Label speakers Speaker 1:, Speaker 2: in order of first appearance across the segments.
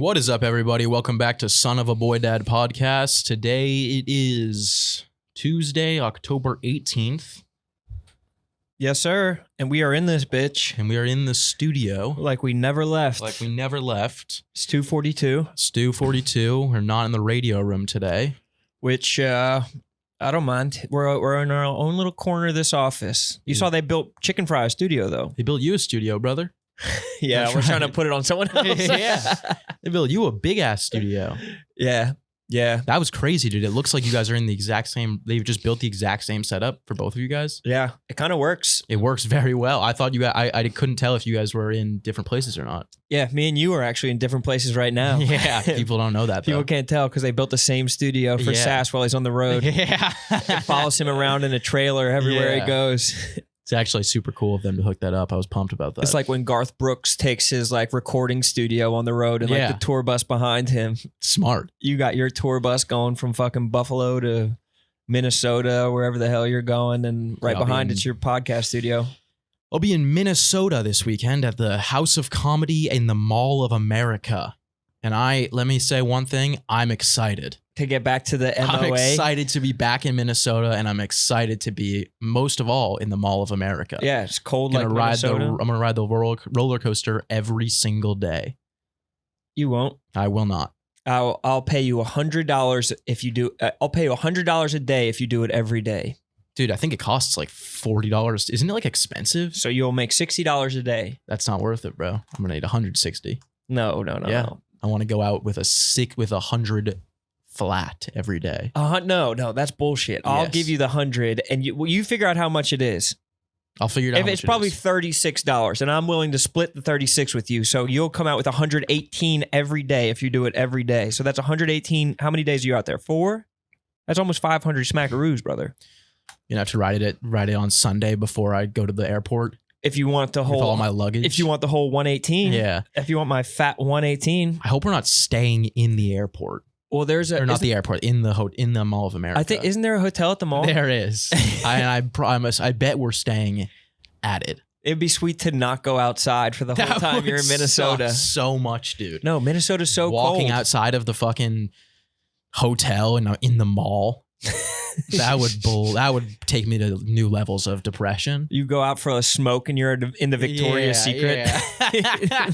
Speaker 1: What is up, everybody? Welcome back to Son of a Boy Dad podcast. Today it is Tuesday, October 18th.
Speaker 2: Yes, sir. And we are in this bitch.
Speaker 1: And we are in the studio.
Speaker 2: Like we never left.
Speaker 1: Like we never left.
Speaker 2: It's 2:42.
Speaker 1: It's 2:42. We're not in the radio room today.
Speaker 2: Which, I don't mind. We're in our own little corner of this office. You saw they built Chicken Fry Studio, though.
Speaker 1: They built you a studio, brother.
Speaker 2: Yeah,
Speaker 1: That's
Speaker 2: we're
Speaker 1: right.
Speaker 2: trying to put it on someone else.
Speaker 1: Yeah. They built you a big-ass studio.
Speaker 2: Yeah.
Speaker 1: That was crazy, dude. It looks like you guys are in the exact same... They've just built the exact same setup for both of you guys.
Speaker 2: Yeah. It kind of works.
Speaker 1: It works very well. I thought you guys... I couldn't tell if you guys were in different places or not.
Speaker 2: Yeah, me and you are actually in different places right now.
Speaker 1: Yeah, people don't know that, though.
Speaker 2: People can't tell because they built the same studio for Sass while he's on the road.
Speaker 1: Yeah.
Speaker 2: It follows him around in a trailer everywhere he goes.
Speaker 1: It's actually super cool of them to hook that up. I was pumped about that.
Speaker 2: It's like when Garth Brooks takes his like recording studio on the road and like the tour bus behind him.
Speaker 1: Smart.
Speaker 2: You got your tour bus going from fucking Buffalo to Minnesota, wherever the hell you're going, and right behind it's your podcast studio.
Speaker 1: I'll be in Minnesota this weekend at the House of Comedy in the Mall of America. And let me say one thing, I'm excited.
Speaker 2: To get back to the MOA?
Speaker 1: I'm excited to be back in Minnesota, and I'm excited to be, most of all, in the Mall of America.
Speaker 2: Yeah, it's cold like Minnesota.
Speaker 1: I'm going to ride the roller coaster every single day.
Speaker 2: You won't.
Speaker 1: I will not.
Speaker 2: I'll pay you $100 if you do. I'll pay you $100 a day if you do it every day.
Speaker 1: Dude, I think it costs like $40. Isn't it like expensive?
Speaker 2: So you'll make $60 a day.
Speaker 1: That's not worth it, bro. I'm going to need $160.
Speaker 2: No.
Speaker 1: Yeah. I want to go out with $100 flat every day.
Speaker 2: No, that's bullshit. I'll give you the 100 and you figure out how much it is.
Speaker 1: I'll figure it out.
Speaker 2: If it's probably $36 and I'm willing to split the 36 with you. So you'll come out with 118 every day if you do it every day. So that's 118. How many days are you out there? 4? That's almost 500 smackaroos, brother.
Speaker 1: You have to ride it on Sunday before I go to the airport.
Speaker 2: If you want the whole,
Speaker 1: with all my luggage.
Speaker 2: If you want the whole 118.
Speaker 1: Yeah.
Speaker 2: If you want my fat 118.
Speaker 1: I hope we're not staying in the airport.
Speaker 2: Well, there's
Speaker 1: or not the airport, in the Mall of America.
Speaker 2: I think, isn't there a hotel at the mall?
Speaker 1: There is. I promise. I bet we're staying at it.
Speaker 2: It'd be sweet to not go outside for the whole time you're in Minnesota.
Speaker 1: So much, dude.
Speaker 2: No, Minnesota's so cold.
Speaker 1: Walking outside of the fucking hotel and in the mall. That would take me to new levels of depression.
Speaker 2: You go out for a smoke and you're in the Victoria's Secret.
Speaker 1: Yeah.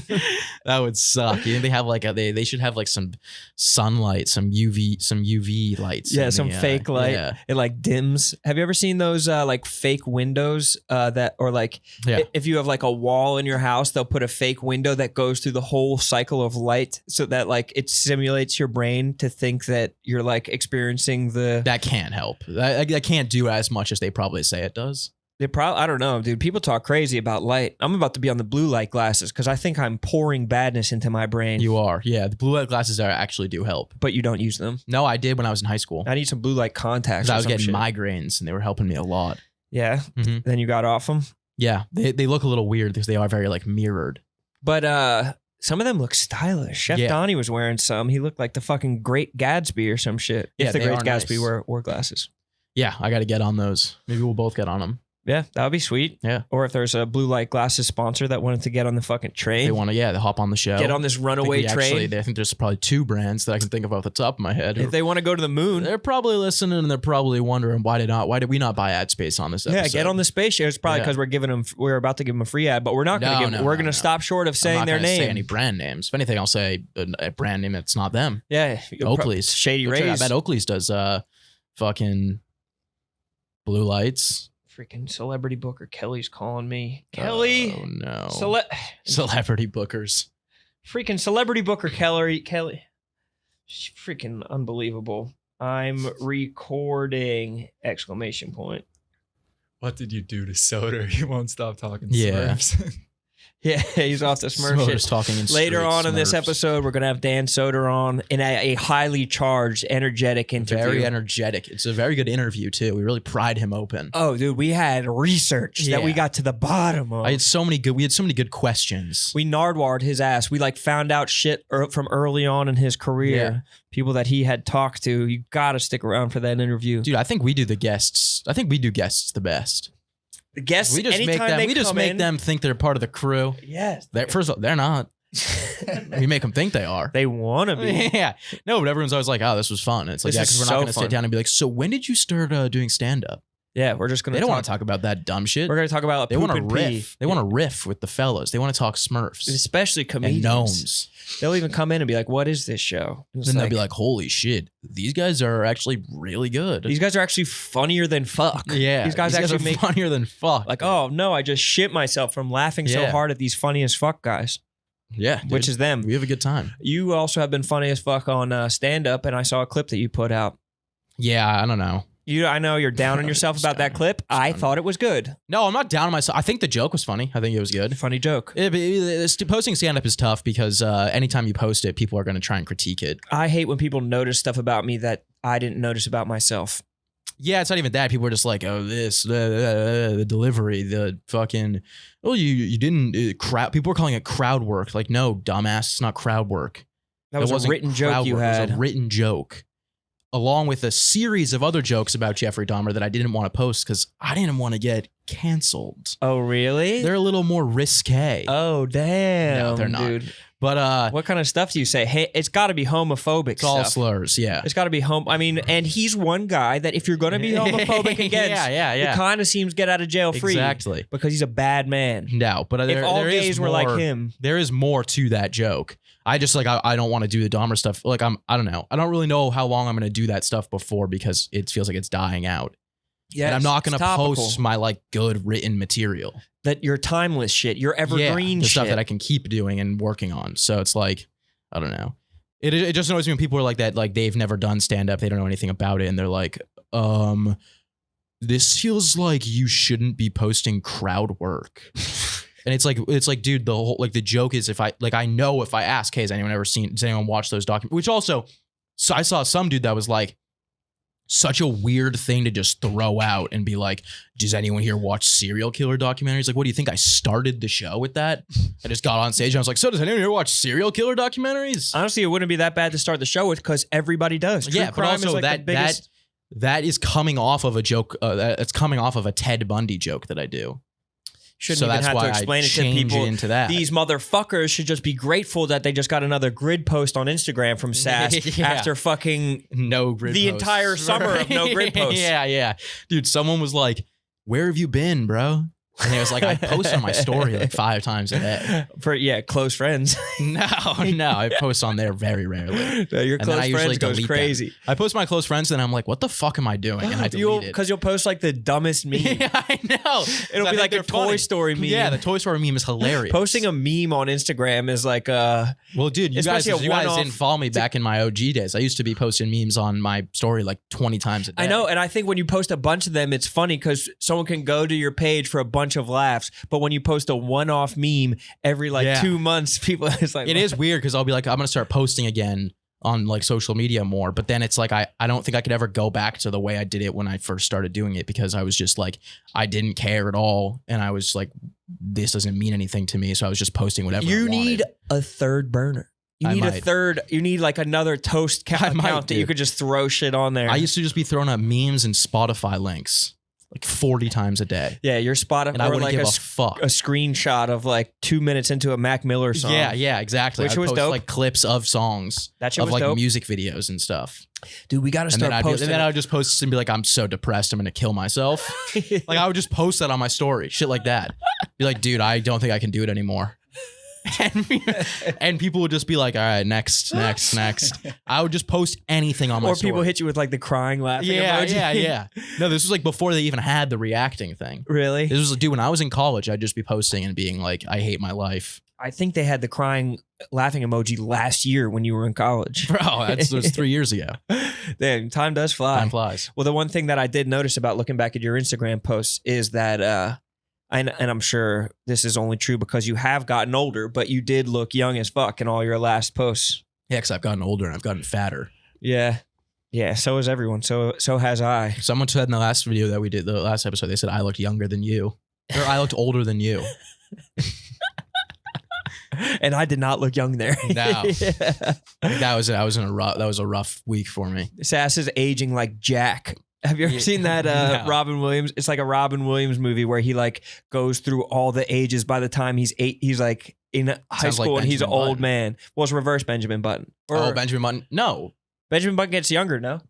Speaker 1: That would suck. You know, they have like they should have like some sunlight, some UV lights.
Speaker 2: Yeah, some fake light. Yeah. It like dims. Have you ever seen those like fake windows if you have like a wall in your house, they'll put a fake window that goes through the whole cycle of light so that like it simulates your brain to think that you're like experiencing that
Speaker 1: can't help. That can't do as much as they probably say it does.
Speaker 2: I don't know, dude. People talk crazy about light. I'm about to be on the blue light glasses because I think I'm pouring badness into my brain.
Speaker 1: You are. Yeah, the blue light glasses actually do help.
Speaker 2: But you don't use them?
Speaker 1: No, I did when I was in high school.
Speaker 2: I need some blue light contacts.
Speaker 1: Because I was getting migraines and they were helping me a lot.
Speaker 2: Yeah? Mm-hmm. Then you got off them?
Speaker 1: Yeah. They look a little weird because they are very like mirrored.
Speaker 2: But some of them look stylish. Chef Donnie was wearing some. He looked like the fucking Great Gatsby or some shit.
Speaker 1: Yeah,
Speaker 2: if the Great Gatsby wore glasses.
Speaker 1: Yeah, I got to get on those. Maybe we'll both get on them.
Speaker 2: Yeah, that would be sweet.
Speaker 1: Yeah.
Speaker 2: Or if there's a blue light glasses sponsor that wanted to get on the fucking train.
Speaker 1: They want to, they hop on the show.
Speaker 2: Get on this runaway train.
Speaker 1: I think there's probably 2 brands that I can think of off the top of my head.
Speaker 2: If they want to go to the moon.
Speaker 1: They're probably listening and they're probably wondering why did we not buy ad space on this episode?
Speaker 2: Yeah, get on the space share. It's probably because we're about to give them a free ad, but we're not going to give them. We're going to stop short of saying their name.
Speaker 1: Say any brand names. If anything, I'll say a brand name that's not them.
Speaker 2: Yeah.
Speaker 1: Oakley's.
Speaker 2: Shady Rays.
Speaker 1: I bet Oakley's does fucking blue lights.
Speaker 2: Freaking celebrity booker Kelly's calling me. Kelly.
Speaker 1: Oh no.
Speaker 2: Celebrity
Speaker 1: bookers.
Speaker 2: Freaking celebrity booker Kelly. She's freaking unbelievable. I'm recording! !
Speaker 3: What did you do to Soder? He won't stop talking
Speaker 1: Smurfs.
Speaker 2: Yeah, he's off the Smurf shit.
Speaker 1: Talking
Speaker 2: Later on
Speaker 1: Smurfs.
Speaker 2: In this episode, we're going to have Dan Soder on in a highly charged, energetic interview.
Speaker 1: Very energetic. It's a very good interview, too. We really pried him open.
Speaker 2: Oh, dude, we had research that we got to the bottom of.
Speaker 1: We had so many good questions.
Speaker 2: We nardwarred his ass. We found out shit from early on in his career. Yeah. People that he had talked to. You got to stick around for that interview.
Speaker 1: Dude, I think we do guests the best.
Speaker 2: The guests,
Speaker 1: we just make them think they're part of the crew.
Speaker 2: Yes.
Speaker 1: First of all, they're not. We make them think they are.
Speaker 2: They want to be.
Speaker 1: Yeah. No, but everyone's always like, oh, this was fun. And it's like,
Speaker 2: This
Speaker 1: yeah,
Speaker 2: is
Speaker 1: because we're not
Speaker 2: so
Speaker 1: going to
Speaker 2: fun.
Speaker 1: sit down and be like, so when did you start doing stand-up?
Speaker 2: Yeah, we're just going
Speaker 1: They
Speaker 2: to
Speaker 1: don't want to talk about that dumb shit.
Speaker 2: We're going to talk about
Speaker 1: They
Speaker 2: poop
Speaker 1: want to
Speaker 2: and pee.
Speaker 1: riff. They want to riff with the fellows. They want to talk Smurfs
Speaker 2: Especially
Speaker 1: and
Speaker 2: comedians.
Speaker 1: gnomes.
Speaker 2: They'll even come in and be like, what is this show? It's
Speaker 1: Then they'll be like, holy shit, these guys are actually really good.
Speaker 2: these guys are actually funnier than fuck.
Speaker 1: Yeah.
Speaker 2: These guys actually
Speaker 1: are
Speaker 2: make
Speaker 1: funnier than fuck.
Speaker 2: like, oh no, I just shit myself from laughing so
Speaker 1: Yeah.
Speaker 2: hard at these funny as fuck guys,
Speaker 1: yeah. Dude,
Speaker 2: which is them.
Speaker 1: we have a good time.
Speaker 2: You also have been funny as fuck on stand up, and I saw a clip that you put out.
Speaker 1: Yeah, I don't know.
Speaker 2: I know you're down on yourself about that clip. I thought it was good.
Speaker 1: No, I'm not down on myself. I think the joke was funny. I think it was good.
Speaker 2: Funny joke.
Speaker 1: Posting stand-up is tough because anytime you post it, people are going to try and critique it.
Speaker 2: I hate when people notice stuff about me that I didn't notice about myself.
Speaker 1: Yeah, it's not even that. People are just like, oh, the delivery, the fucking, oh, you didn't, crowd. People are calling it crowd work. Like, no, dumbass, it's not crowd work.
Speaker 2: That was a
Speaker 1: wasn't
Speaker 2: written
Speaker 1: crowd
Speaker 2: joke you
Speaker 1: work. It was
Speaker 2: had.
Speaker 1: a written joke. Along with a series of other jokes about Jeffrey Dahmer that I didn't want to post because I didn't want to get canceled.
Speaker 2: Oh, really?
Speaker 1: They're a little more risque.
Speaker 2: Oh, damn.
Speaker 1: No, they're not.
Speaker 2: Dude.
Speaker 1: But
Speaker 2: What kind of stuff do you say? Hey, it's got to be homophobic
Speaker 1: it's all
Speaker 2: stuff.
Speaker 1: slurs, yeah.
Speaker 2: It's got to be I mean, and he's one guy that if you're going to be homophobic against,
Speaker 1: yeah.
Speaker 2: it kind of seems get out of jail free.
Speaker 1: Exactly.
Speaker 2: Because he's a bad man.
Speaker 1: No, but
Speaker 2: If all
Speaker 1: there is
Speaker 2: gays were like
Speaker 1: more-
Speaker 2: him.
Speaker 1: There is more to that joke. I just I don't want to do the Dahmer stuff. Like I don't know. I don't really know how long I'm going to do that stuff before because it feels like it's dying out.
Speaker 2: Yeah,
Speaker 1: and I'm not going
Speaker 2: it's
Speaker 1: to
Speaker 2: topical.
Speaker 1: post my good written material.
Speaker 2: That your timeless shit, your evergreen
Speaker 1: the
Speaker 2: shit.
Speaker 1: stuff that I can keep doing and working on. So it's like, I don't know. It just annoys me when people are like that, like they've never done stand up, they don't know anything about it, and they're like, this feels like you shouldn't be posting crowd work. And it's like, dude, the whole the joke is I know if I ask, hey, has anyone watch those documentaries? Which also, so I saw some dude that was like, such a weird thing to just throw out and be like, does anyone here watch serial killer documentaries? Like, what do you think? I started the show with that? I just got on stage and I was like, so does anyone here watch serial killer documentaries?
Speaker 2: Honestly, it wouldn't be that bad to start the show with because everybody does. True
Speaker 1: Yeah, but
Speaker 2: crime
Speaker 1: also
Speaker 2: is like the biggest.
Speaker 1: that is coming off of a joke. It's coming off of a Ted Bundy joke that I do.
Speaker 2: Shouldn't
Speaker 1: So
Speaker 2: even
Speaker 1: that's
Speaker 2: have
Speaker 1: why
Speaker 2: to explain
Speaker 1: I
Speaker 2: it to
Speaker 1: change
Speaker 2: people.
Speaker 1: it into that.
Speaker 2: These motherfuckers should just be grateful that they just got another grid post on Instagram from SAS
Speaker 1: Yeah.
Speaker 2: after fucking
Speaker 1: no grid
Speaker 2: the
Speaker 1: posts.
Speaker 2: entire summer of no grid posts.
Speaker 1: Yeah. Dude, someone was like, where have you been, bro? And he was like, I post on my story 5 times a day.
Speaker 2: For close friends.
Speaker 1: No, I post on there very rarely.
Speaker 2: Your
Speaker 1: And then I
Speaker 2: close
Speaker 1: usually
Speaker 2: friends goes
Speaker 1: delete them.
Speaker 2: crazy.
Speaker 1: I post my close friends and I'm like, what the fuck am I doing? And I delete it.
Speaker 2: Because you'll post like the dumbest meme.
Speaker 1: Yeah, I know.
Speaker 2: It'll
Speaker 1: I
Speaker 2: be
Speaker 1: think
Speaker 2: like a
Speaker 1: they're
Speaker 2: Toy
Speaker 1: funny.
Speaker 2: Story meme.
Speaker 1: Yeah, the Toy Story meme is hilarious.
Speaker 2: Posting a meme on Instagram is like
Speaker 1: well, dude, you guys
Speaker 2: especially a one-off-
Speaker 1: didn't follow me back in my OG days. I used to be posting memes on my story like 20 times a day.
Speaker 2: I know, and I think when you post a bunch of them, it's funny because someone can go to your page for a bunch of laughs. But when you post a one-off meme every 2 months, people it's like
Speaker 1: It is weird because I'll be like, I'm gonna start posting again on like social media more, but then it's like I don't think I could ever go back to the way I did it when I first started doing it because I was just like I didn't care at all, and I was like, this doesn't mean anything to me, so I was just posting whatever. I
Speaker 2: You
Speaker 1: wanted.
Speaker 2: need a third burner. You
Speaker 1: I
Speaker 2: need a
Speaker 1: might.
Speaker 2: third. You need like another toast
Speaker 1: I might,
Speaker 2: account that you
Speaker 1: dude.
Speaker 2: could just throw shit on there.
Speaker 1: I used to just be throwing up memes and Spotify links like 40 times a day,
Speaker 2: yeah, your spot
Speaker 1: and I
Speaker 2: or
Speaker 1: wouldn't
Speaker 2: like
Speaker 1: give
Speaker 2: a
Speaker 1: a fuck.
Speaker 2: screenshot of like 2 minutes into a Mac Miller song.
Speaker 1: Yeah, exactly.
Speaker 2: Which
Speaker 1: I'd
Speaker 2: was
Speaker 1: post
Speaker 2: dope.
Speaker 1: like clips of songs
Speaker 2: That shit
Speaker 1: of
Speaker 2: was
Speaker 1: like
Speaker 2: dope.
Speaker 1: music videos and stuff.
Speaker 2: Dude, we got to
Speaker 1: And
Speaker 2: start
Speaker 1: then,
Speaker 2: posting.
Speaker 1: I would just post and be like, I'm so depressed, I'm gonna kill myself. Like I would just post that on my story, shit like that. Be like, dude, I don't think I can do it anymore. And people would just be like, all right, next. I would just post anything on my
Speaker 2: or
Speaker 1: story.
Speaker 2: people hit you with like the crying laughing emoji.
Speaker 1: Yeah. No, this was like before they even had the reacting thing.
Speaker 2: Really?
Speaker 1: This was, dude, when I was in college, I'd just be posting and being like, I hate my life.
Speaker 2: I think they had the crying laughing emoji last year when you were in college.
Speaker 1: Bro, that was 3 years ago.
Speaker 2: Damn, time does fly.
Speaker 1: Time flies.
Speaker 2: Well, the one thing that I did notice about looking back at your Instagram posts is that, and I'm sure this is only true because you have gotten older, but you did look young as fuck in all your last posts.
Speaker 1: Yeah, because I've gotten older and I've gotten fatter.
Speaker 2: Yeah. Yeah, so has everyone. So has I.
Speaker 1: Someone said in the last video that we did, the last episode, they said I looked younger than you. Or I looked older than you.
Speaker 2: And I did not look young there.
Speaker 1: No.
Speaker 2: Yeah.
Speaker 1: That was a rough week for me.
Speaker 2: Sass is aging like Jack. Have you ever seen that
Speaker 1: No.
Speaker 2: Robin Williams? It's like a Robin Williams movie where he like goes through all the ages. By the time he's 8, he's like in high
Speaker 1: Sounds
Speaker 2: school
Speaker 1: like
Speaker 2: and he's an
Speaker 1: Benjamin
Speaker 2: old
Speaker 1: Button.
Speaker 2: man. Well, it's reverse Benjamin Button. Or
Speaker 1: Benjamin Button. No.
Speaker 2: Benjamin Button gets younger, no?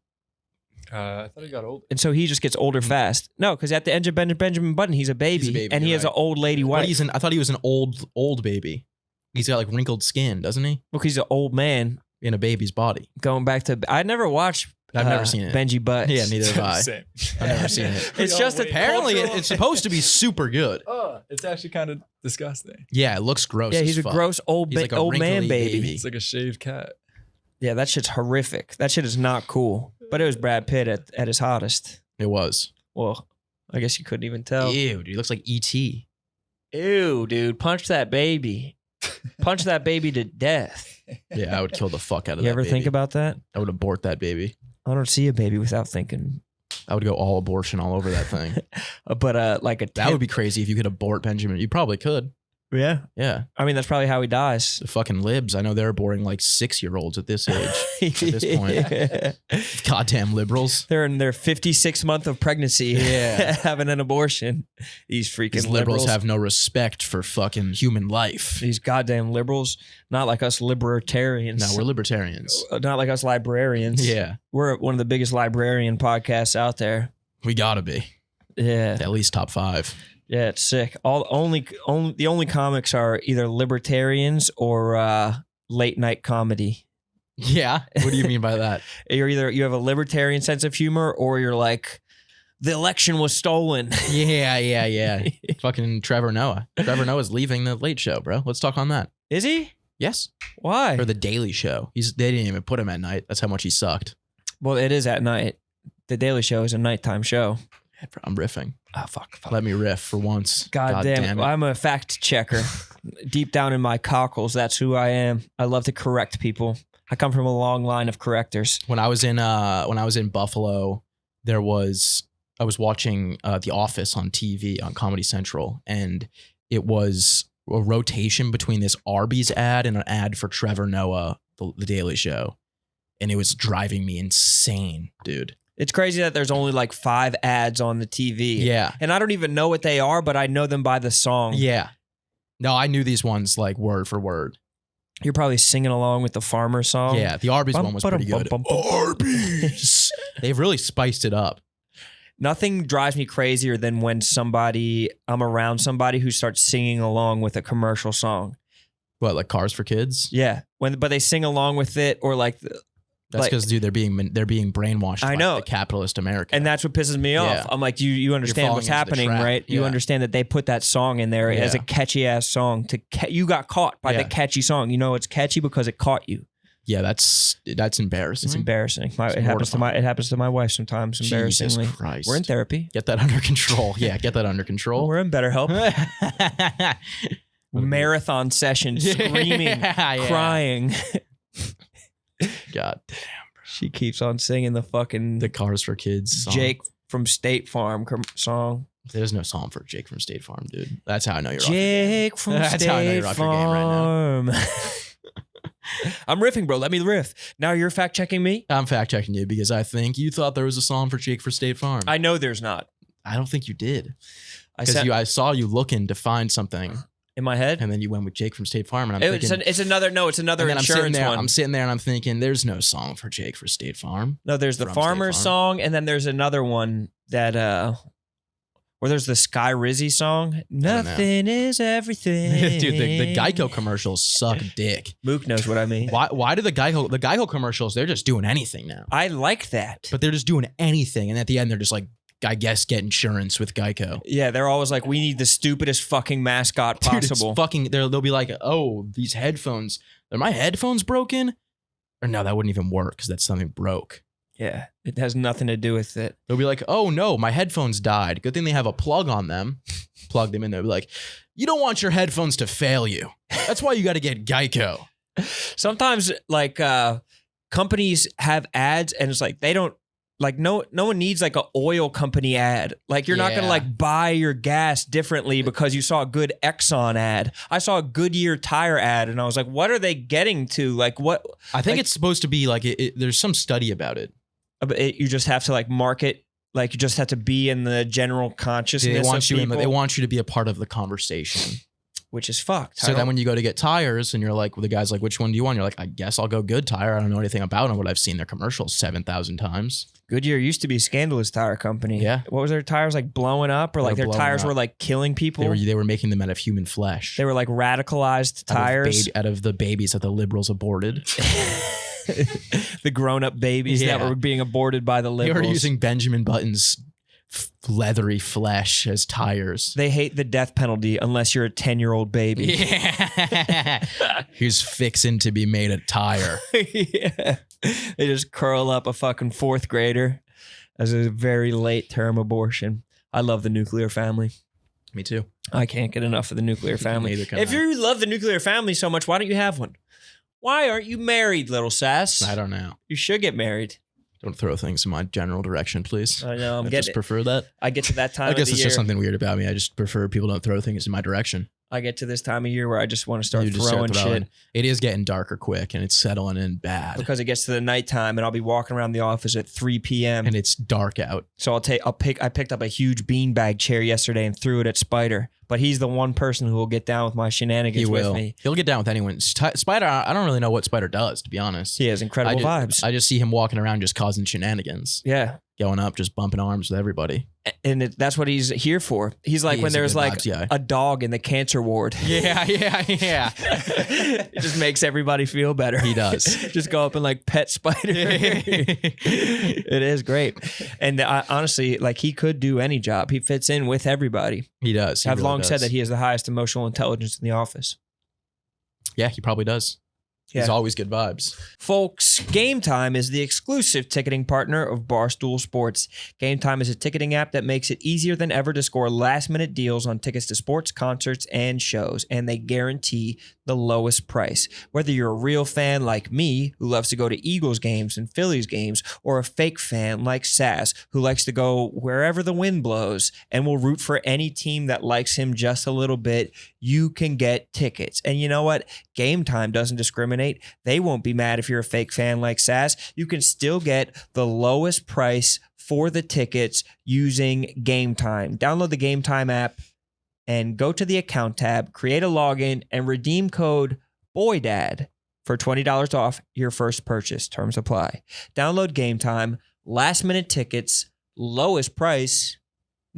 Speaker 3: I thought he got old.
Speaker 2: And so he just gets older fast. No, because at the end of Benjamin Button, he's a baby, and he
Speaker 1: you're
Speaker 2: has
Speaker 1: right.
Speaker 2: an old lady wife.
Speaker 1: I thought he was an old baby. He's got like wrinkled skin, doesn't he?
Speaker 2: Look, he's an old man
Speaker 1: In a baby's body.
Speaker 2: going back to. I never watched.
Speaker 1: I've never seen it.
Speaker 2: Benji Butts.
Speaker 1: Yeah, neither have I.
Speaker 3: Same.
Speaker 1: I've never seen it.
Speaker 2: It's just
Speaker 1: Apparently, it's supposed to be super good.
Speaker 3: It's actually kind of disgusting.
Speaker 1: Yeah, it looks gross.
Speaker 2: Yeah,
Speaker 1: as
Speaker 2: he's a
Speaker 1: fuck.
Speaker 2: gross old
Speaker 1: He's like a
Speaker 2: old man
Speaker 1: wrinkly
Speaker 2: baby.
Speaker 3: It's like a shaved cat.
Speaker 2: Yeah, that shit's horrific. That shit is not cool. But it was Brad Pitt at his hottest.
Speaker 1: It was.
Speaker 2: Well, I guess you couldn't even tell.
Speaker 1: Ew, dude, he looks like E.T.
Speaker 2: Ew, dude, punch that baby. Punch that baby to death.
Speaker 1: Yeah, I would kill the fuck out of
Speaker 2: You
Speaker 1: that
Speaker 2: ever
Speaker 1: baby.
Speaker 2: think about that?
Speaker 1: I would abort that baby.
Speaker 2: I don't see a baby without thinking.
Speaker 1: I would go all abortion all over that thing.
Speaker 2: But like a
Speaker 1: That would be crazy if you could abort Benjamin. You probably could.
Speaker 2: yeah.
Speaker 1: Yeah.
Speaker 2: I mean, that's probably how he dies.
Speaker 1: The fucking libs. I know they're aborting like 6-year-olds at this age. At this point. Goddamn liberals.
Speaker 2: They're in their 56th month of pregnancy.
Speaker 1: Yeah.
Speaker 2: Having an abortion. These freaking
Speaker 1: These liberals have no respect for fucking human life.
Speaker 2: these goddamn liberals. Not like us libertarians.
Speaker 1: No, we're libertarians.
Speaker 2: Not like us librarians.
Speaker 1: Yeah.
Speaker 2: We're one of the biggest librarian podcasts out there.
Speaker 1: We gotta be.
Speaker 2: Yeah.
Speaker 1: At least top 5.
Speaker 2: Yeah, it's sick. The only comics are either libertarians or late night comedy.
Speaker 1: Yeah. What do you mean by that?
Speaker 2: You have a libertarian sense of humor, or you're like, the election was stolen.
Speaker 1: Yeah. Fucking Trevor Noah. Trevor Noah's leaving the Late Show, bro. Let's talk on that.
Speaker 2: Is he?
Speaker 1: Yes.
Speaker 2: Why?
Speaker 1: Or the Daily Show. They didn't even put him at night. That's how much he sucked.
Speaker 2: Well, it is at night. The Daily Show is a nighttime show.
Speaker 1: I'm riffing.
Speaker 2: Oh, fuck.
Speaker 1: Let me riff for once.
Speaker 2: God damn it. I'm a fact checker. Deep down in my cockles, that's who I am. I love to correct people. I come from a long line of correctors.
Speaker 1: When I was in Buffalo, I was watching The Office on TV on Comedy Central, and it was a rotation between this Arby's ad and an ad for Trevor Noah, the Daily Show, and it was driving me insane, dude.
Speaker 2: It's crazy that there's only like 5 ads on the TV.
Speaker 1: Yeah.
Speaker 2: And I don't even know what they are, but I know them by the song.
Speaker 1: Yeah. No, I knew these ones like word for word.
Speaker 2: You're probably singing along with the farmer song.
Speaker 1: Yeah, the Arby's one was pretty good. Arby's. They've really spiced it up.
Speaker 2: Nothing drives me crazier than when I'm around somebody who starts singing along with a commercial song.
Speaker 1: What, like Cars for Kids?
Speaker 2: Yeah. But they sing along with it, or like
Speaker 1: That's because, dude, they're being brainwashed
Speaker 2: I
Speaker 1: by
Speaker 2: know.
Speaker 1: the capitalist America.
Speaker 2: And that's what pisses me off.
Speaker 1: Yeah.
Speaker 2: I'm like, you understand
Speaker 1: falling
Speaker 2: what's
Speaker 1: into the
Speaker 2: happening,
Speaker 1: trap.
Speaker 2: right? You
Speaker 1: Yeah.
Speaker 2: understand that they put that song in there as a
Speaker 1: Yeah.
Speaker 2: catchy ass song. You got caught by the
Speaker 1: Yeah.
Speaker 2: catchy song. You know it's catchy because it caught you.
Speaker 1: Yeah, that's embarrassing.
Speaker 2: It's embarrassing. It happens to my wife sometimes. Embarrassingly,
Speaker 1: Jesus Christ.
Speaker 2: we're in therapy.
Speaker 1: Get that under control. Yeah, get that under control.
Speaker 2: We're in BetterHelp. Marathon session, screaming,
Speaker 1: Yeah.
Speaker 2: crying.
Speaker 1: God,
Speaker 2: She keeps on singing the fucking
Speaker 1: the Cars for Kids song.
Speaker 2: Jake from State Farm song.
Speaker 1: There's no song for Jake from State Farm, dude. That's how I know you're off your game.
Speaker 2: Jake from
Speaker 1: That's how I know
Speaker 2: State
Speaker 1: you're off your game right now.
Speaker 2: Farm. I'm riffing, bro. Let me riff. Now you're fact checking me.
Speaker 1: I'm fact checking you because I think you thought there was a song for Jake for State Farm.
Speaker 2: I know there's not.
Speaker 1: I don't think you did.
Speaker 2: I
Speaker 1: Because
Speaker 2: said
Speaker 1: I saw you looking to find something,
Speaker 2: in my head.
Speaker 1: and then you went with Jake from State Farm, and I'm
Speaker 2: It's
Speaker 1: thinking,
Speaker 2: another
Speaker 1: and then
Speaker 2: insurance one.
Speaker 1: I'm sitting there, and I'm thinking, there's no song for Jake for State Farm.
Speaker 2: No, there's the
Speaker 1: from State
Speaker 2: Farmer
Speaker 1: Farm.
Speaker 2: song, and then there's another one that where there's the Sky Rizzy song.
Speaker 1: know.
Speaker 2: Nothing is everything.
Speaker 1: Dude, the Geico commercials suck dick.
Speaker 2: Mook knows what I mean.
Speaker 1: Why do the Geico commercials? They're just doing anything now.
Speaker 2: I like that.
Speaker 1: But they're just doing anything, and at the end, they're just like, I guess get insurance with Geico.
Speaker 2: Yeah, they're always like, we need the stupidest fucking mascot
Speaker 1: Dude,
Speaker 2: possible.
Speaker 1: it's fucking. They'll be like, oh, these headphones. Are my headphones broken? Or no, that wouldn't even work because that's something broke.
Speaker 2: Yeah, it has nothing to do with it.
Speaker 1: They'll be like, oh no, my headphones died. Good thing they have a plug on them. Plug them in there. Be like, you don't want your headphones to fail you. That's why you got to get Geico.
Speaker 2: Sometimes like companies have ads and it's like they don't like no one needs like an oil company ad. Like you're not gonna
Speaker 1: Yeah.
Speaker 2: like buy your gas differently because you saw a good Exxon ad. I saw a Goodyear tire ad and I was like, what are they getting to? Like what?
Speaker 1: I think
Speaker 2: Like-
Speaker 1: it's supposed to be like there's some study about it.
Speaker 2: You just have to like market. Like you just have to be in the general consciousness.
Speaker 1: They want
Speaker 2: of
Speaker 1: you
Speaker 2: people.
Speaker 1: they want you to be a part of the conversation.
Speaker 2: which is fucked.
Speaker 1: So then when you go to get tires and you're like, the guy's like, which one do you want? You're like, I guess I'll go Good Tire. I don't know anything about them, but I've seen their commercials 7,000 times.
Speaker 2: Goodyear used to be a scandalous tire company.
Speaker 1: Yeah.
Speaker 2: What was their tires like blowing up, or like their tires were like killing people?
Speaker 1: They were making them out of human flesh.
Speaker 2: They were like radicalized tires.
Speaker 1: Out of the babies that the liberals aborted.
Speaker 2: The grown-up babies that were being aborted by the liberals.
Speaker 1: They were using Benjamin Button's leathery flesh as tires.
Speaker 2: They hate the death penalty unless you're a 10-year-old baby.
Speaker 1: Yeah. Who's fixing to be made a tire.
Speaker 2: Yeah. They just curl up a fucking 4th grader as a very late term abortion. I love the nuclear family.
Speaker 1: Me too.
Speaker 2: I can't get enough of the nuclear family. If
Speaker 1: I.
Speaker 2: you love the nuclear family so much, why don't you have one? Why aren't you married, little sass?
Speaker 1: I don't know.
Speaker 2: You should get married.
Speaker 1: Don't throw things in my general direction, please.
Speaker 2: I know.
Speaker 1: I just prefer that.
Speaker 2: I get to that time
Speaker 1: I guess
Speaker 2: of the
Speaker 1: it's
Speaker 2: year.
Speaker 1: just something weird about me. I just prefer people don't throw things in my direction.
Speaker 2: I get to this time of year where I just want to start
Speaker 1: You just
Speaker 2: throwing
Speaker 1: start
Speaker 2: shit.
Speaker 1: It is getting darker quick and it's settling in bad.
Speaker 2: Because it gets to the nighttime and I'll be walking around the office at 3 p.m.
Speaker 1: And it's dark out.
Speaker 2: So I picked up a huge beanbag chair yesterday and threw it at Spider. But he's the one person who will get down with my shenanigans with me.
Speaker 1: He'll get down with anyone. Spider, I don't really know what Spider does, to be honest.
Speaker 2: He has incredible vibes.
Speaker 1: I just see him walking around just causing shenanigans.
Speaker 2: Yeah.
Speaker 1: Going up, just bumping arms with everybody.
Speaker 2: And that's what he's here for. He's like when there's like a dog in the cancer ward.
Speaker 1: Yeah.
Speaker 2: It just makes everybody feel better.
Speaker 1: He does.
Speaker 2: Just go up and like pet Spider. It is great. And honestly, like he could do any job. He fits in with everybody.
Speaker 1: He does.
Speaker 2: I've long said that he has the highest emotional intelligence in the office.
Speaker 1: Yeah, he probably does.
Speaker 2: Yeah.
Speaker 1: He's always good vibes.
Speaker 2: Folks, Game Time is the exclusive ticketing partner of Barstool Sports. Game Time is a ticketing app that makes it easier than ever to score last-minute deals on tickets to sports, concerts, and shows, and they guarantee the lowest price. Whether you're a real fan like me, who loves to go to Eagles games and Phillies games, or a fake fan like Sass, who likes to go wherever the wind blows and will root for any team that likes him just a little bit, you can get tickets. And you know what? Game Time doesn't discriminate. They won't be mad if you're a fake fan like Sass. You can still get the lowest price for the tickets using Game Time. Download the Game Time app and go to the account tab, create a login, and redeem code BOYDAD for $20 off your first purchase. Terms apply. Download Game Time. Last minute tickets, lowest price,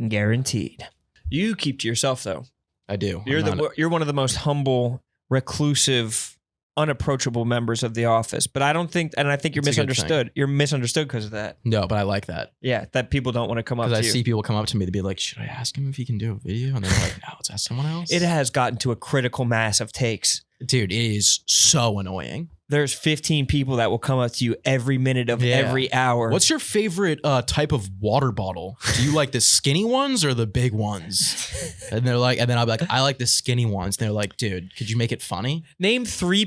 Speaker 2: guaranteed. You keep to yourself though.
Speaker 1: I do.
Speaker 2: You're one of the most humble, reclusive, unapproachable members of the office. But I don't think, and I think you're misunderstood. You're misunderstood because of that.
Speaker 1: No, but I like that.
Speaker 2: Yeah, that people don't want to come up to you.
Speaker 1: Because I see people come up to me to be like, should I ask him if he can do a video? And they're like, no, let's ask someone else.
Speaker 2: It has gotten to a critical mass of takes.
Speaker 1: Dude, it is so annoying.
Speaker 2: There's 15 people that will come up to you every minute of every hour.
Speaker 1: What's your favorite type of water bottle? Do you like the skinny ones or the big ones? And they're like, and then I'll be like, I like the skinny ones. And they're like, dude, could you make it funny?
Speaker 2: Name 3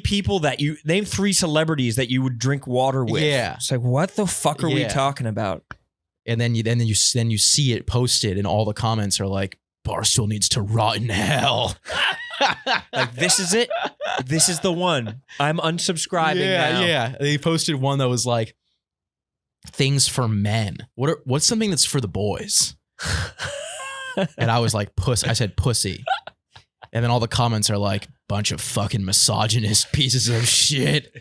Speaker 2: celebrities that you would drink water with.
Speaker 1: Yeah.
Speaker 2: It's like, what the fuck are we talking about?
Speaker 1: And then you see it posted and all the comments are like, Barstool needs to rot in hell.
Speaker 2: Like, this is it. This is the one. I'm unsubscribing now.
Speaker 1: Yeah. They posted one that was like, things for men. What's something that's for the boys? And I was like, I said pussy. And then all the comments are like, bunch of fucking misogynist pieces of shit.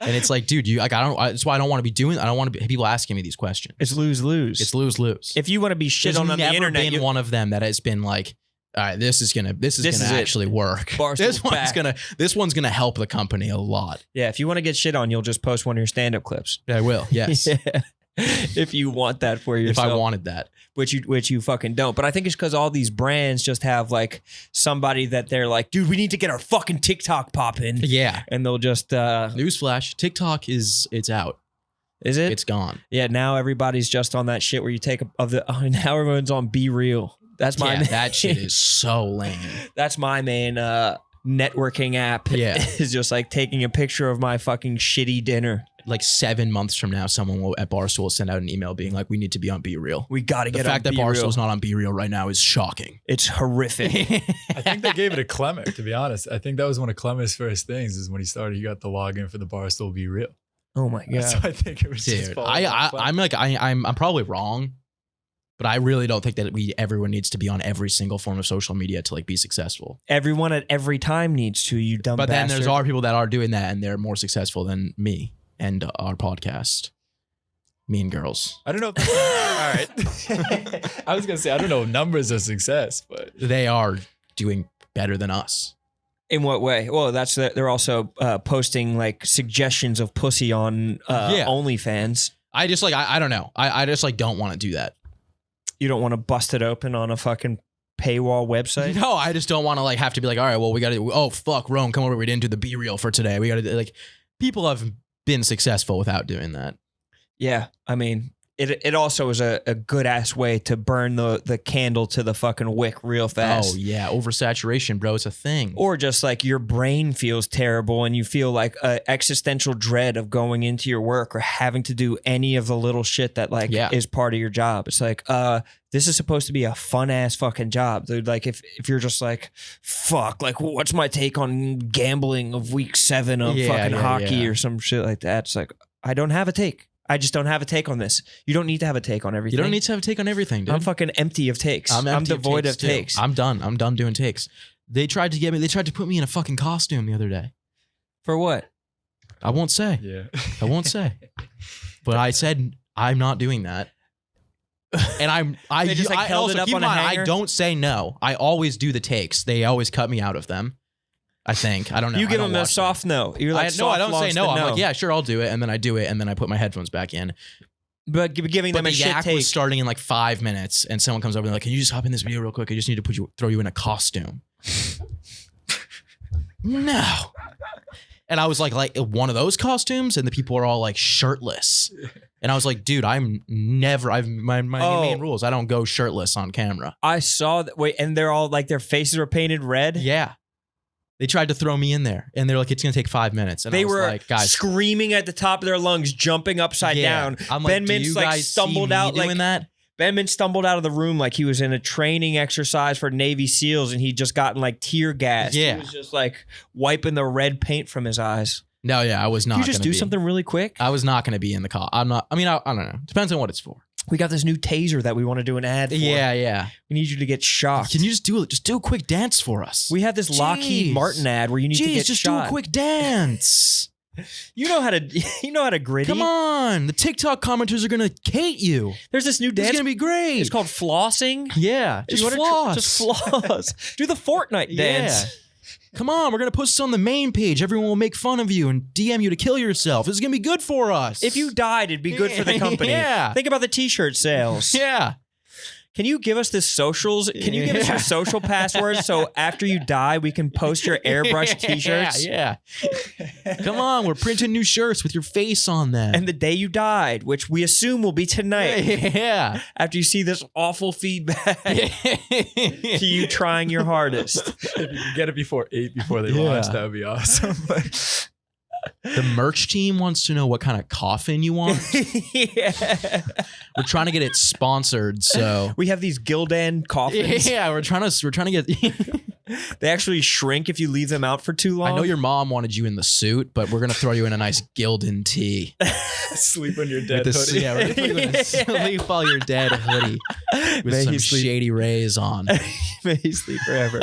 Speaker 1: And it's like, dude, that's why I don't want to be doing. I don't want to be people asking me these questions.
Speaker 2: It's lose-lose.
Speaker 1: It's lose-lose.
Speaker 2: If you want to be shit on the internet,
Speaker 1: there's never been one of them that has been like, all right, this is gonna actually work. This one's gonna help the company a lot.
Speaker 2: Yeah, if you want to get shit on, you'll just post one of your stand-up clips.
Speaker 1: I will. Yes.
Speaker 2: Yeah. If you want that for yourself.
Speaker 1: If I wanted that.
Speaker 2: Which you fucking don't. But I think it's because all these brands just have like somebody that they're like, dude, we need to get our fucking TikTok popping.
Speaker 1: Yeah.
Speaker 2: And they'll just
Speaker 1: newsflash, TikTok it's out.
Speaker 2: Is it?
Speaker 1: It's gone.
Speaker 2: Yeah, now everybody's just on that shit where you take now everyone's on Be Real. That's my main,
Speaker 1: that shit is so lame.
Speaker 2: That's my main networking app.
Speaker 1: Yeah.
Speaker 2: Is just like taking a picture of my fucking shitty dinner.
Speaker 1: Like 7 months from now, someone at Barstool will send out an email being like, we need to be on Be Real.
Speaker 2: We got to get on Be Real.
Speaker 1: The fact that Barstool's not on Be Real right now is shocking.
Speaker 2: It's horrific.
Speaker 3: I think they gave it to Clement, to be honest. I think that was one of Clement's first things is when he started, he got the login for the Barstool Be Real.
Speaker 2: Oh my God.
Speaker 3: So I think it was just
Speaker 1: I'm probably wrong, but But I really don't think that everyone needs to be on every single form of social media to like be successful.
Speaker 2: Everyone at every time needs to, you dumb
Speaker 1: But
Speaker 2: bastard.
Speaker 1: then there's are people that are doing that and they're more successful than me and our podcast. Mean Girls.
Speaker 3: I don't know. All right. I was gonna say I don't know if numbers are success, but
Speaker 1: They are doing better than us.
Speaker 2: In what way? Well, they're also posting like suggestions of pussy on OnlyFans.
Speaker 1: I just like I don't know. I just like don't want to do that.
Speaker 2: You don't want to bust it open on a fucking paywall website?
Speaker 1: No, I just don't want to like have to be like, all right, well, we got to. Oh fuck, Rome, come over. We didn't do the B reel for today. We got to like. People have been successful without doing that.
Speaker 2: Yeah, I mean, it also is a good ass way to burn the candle to the fucking wick real fast.
Speaker 1: Oh yeah, oversaturation, bro. It's a thing.
Speaker 2: Or just like your brain feels terrible and you feel like existential dread of going into your work or having to do any of the little shit that like is part of your job. It's like, this is supposed to be a fun ass fucking job, dude. Like if you're just like, fuck, like what's my take on gambling of week 7 of fucking hockey or some shit like that? It's like, I don't have a take. I just don't have a take on this. You don't need to have a take on everything.
Speaker 1: You don't need to have a take on everything, dude.
Speaker 2: I'm fucking empty of takes. I'm devoid of takes.
Speaker 1: I'm done. I'm done doing takes. They tried to put me in a fucking costume the other day.
Speaker 2: For what?
Speaker 1: I won't say.
Speaker 3: Yeah.
Speaker 1: I won't say. But I said I'm not doing that. And
Speaker 2: They just, like, held it up
Speaker 1: keep
Speaker 2: on
Speaker 1: in
Speaker 2: a
Speaker 1: mind,
Speaker 2: hanger?
Speaker 1: I don't say no. I always do the takes. They always cut me out of them. I think. I don't know.
Speaker 2: You give
Speaker 1: I
Speaker 2: them
Speaker 1: don't
Speaker 2: a
Speaker 1: watch
Speaker 2: soft no. You're like,
Speaker 1: no, I don't say no. I'm
Speaker 2: no.
Speaker 1: like, yeah, sure, I'll do it. And then I do it. And then I put my headphones back in.
Speaker 2: But giving them
Speaker 1: But
Speaker 2: a
Speaker 1: the
Speaker 2: shit
Speaker 1: yak
Speaker 2: take.
Speaker 1: was starting in like 5 minutes. And someone comes over and they're like, can you just hop in this video real quick? I just need to throw you in a costume. No. And I was like one of those costumes. And the people are all like shirtless. And I was like, dude, my main rules. I don't go shirtless on camera.
Speaker 2: I saw that. Wait, and they're all like, their faces were painted red?
Speaker 1: Yeah. They tried to throw me in there, and they're like, "It's gonna take 5 minutes." And
Speaker 2: They
Speaker 1: I was
Speaker 2: were
Speaker 1: like, "Guys,
Speaker 2: screaming at the top of their lungs, jumping upside down.
Speaker 1: I'm like,
Speaker 2: Ben
Speaker 1: do
Speaker 2: Mintz
Speaker 1: you
Speaker 2: like
Speaker 1: guys
Speaker 2: stumbled
Speaker 1: see me
Speaker 2: out
Speaker 1: doing
Speaker 2: like
Speaker 1: that?"
Speaker 2: Ben Mintz stumbled out of the room like he was in a training exercise for Navy SEALs, and he'd just gotten like tear gas.
Speaker 1: Yeah.
Speaker 2: He was just like wiping the red paint from his eyes.
Speaker 1: No, yeah, I was not.
Speaker 2: Can you just do something really quick?
Speaker 1: I was not going to be in the call. I'm not. I mean, I don't know. Depends on what it's for.
Speaker 2: We got this new taser that we want to do an ad for.
Speaker 1: Yeah.
Speaker 2: We need you to get shocked.
Speaker 1: Can you just do it? Just do a quick dance for us.
Speaker 2: We have this Lockheed Martin ad where you need to get
Speaker 1: just
Speaker 2: shot.
Speaker 1: do a quick dance.
Speaker 2: You know how to gritty.
Speaker 1: Come on, the TikTok commenters are gonna hate you.
Speaker 2: There's this new dance.
Speaker 1: It's gonna be great.
Speaker 2: It's called flossing.
Speaker 1: Yeah, just floss.
Speaker 2: Just floss. Do the Fortnite dance.
Speaker 1: Yeah. Come on, we're gonna post this on the main page. Everyone will make fun of you and DM you to kill yourself. This is gonna be good for us.
Speaker 2: If you died, it'd be good for the company.
Speaker 1: Yeah.
Speaker 2: Think about the t-shirt sales.
Speaker 1: Yeah.
Speaker 2: Can you give us the socials? Can you give us your social passwords so after you die, we can post your airbrush t-shirts?
Speaker 1: Yeah. Come on, we're printing new shirts with your face on them.
Speaker 2: And the day you died, which we assume will be tonight.
Speaker 1: Yeah.
Speaker 2: After you see this awful feedback to you trying your hardest.
Speaker 3: if you can get it before 8 before they launch, that would be awesome.
Speaker 1: The merch team wants to know what kind of coffin you want.
Speaker 2: Yeah.
Speaker 1: We're trying to get it sponsored, so
Speaker 2: We have these Gildan coffins.
Speaker 1: yeah, we're trying to get.
Speaker 2: They actually shrink if you leave them out for too long.
Speaker 1: I know your mom wanted you in the suit, but we're gonna throw you in a nice Gildan tee.
Speaker 3: Sleep on your dead
Speaker 1: With
Speaker 3: hoodie.
Speaker 1: Yeah, we're gonna put you in a sleep while you're dead hoodie with
Speaker 2: May
Speaker 1: some
Speaker 2: he sleep.
Speaker 1: shady rays on.
Speaker 2: May he sleep forever.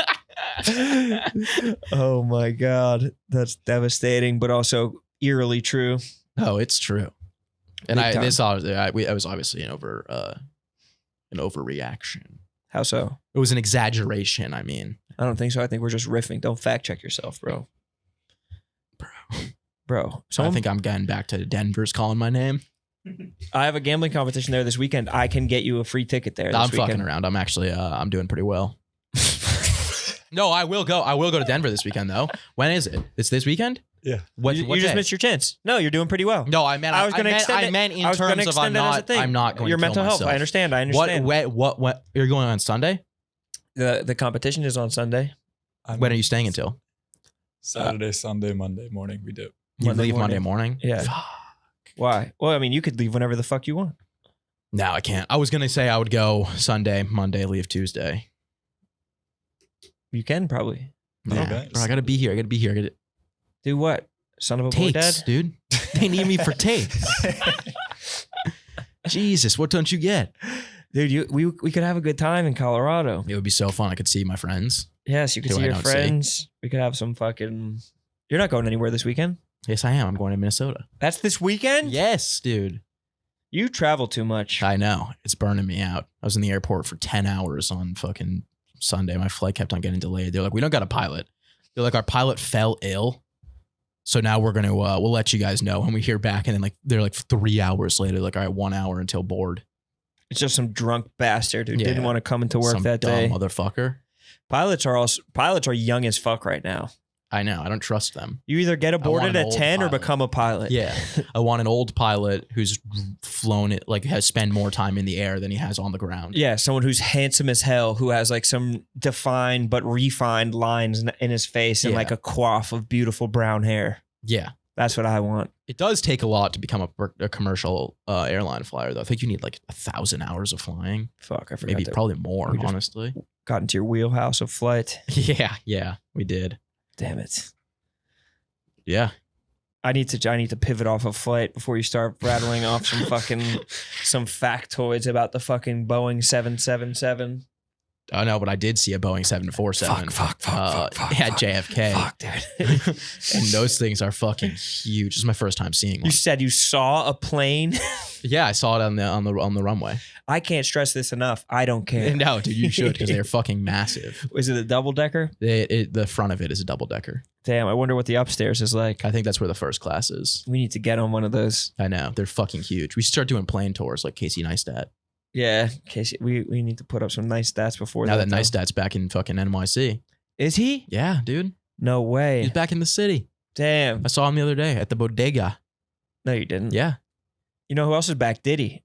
Speaker 2: Oh my God. That's devastating, but also eerily true.
Speaker 1: Oh, it's true. And
Speaker 2: Big time.
Speaker 1: it was obviously an overreaction.
Speaker 2: How so?
Speaker 1: It was an exaggeration. I mean,
Speaker 2: I don't think so. I think we're just riffing. Don't fact check yourself, bro. Bro.
Speaker 1: I think I'm getting back to Denver's calling my name.
Speaker 2: I have a gambling competition there this weekend. I can get you a free ticket there.
Speaker 1: I'm
Speaker 2: this weekend.
Speaker 1: fucking around. I'm actually I'm doing pretty well. No, I will go. I will go to Denver this weekend though. When is it? It's this weekend?
Speaker 3: Yeah.
Speaker 1: What
Speaker 2: You
Speaker 1: day?
Speaker 2: just missed your chance. No, you're doing pretty well.
Speaker 1: No, I meant
Speaker 2: I was going to extend it.
Speaker 1: I meant in
Speaker 2: I was gonna
Speaker 1: terms of
Speaker 2: extend it as a thing.
Speaker 1: I'm not going
Speaker 2: your
Speaker 1: to kill
Speaker 2: mental health.
Speaker 1: myself.
Speaker 2: I understand.
Speaker 1: What you're going on Sunday?
Speaker 2: The competition is on Sunday.
Speaker 1: When are you staying until?
Speaker 3: Saturday, Sunday, Monday morning. We do.
Speaker 1: You
Speaker 2: Monday
Speaker 1: leave Monday
Speaker 2: morning.
Speaker 1: morning?
Speaker 2: Yeah.
Speaker 1: Fuck.
Speaker 2: Why? Well, I mean, you could leave whenever the fuck you want.
Speaker 1: No, I can't. I was gonna say I would go Sunday, Monday, leave Tuesday.
Speaker 2: You can probably.
Speaker 1: Yeah,
Speaker 3: Okay.
Speaker 1: bro, I gotta be here. I gotta
Speaker 2: Do what? Son of a boy,
Speaker 1: takes,
Speaker 2: dad?
Speaker 1: dude. They need me for takes. Jesus, what don't you get?
Speaker 2: Dude, we could have a good time in Colorado.
Speaker 1: It would be so fun. I could see my friends.
Speaker 2: Yes, you could
Speaker 1: Who
Speaker 2: see
Speaker 1: I
Speaker 2: your
Speaker 1: don't
Speaker 2: friends. We could have some fucking. You're not going anywhere this weekend.
Speaker 1: Yes, I am. I'm going to Minnesota.
Speaker 2: That's this weekend.
Speaker 1: Yes, dude.
Speaker 2: You travel too much.
Speaker 1: I know. It's burning me out. I was in the airport for 10 hours on fucking Sunday. My flight kept on getting delayed. They're like, we don't got a pilot. They're like, our pilot fell ill. So now we're going to, we'll let you guys know when we hear back. And then like, they're like 3 hours later, like, all right, 1 hour until board.
Speaker 2: It's just some drunk bastard who didn't want to come into work that day.
Speaker 1: Dumb motherfucker.
Speaker 2: Pilots are young as fuck right now.
Speaker 1: I know. I don't trust them.
Speaker 2: You either get aborted at 10
Speaker 1: pilot.
Speaker 2: or become a pilot.
Speaker 1: Yeah. I want an old pilot who's flown it, like has spent more time in the air than he has on the ground.
Speaker 2: Yeah, someone who's handsome as hell, who has like some defined but refined lines in his face and like a coif of beautiful brown hair.
Speaker 1: Yeah.
Speaker 2: That's what I want.
Speaker 1: It does take a lot to become a commercial airline flyer, though. I think you need like 1,000 hours of flying.
Speaker 2: Fuck, I forgot.
Speaker 1: Maybe probably more, honestly.
Speaker 2: Got into your wheelhouse of flight.
Speaker 1: Yeah, we did.
Speaker 2: Damn it.
Speaker 1: Yeah.
Speaker 2: I need to pivot off of flight before you start rattling off some factoids about the fucking Boeing 777.
Speaker 1: Oh no, but I did see a Boeing 747.
Speaker 2: Fuck,
Speaker 1: at JFK.
Speaker 2: Fuck, dude.
Speaker 1: And those things are fucking huge. This is my first time seeing one.
Speaker 2: You said you saw a plane?
Speaker 1: Yeah, I saw it on the runway.
Speaker 2: I can't stress this enough. I don't care.
Speaker 1: No, dude, you should, because they're fucking massive.
Speaker 2: Is it a double decker?
Speaker 1: The front of it is a double decker.
Speaker 2: Damn, I wonder what the upstairs is like.
Speaker 1: I think that's where the first class is.
Speaker 2: We need to get on one of those.
Speaker 1: I know. They're fucking huge. We should start doing plane tours like Casey Neistat.
Speaker 2: Yeah, Casey, we need to put up some nice stats before
Speaker 1: now that Neistat's back in fucking NYC.
Speaker 2: Is he?
Speaker 1: Yeah, dude.
Speaker 2: No way.
Speaker 1: He's back in the city.
Speaker 2: Damn.
Speaker 1: I saw him the other day at the bodega.
Speaker 2: No, you didn't.
Speaker 1: Yeah.
Speaker 2: You know who else is back? Diddy.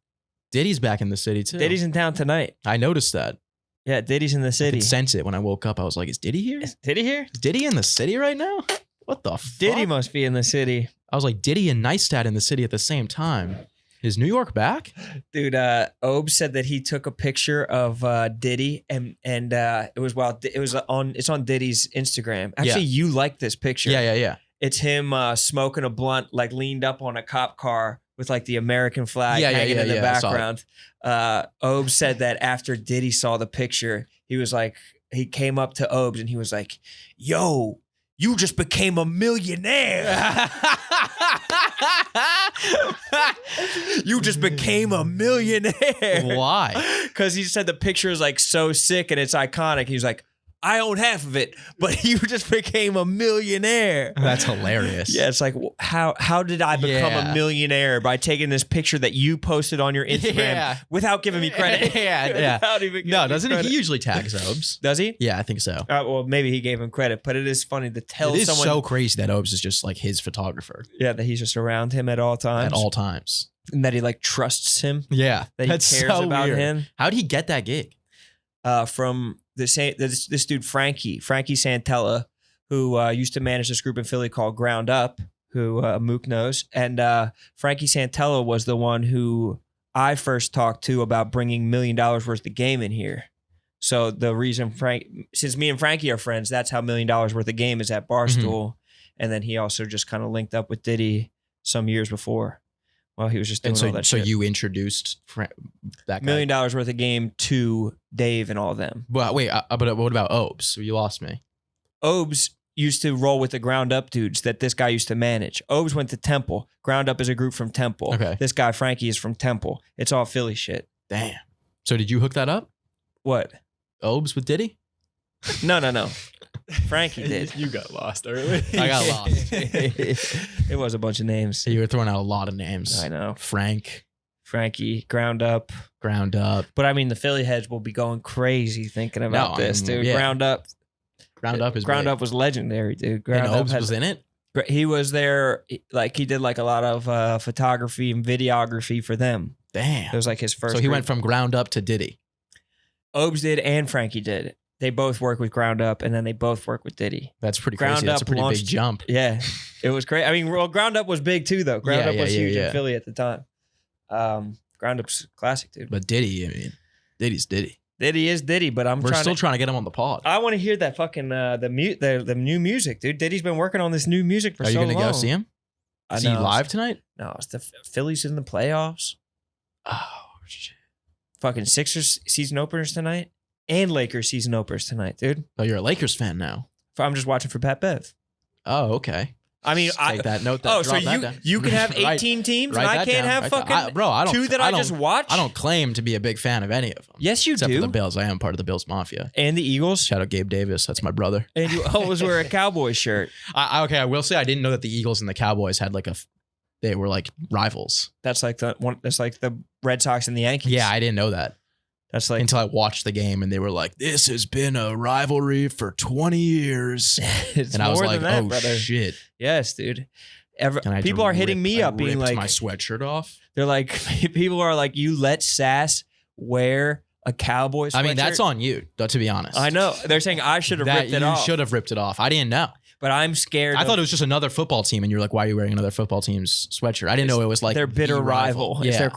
Speaker 1: Diddy's back in the city too.
Speaker 2: Diddy's in town tonight.
Speaker 1: I noticed that.
Speaker 2: Yeah, Diddy's in the city.
Speaker 1: I could sense it when I woke up. I was like, is Diddy here?
Speaker 2: Is Diddy here?
Speaker 1: Is Diddy in the city right now? What the fuck?
Speaker 2: Diddy must be in the city.
Speaker 1: I was like, Diddy and Neistat in the city at the same time. Is New York back?
Speaker 2: Dude, Obe said that he took a picture of Diddy and it's on Diddy's Instagram. Actually, you like this picture.
Speaker 1: Yeah.
Speaker 2: It's him smoking a blunt, like leaned up on a cop car with like the American flag hanging in the background. Obe said that after Diddy saw the picture, he was like, he came up to Obe and he was like, yo, you just became a millionaire. You just became a millionaire.
Speaker 1: Why?
Speaker 2: Because he said the picture is like so sick and it's iconic. He's like, I own half of it, but you just became a millionaire.
Speaker 1: That's hilarious.
Speaker 2: Yeah, it's like, how did I become a millionaire? By taking this picture that you posted on your Instagram without giving me credit.
Speaker 1: No, doesn't he usually tags Obes?
Speaker 2: Does he?
Speaker 1: Yeah, I think so.
Speaker 2: Well, maybe he gave him credit, but it is funny to tell someone. It is
Speaker 1: so crazy that Obes is just like his photographer.
Speaker 2: Yeah, that he's just around him at all times.
Speaker 1: At all times.
Speaker 2: And that he like trusts him.
Speaker 1: Yeah.
Speaker 2: That he cares about him.
Speaker 1: How'd he get that gig?
Speaker 2: From this dude, Frankie Santella, who used to manage this group in Philly called Ground Up, who Mook knows. And Frankie Santella was the one who I first talked to about bringing $1 million worth of game in here. So the reason since me and Frankie are friends, that's how $1 million worth of game is at Barstool. Mm-hmm. And then he also just kind of linked up with Diddy some years before. Well, he was just doing all that shit. So
Speaker 1: you introduced that guy?
Speaker 2: $1 million worth of game to Dave and all of them.
Speaker 1: Well, wait, but what about Obes? You lost me.
Speaker 2: Obes used to roll with the Ground Up dudes that this guy used to manage. Obes went to Temple. Ground Up is a group from Temple.
Speaker 1: Okay.
Speaker 2: This guy, Frankie, is from Temple. It's all Philly shit.
Speaker 1: Damn. So did you hook that up?
Speaker 2: What?
Speaker 1: Obes with Diddy?
Speaker 2: No. Frankie did.
Speaker 3: You got lost early.
Speaker 1: I got lost.
Speaker 2: It was a bunch of names.
Speaker 1: You were throwing out a lot of names.
Speaker 2: I know.
Speaker 1: Frankie,
Speaker 2: Ground Up.
Speaker 1: But
Speaker 2: I mean, the Philly heads will be going crazy thinking about this, dude. Yeah. Ground Up was legendary, dude.
Speaker 1: And Obes was in it?
Speaker 2: He was there, like he did like a lot of photography and videography for them.
Speaker 1: Damn.
Speaker 2: It was like his first.
Speaker 1: So he went from Ground Up to Diddy.
Speaker 2: Obes did and Frankie did. They both work with Ground Up, and then they both work with Diddy.
Speaker 1: That's pretty crazy. That's a pretty big jump.
Speaker 2: Yeah, it was great. I mean, well, Ground Up was big too, though. Ground Up was huge in Philly at the time. Ground Up's a classic, dude.
Speaker 1: But Diddy, I mean, Diddy's Diddy.
Speaker 2: Diddy is Diddy, but we're
Speaker 1: still trying to get him on the pod.
Speaker 2: I want to hear that fucking the new music, dude. Diddy's been working on this new music for so long.
Speaker 1: Are you gonna go see him? Is he live tonight?
Speaker 2: No, it's the Phillies in the playoffs.
Speaker 1: Oh shit!
Speaker 2: Fucking Sixers season openers tonight and Lakers season openers tonight, dude.
Speaker 1: Oh, you're a Lakers fan now.
Speaker 2: I'm just watching for Pat Bev.
Speaker 1: Oh, okay.
Speaker 2: I mean,
Speaker 1: Take that note.
Speaker 2: Oh, so you can have 18 teams and I can't have fucking
Speaker 1: bro, I don't,
Speaker 2: two that I just watched?
Speaker 1: I don't claim to be a big fan of any of them.
Speaker 2: Yes, you
Speaker 1: except
Speaker 2: do.
Speaker 1: for the Bills. I am part of the Bills Mafia.
Speaker 2: And the Eagles.
Speaker 1: Shout out Gabe Davis. That's my brother.
Speaker 2: And you always wear a Cowboys shirt.
Speaker 1: Okay, I will say I didn't know that the Eagles and the Cowboys had they were like rivals.
Speaker 2: That's like the Red Sox and the Yankees.
Speaker 1: Yeah, I didn't know that.
Speaker 2: That's like
Speaker 1: until I watched the game and they were like, "This has been a rivalry for 20 years." And I was like,
Speaker 2: that,
Speaker 1: "Oh
Speaker 2: brother.
Speaker 1: shit!"
Speaker 2: Yes, dude. People are hitting me up, being like,
Speaker 1: "My sweatshirt off."
Speaker 2: They're like, people are like, "You let Sass wear a Cowboys sweatshirt?"
Speaker 1: I mean, that's on you, to be honest.
Speaker 2: I know. They're saying I should have ripped it off.
Speaker 1: You should have ripped it off. I didn't know.
Speaker 2: But I'm scared.
Speaker 1: I thought it was just another football team, and you're like, "Why are you wearing another football team's sweatshirt?" I didn't know it was like
Speaker 2: their bitter rival.
Speaker 1: Yeah.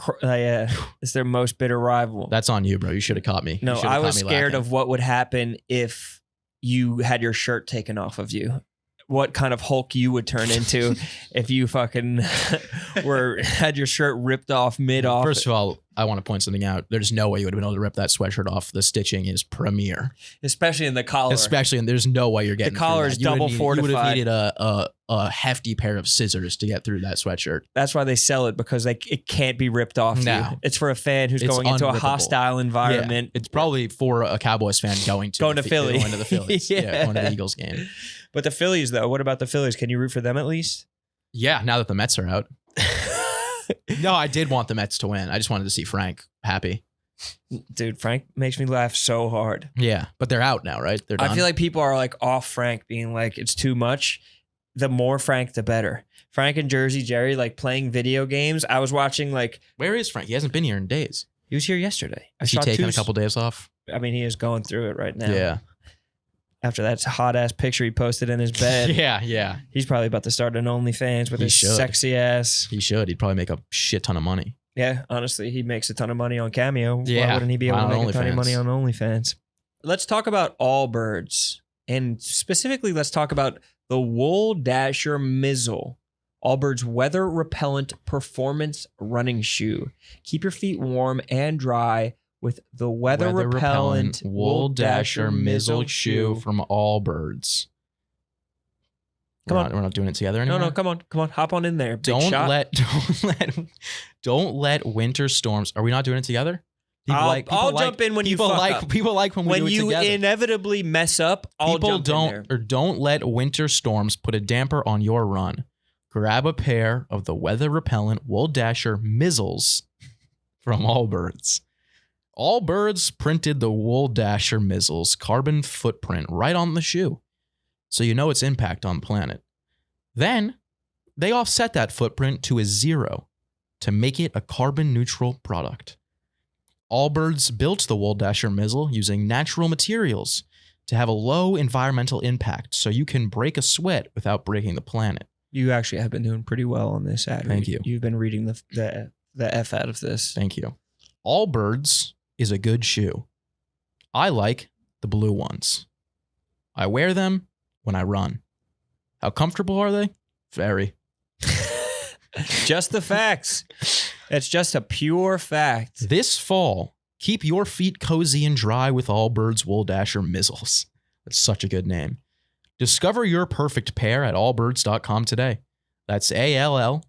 Speaker 2: It's their most bitter rival.
Speaker 1: That's on you, bro. You should have caught me.
Speaker 2: No, I was scared of what would happen if you had your shirt taken off of you. What kind of Hulk you would turn into if you fucking had your shirt ripped off mid-off.
Speaker 1: First of all, I want to point something out. There's no way you would have been able to rip that sweatshirt off. The stitching is premier.
Speaker 2: Especially in the collar.
Speaker 1: And there's no way you're getting
Speaker 2: the collar is double fortified.
Speaker 1: You would have needed a hefty pair of scissors to get through that sweatshirt.
Speaker 2: That's why they sell it, because it can't be ripped off.
Speaker 1: No.
Speaker 2: You. It's for a fan who's going into a hostile environment.
Speaker 1: Yeah. It's probably for a Cowboys fan going to
Speaker 2: Philly.
Speaker 1: Going to the Phillies. yeah, going to the Eagles game.
Speaker 2: But the Phillies, though, what about the Phillies? Can you root for them at least?
Speaker 1: Yeah, now that the Mets are out. No, I did want the Mets to win. I just wanted to see Frank happy.
Speaker 2: Dude, Frank makes me laugh so hard.
Speaker 1: Yeah, but they're out now, right? They're done.
Speaker 2: I feel like people are like off Frank, being like, it's too much. The more Frank, the better. Frank and Jersey Jerry, like playing video games. I was watching like...
Speaker 1: Where is Frank? He hasn't been here in days.
Speaker 2: He was here yesterday.
Speaker 1: Is he taking a couple days off?
Speaker 2: I mean, he is going through it right now.
Speaker 1: Yeah.
Speaker 2: After that hot ass picture he posted in his bed.
Speaker 1: Yeah.
Speaker 2: He's probably about to start an OnlyFans with his sexy ass.
Speaker 1: He should. He'd probably make a shit ton of money.
Speaker 2: Yeah, honestly, he makes a ton of money on Cameo.
Speaker 1: Yeah.
Speaker 2: Why wouldn't he be able to make a ton of money on OnlyFans? Let's talk about Allbirds. And specifically, let's talk about the Wool Dasher Mizzle. Allbirds weather repellent performance running shoe. Keep your feet warm and dry with the weather repellent Wool Dasher Mizzle shoe
Speaker 1: from Allbirds. We're not doing it together anymore.
Speaker 2: No, come on, hop on in there. Don't
Speaker 1: let winter storms. Are we not doing it together?
Speaker 2: I'll jump in when you fuck up.
Speaker 1: People like when we do it together.
Speaker 2: When you inevitably mess up, I'll jump in there.
Speaker 1: Don't let winter storms put a damper on your run. Grab a pair of the weather repellent Wool Dasher Mizzles from Allbirds. Allbirds printed the Wool Dasher Mizzle's carbon footprint right on the shoe, so you know its impact on the planet. Then, they offset that footprint to a 0 to make it a carbon-neutral product. Allbirds built the Wool Dasher Mizzle using natural materials to have a low environmental impact, so you can break a sweat without breaking the planet.
Speaker 2: You actually have been doing pretty well on this ad.
Speaker 1: Thank you.
Speaker 2: You've been reading the F out of this.
Speaker 1: Thank you. Allbirds is a good shoe. I like the blue ones. I wear them when I run. How comfortable are they? Very.
Speaker 2: Just the facts. It's just a pure fact.
Speaker 1: This fall, keep your feet cozy and dry with Allbirds Wool Dasher Mizzles. That's such a good name. Discover your perfect pair at allbirds.com today. That's ALLBIRDS.com.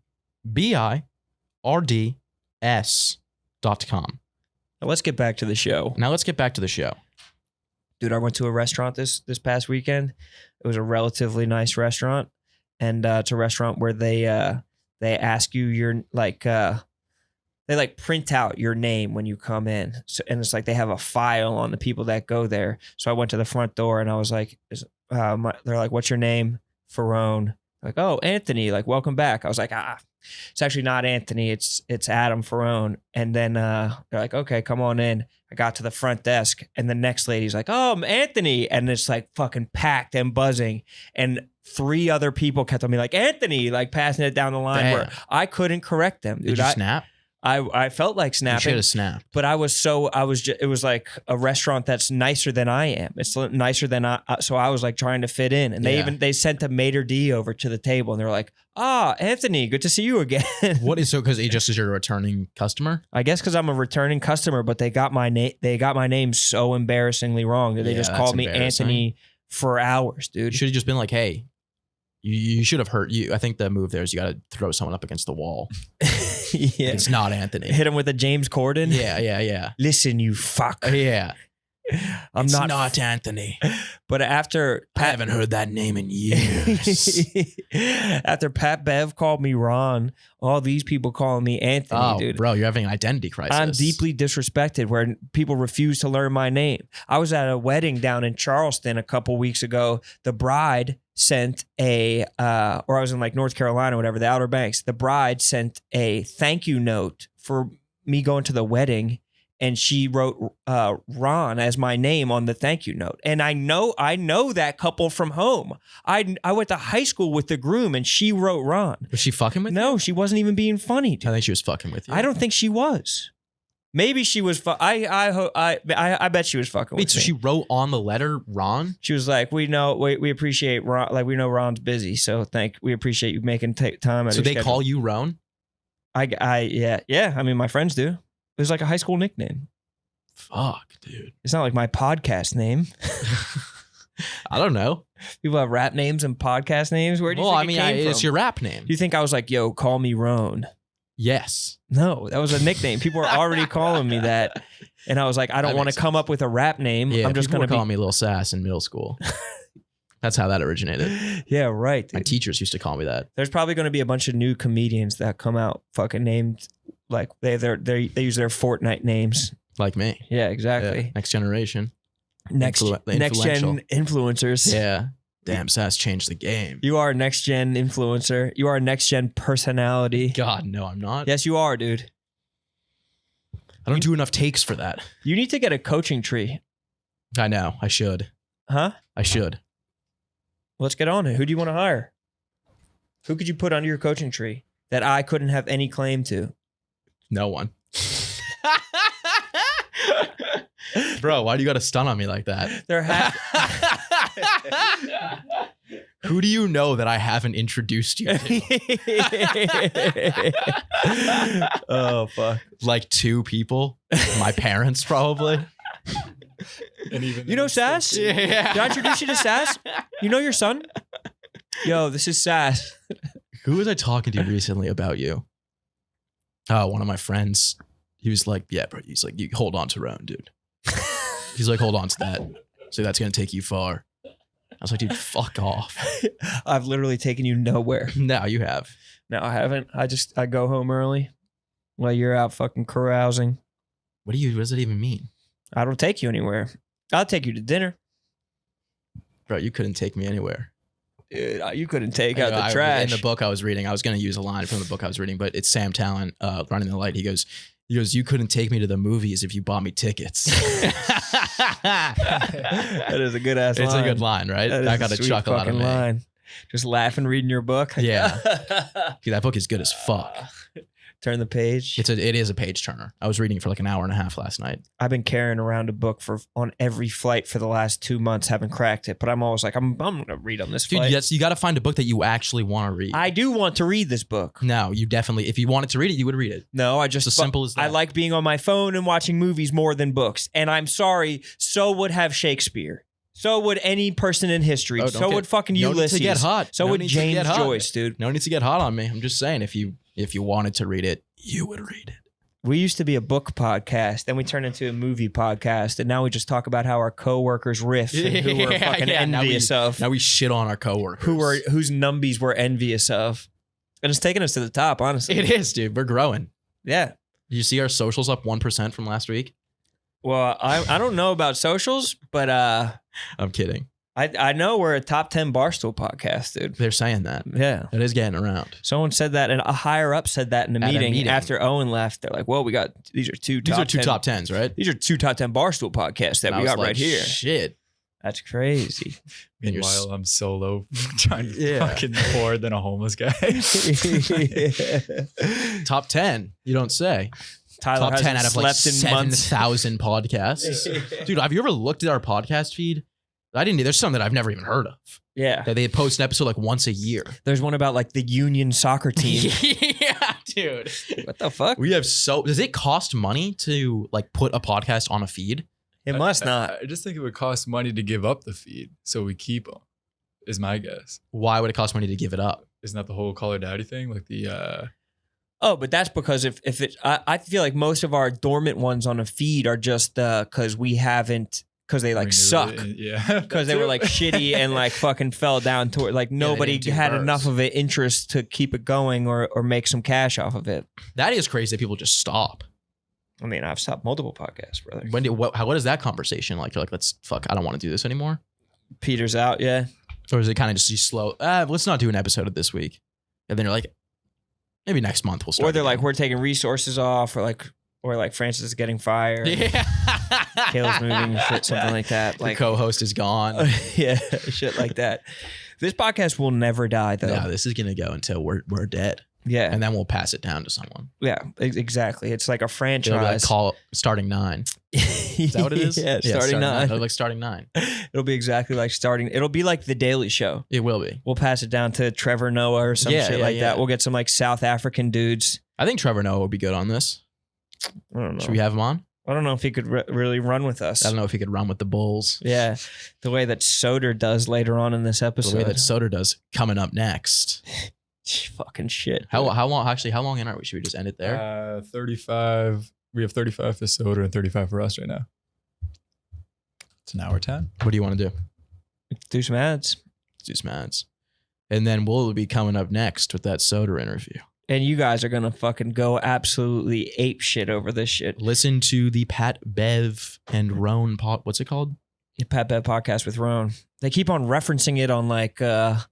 Speaker 2: Now let's get back to the show. Dude, I went to a restaurant this past weekend. It was a relatively nice restaurant, and it's a restaurant where they ask you your they print out your name when you come in, and it's like they have a file on the people that go there. So I went to the front door and I was like, they're like, "What's your name?" Rone. Like, "Oh, Anthony. Like, welcome back." I was like, it's actually not Anthony. It's Adam Ferrone. And then they're like, "Okay, come on in." I got to the front desk, and the next lady's like, "Oh, I'm Anthony," and it's like fucking packed and buzzing. And 3 other people kept on me like, "Anthony," like passing it down the line.
Speaker 1: Damn.
Speaker 2: Where I couldn't correct them. Dude,
Speaker 1: Did you snap?
Speaker 2: I felt like
Speaker 1: You
Speaker 2: snapping.
Speaker 1: should have snapped.
Speaker 2: But it was like a restaurant that's nicer than I am. It's nicer than so I was like trying to fit in. And they sent a maitre d' over to the table and they were like, Anthony, good to see you again.
Speaker 1: What is so, because he just is your returning customer?
Speaker 2: I guess because I'm a returning customer, but they got my name so embarrassingly wrong that they just called me Anthony for hours, dude.
Speaker 1: You should have just been like, hey, you should have hurt you. I think the move there is you got to throw someone up against the wall.
Speaker 2: Yeah.
Speaker 1: It's not Anthony.
Speaker 2: Hit him with a James Corden.
Speaker 1: Yeah.
Speaker 2: Listen, you fuck.
Speaker 1: Yeah.
Speaker 2: It's
Speaker 1: not Anthony.
Speaker 2: But after
Speaker 1: I haven't heard that name in years.
Speaker 2: After Pat Bev called me Ron, all these people calling me Anthony, dude.
Speaker 1: Bro, you're having an identity crisis.
Speaker 2: I'm deeply disrespected where people refuse to learn my name. I was at a wedding down in Charleston a couple weeks ago. The bride sent or I was in like North Carolina, whatever, the Outer Banks. The bride sent a thank you note for me going to the wedding. And she wrote Ron as my name on the thank you note. And I know that couple from home. I went to high school with the groom and she wrote Ron.
Speaker 1: Was she fucking with you?
Speaker 2: No, she wasn't even being funny, dude.
Speaker 1: I think she was fucking with you.
Speaker 2: I don't think she was. Maybe she was. I bet she was fucking with
Speaker 1: so
Speaker 2: me.
Speaker 1: she wrote on the letter Ron?
Speaker 2: She was like, we appreciate Ron. Like, we know Ron's busy. So we appreciate you making time.
Speaker 1: So they call you Ron?
Speaker 2: Yeah. I mean, my friends do. It was like a high school nickname.
Speaker 1: Fuck, dude.
Speaker 2: It's not like my podcast name.
Speaker 1: I don't know.
Speaker 2: People have rap names and podcast names. Where do you think it came from?
Speaker 1: It's your rap name.
Speaker 2: Do you think I was like, yo, call me Rone?
Speaker 1: Yes.
Speaker 2: No, that was a nickname. People were already calling me that. And I was like, I don't want to come up with a rap name.
Speaker 1: Yeah,
Speaker 2: I'm just going to
Speaker 1: call me Lil Sass in middle school. That's how that originated.
Speaker 2: Yeah, right. Dude.
Speaker 1: My teachers used to call me that.
Speaker 2: There's probably going to be a bunch of new comedians that come out fucking named like they use their Fortnite names.
Speaker 1: Like me.
Speaker 2: Yeah, exactly.
Speaker 1: Yeah. Next generation.
Speaker 2: Next gen influencers.
Speaker 1: Yeah. Damn, Sass changed the game.
Speaker 2: You are a next gen influencer. You are a next gen personality.
Speaker 1: God, no, I'm not.
Speaker 2: Yes, you are, dude.
Speaker 1: I don't do enough takes for that.
Speaker 2: You need to get a coaching tree.
Speaker 1: I know. I should.
Speaker 2: Huh?
Speaker 1: I should.
Speaker 2: Let's get on it. Who do you want to hire? Who could you put under your coaching tree that I couldn't have any claim to?
Speaker 1: No one. Bro, why do you got to stun on me like that? Who do you know that I haven't introduced you to?
Speaker 2: Oh, fuck.
Speaker 1: Like 2 people. My parents, probably.
Speaker 3: And even
Speaker 2: you know Sass?
Speaker 1: Yeah.
Speaker 2: Did I introduce you to Sass? You know your son? Yo, this is Sass.
Speaker 1: Who was I talking to recently about you? Oh, one of my friends. He was like, yeah, bro. He's like, you hold on to Rone, dude. He's like, hold on to that. So that's going to take you far. I was like, dude, fuck off.
Speaker 2: I've literally taken you nowhere.
Speaker 1: No, you have.
Speaker 2: No, I haven't. I go home early while you're out fucking carousing.
Speaker 1: What does it even mean?
Speaker 2: I don't take you anywhere. I'll take you to dinner.
Speaker 1: Bro, you couldn't take me anywhere.
Speaker 2: Dude, you couldn't take out the trash.
Speaker 1: In the book I was reading, I was going to use a line from the book I was reading, but it's Sam Talent, Running the Light. He goes, you couldn't take me to the movies if you bought me tickets.
Speaker 2: That is a good ass line.
Speaker 1: It's a good line, right? I got a chuckle out of me.
Speaker 2: Line. Just laughing, reading your book.
Speaker 1: Yeah. Dude, that book is good as fuck.
Speaker 2: Turn the page.
Speaker 1: It is a page turner. I was reading for like an hour and a half last night.
Speaker 2: I've been carrying around a book on every flight for the last 2 months. Haven't cracked it, but I'm always like, I'm gonna read on this flight.
Speaker 1: Dude, yes, you got to find a book that you actually want to read.
Speaker 2: I do want to read this book.
Speaker 1: No, you definitely. If you wanted to read it, you would read it.
Speaker 2: No, I just
Speaker 1: as simple as that.
Speaker 2: I like being on my phone and watching movies more than books. And I'm sorry, so would have Shakespeare. So would any person in history. So would fucking Ulysses.
Speaker 1: No need to get hot.
Speaker 2: So would James Joyce, dude.
Speaker 1: No need to get hot on me. I'm just saying, if you wanted to read it, you would read it.
Speaker 2: We used to be a book podcast, then we turned into a movie podcast, and now we just talk about how our coworkers riff and who we're fucking envious of.
Speaker 1: Now we shit on our coworkers.
Speaker 2: Whose numbies we're envious of. And it's taking us to the top, honestly.
Speaker 1: It is, dude. We're growing.
Speaker 2: Yeah.
Speaker 1: Did you see our socials up 1% from last week?
Speaker 2: Well, I don't know about socials, but
Speaker 1: I'm kidding.
Speaker 2: I know we're a top 10 Barstool podcast, dude.
Speaker 1: They're saying that.
Speaker 2: Yeah.
Speaker 1: It is getting around.
Speaker 2: Someone said that, and a higher up said that in a meeting after Owen left. They're like, well, these are two top 10s,
Speaker 1: right?
Speaker 2: These are 2 top 10 Barstool podcasts that we got right here.
Speaker 1: Shit.
Speaker 2: That's crazy.
Speaker 3: Meanwhile, I'm solo trying to fucking more than a homeless guy.
Speaker 1: Top 10, you don't say.
Speaker 2: Tyler
Speaker 1: Top 10 out of like
Speaker 2: months.
Speaker 1: 7,000 podcasts. Dude, have you ever looked at our podcast feed? I didn't. There's some that I've never even heard of.
Speaker 2: Yeah.
Speaker 1: They post an episode like once a year.
Speaker 2: There's one about like the Union soccer team.
Speaker 1: Yeah, dude.
Speaker 2: What the fuck?
Speaker 1: Does it cost money to like put a podcast on a feed?
Speaker 2: It must not.
Speaker 3: I just think it would cost money to give up the feed, so we keep them, is my guess.
Speaker 1: Why would it cost money to give it up?
Speaker 3: Isn't that the whole Call Her Daddy thing? Like the
Speaker 2: Oh, but that's because if it, I feel like most of our dormant ones on a feed are just because we haven't, because they like suck.
Speaker 3: Yeah.
Speaker 2: Because they were like shitty and like fucking fell down to it. Like nobody had enough of an interest to keep it going or make some cash off of it.
Speaker 1: That is crazy that people just stop.
Speaker 2: I mean, I've stopped multiple podcasts, brother.
Speaker 1: What is that conversation like? You're like, I don't want to do this anymore.
Speaker 2: Peter's out, yeah.
Speaker 1: Or is it kind of just you slow? Let's not do an episode of this week. And then you're like, maybe next month we'll start.
Speaker 2: Or they're like, we're taking resources off, or like Francis is getting fired.
Speaker 1: Yeah.
Speaker 2: Kale's moving, something like that. Like
Speaker 1: the co-host is gone.
Speaker 2: Yeah, shit like that. This podcast will never die, though.
Speaker 1: No, this is gonna go until we're dead.
Speaker 2: Yeah,
Speaker 1: and then we'll pass it down to someone.
Speaker 2: Yeah, exactly. It's like a franchise.
Speaker 1: Like call starting 9. Is that what it is?
Speaker 2: Yeah, starting 9.
Speaker 1: Like starting 9.
Speaker 2: It'll be exactly like starting. It'll be like the Daily Show.
Speaker 1: It will be.
Speaker 2: We'll pass it down to Trevor Noah or some shit like that. We'll get some like South African dudes.
Speaker 1: I think Trevor Noah would be good on this.
Speaker 2: I don't know.
Speaker 1: Should we have him on?
Speaker 2: I don't know if he could really run with us.
Speaker 1: I don't know if he could run with the Bulls.
Speaker 2: Yeah, the way that Soder does later on in this episode.
Speaker 1: The way that Soder does coming up next.
Speaker 2: Fucking shit.
Speaker 1: How long? Actually, how long in are we? Should we just end it there?
Speaker 3: 35. We have 35 for Soder and 35 for us right now. It's an hour 10.
Speaker 1: What do you want to do?
Speaker 2: Do some ads.
Speaker 1: Do some ads. And then we'll be coming up next with that Soder interview.
Speaker 2: And you guys are going to fucking go absolutely ape shit over this shit.
Speaker 1: Listen to the Pat Bev and Rone what's it called?
Speaker 2: The Pat Bev podcast with Rone. They keep on referencing it on like, it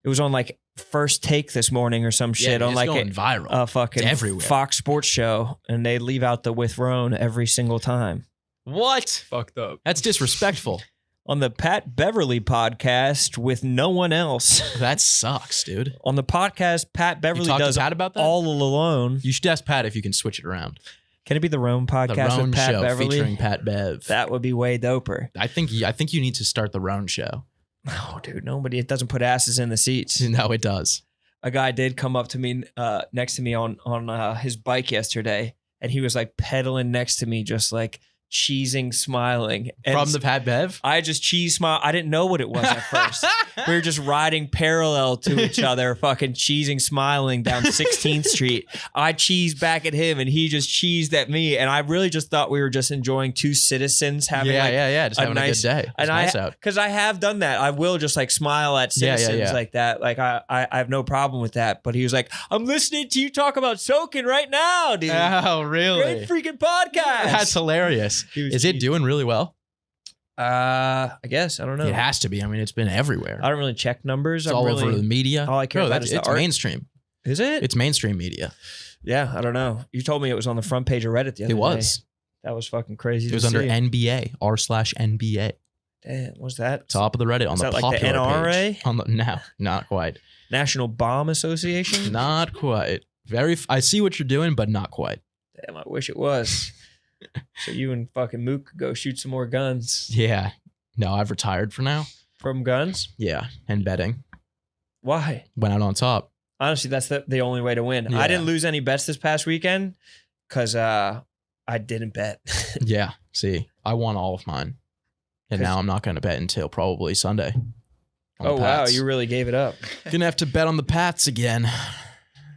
Speaker 2: was on like First Take this morning or some shit on like
Speaker 1: viral.
Speaker 2: Fucking
Speaker 1: everywhere.
Speaker 2: Fox Sports show. And they leave out the with Rone every single time.
Speaker 1: What?
Speaker 3: Fucked up.
Speaker 1: That's disrespectful.
Speaker 2: On the Pat Beverly podcast with no one else.
Speaker 1: That sucks, dude.
Speaker 2: On the podcast, Pat Beverly does
Speaker 1: Pat about that?
Speaker 2: all alone.
Speaker 1: You should ask Pat if you can switch it around.
Speaker 2: Can it be the Rone podcast
Speaker 1: the Rone
Speaker 2: with Pat
Speaker 1: show
Speaker 2: Beverly?
Speaker 1: Featuring Pat Bev.
Speaker 2: That would be way doper.
Speaker 1: I think you need to start the Rone show.
Speaker 2: Oh, dude, nobody. It doesn't put asses in the seats.
Speaker 1: No, it does.
Speaker 2: A guy did come up to me next to me on his bike yesterday, and he was like pedaling next to me, just like cheesing, smiling. And
Speaker 1: from the Pat Bev?
Speaker 2: I just cheese smile. I didn't know what it was at first. We were just riding parallel to each other, fucking cheesing, smiling down 16th Street. I cheesed back at him, and he just cheesed at me. And I really just thought we were just enjoying two citizens having
Speaker 1: just having a good day.
Speaker 2: And nice out. Because I have done that. I will just like smile at citizens like that. Like I have no problem with that. But he was like, I'm listening to you talk about soaking right now, dude.
Speaker 1: Oh, really?
Speaker 2: Great freaking podcast.
Speaker 1: That's hilarious. Is it doing really well?
Speaker 2: I guess. I don't know.
Speaker 1: It has to be. I mean, it's been everywhere.
Speaker 2: I don't really check numbers.
Speaker 1: It's all over the media.
Speaker 2: All I care about is the
Speaker 1: it's
Speaker 2: art.
Speaker 1: mainstream.
Speaker 2: Is it?
Speaker 1: It's mainstream media.
Speaker 2: Yeah, I don't know. You told me it was on the front page of Reddit the other day.
Speaker 1: It was.
Speaker 2: That was fucking crazy.
Speaker 1: It was under NBA, r/NBA.
Speaker 2: Damn, what's that?
Speaker 1: Top of the Reddit on
Speaker 2: is
Speaker 1: the
Speaker 2: that
Speaker 1: popular
Speaker 2: like the NRA?
Speaker 1: Page. No, not quite.
Speaker 2: National Bomb Association?
Speaker 1: Not quite. I see what you're doing, but not quite.
Speaker 2: Damn, I wish it was. So you and fucking Mook could go shoot some more guns.
Speaker 1: Yeah. No, I've retired for now.
Speaker 2: From guns?
Speaker 1: Yeah, and betting.
Speaker 2: Why?
Speaker 1: Went out on top.
Speaker 2: Honestly, that's the only way to win. Yeah. I didn't lose any bets this past weekend because I didn't bet.
Speaker 1: Yeah, see, I won all of mine. And now I'm not going to bet until probably Sunday.
Speaker 2: Oh, wow, you really gave it up.
Speaker 1: Gonna have to bet on the Pats again.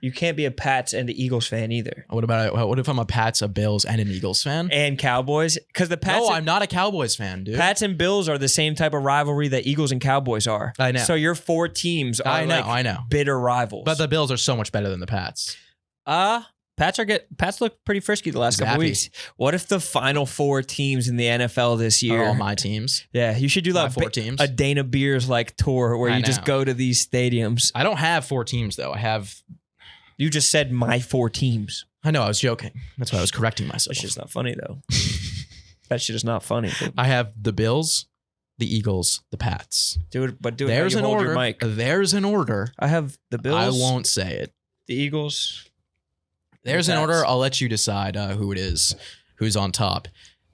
Speaker 2: You can't be a Pats and the Eagles fan either.
Speaker 1: What if I'm a Pats, a Bills, and an Eagles fan?
Speaker 2: And Cowboys? Because the Pats.
Speaker 1: No, I'm not a Cowboys fan, dude.
Speaker 2: Pats and Bills are the same type of rivalry that Eagles and Cowboys are.
Speaker 1: I know.
Speaker 2: So your four teams are
Speaker 1: I know.
Speaker 2: bitter rivals.
Speaker 1: But the Bills are so much better than the Pats.
Speaker 2: Pats look pretty frisky the last couple weeks. What if the final four teams in the NFL this year?
Speaker 1: All my teams.
Speaker 2: Yeah, you should do like
Speaker 1: 4 teams.
Speaker 2: A Dana Beers like tour where you just go to these stadiums.
Speaker 1: I don't have 4 teams though. I have.
Speaker 2: You just said my 4 teams.
Speaker 1: I know. I was joking. That's why I was correcting myself.
Speaker 2: That shit's not funny though. That shit is not funny. Dude.
Speaker 1: I have the Bills, the Eagles, the Pats.
Speaker 2: Dude, but do it
Speaker 1: There's
Speaker 2: how you
Speaker 1: an
Speaker 2: hold
Speaker 1: order.
Speaker 2: your mic.
Speaker 1: There's an order.
Speaker 2: I have the Bills.
Speaker 1: I won't say it.
Speaker 2: The Eagles.
Speaker 1: There's
Speaker 2: The
Speaker 1: an
Speaker 2: Pats.
Speaker 1: order. I'll let you decide who it is, who's on top.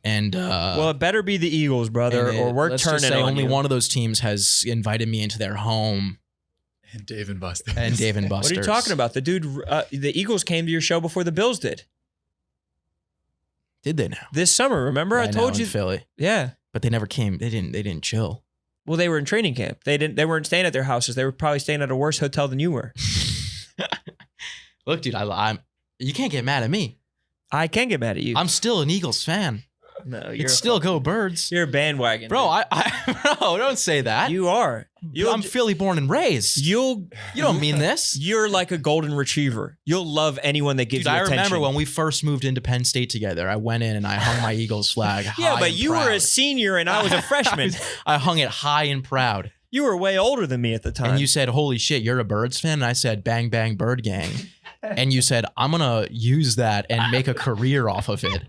Speaker 1: And
Speaker 2: Well, it better be the Eagles, brother, or we're
Speaker 1: let's
Speaker 2: turning
Speaker 1: just say
Speaker 2: on
Speaker 1: only
Speaker 2: you.
Speaker 1: one of those teams has invited me into their home.
Speaker 3: And Dave and Buster.
Speaker 1: And Dave and
Speaker 2: What
Speaker 1: Buster's.
Speaker 2: are you talking about? The dude, the Eagles came to your show before the Bills did
Speaker 1: Did they now?
Speaker 2: this summer. Remember, I
Speaker 1: Right now
Speaker 2: told
Speaker 1: in
Speaker 2: you.
Speaker 1: Philly,
Speaker 2: Yeah.
Speaker 1: but they never came. They didn't chill.
Speaker 2: Well, they were in training camp. They weren't staying at their houses. They were probably staying at a worse hotel than you were.
Speaker 1: Look, dude, I'm. You can't get mad at me.
Speaker 2: I can get mad at you.
Speaker 1: I'm still an Eagles fan.
Speaker 2: No,
Speaker 1: It's still go Birds,
Speaker 2: you're a bandwagon,
Speaker 1: bro.
Speaker 2: dude.
Speaker 1: Bro, don't say that.
Speaker 2: You are.
Speaker 1: I'm Philly born and raised. You don't mean this.
Speaker 2: You're like a golden retriever. You'll love anyone that gives
Speaker 1: Dude,
Speaker 2: you
Speaker 1: I
Speaker 2: attention.
Speaker 1: remember when we first moved into Penn State together. I went in and I hung my Eagles flag.
Speaker 2: Yeah,
Speaker 1: high
Speaker 2: but
Speaker 1: and
Speaker 2: you were a
Speaker 1: proud.
Speaker 2: senior and I was a freshman.
Speaker 1: I hung it high and proud.
Speaker 2: You were way older than me at the time.
Speaker 1: And you said, "Holy shit, you're a Birds fan?" And I said, "Bang bang Bird Gang." And you said, "I'm gonna use that and make a career off of it."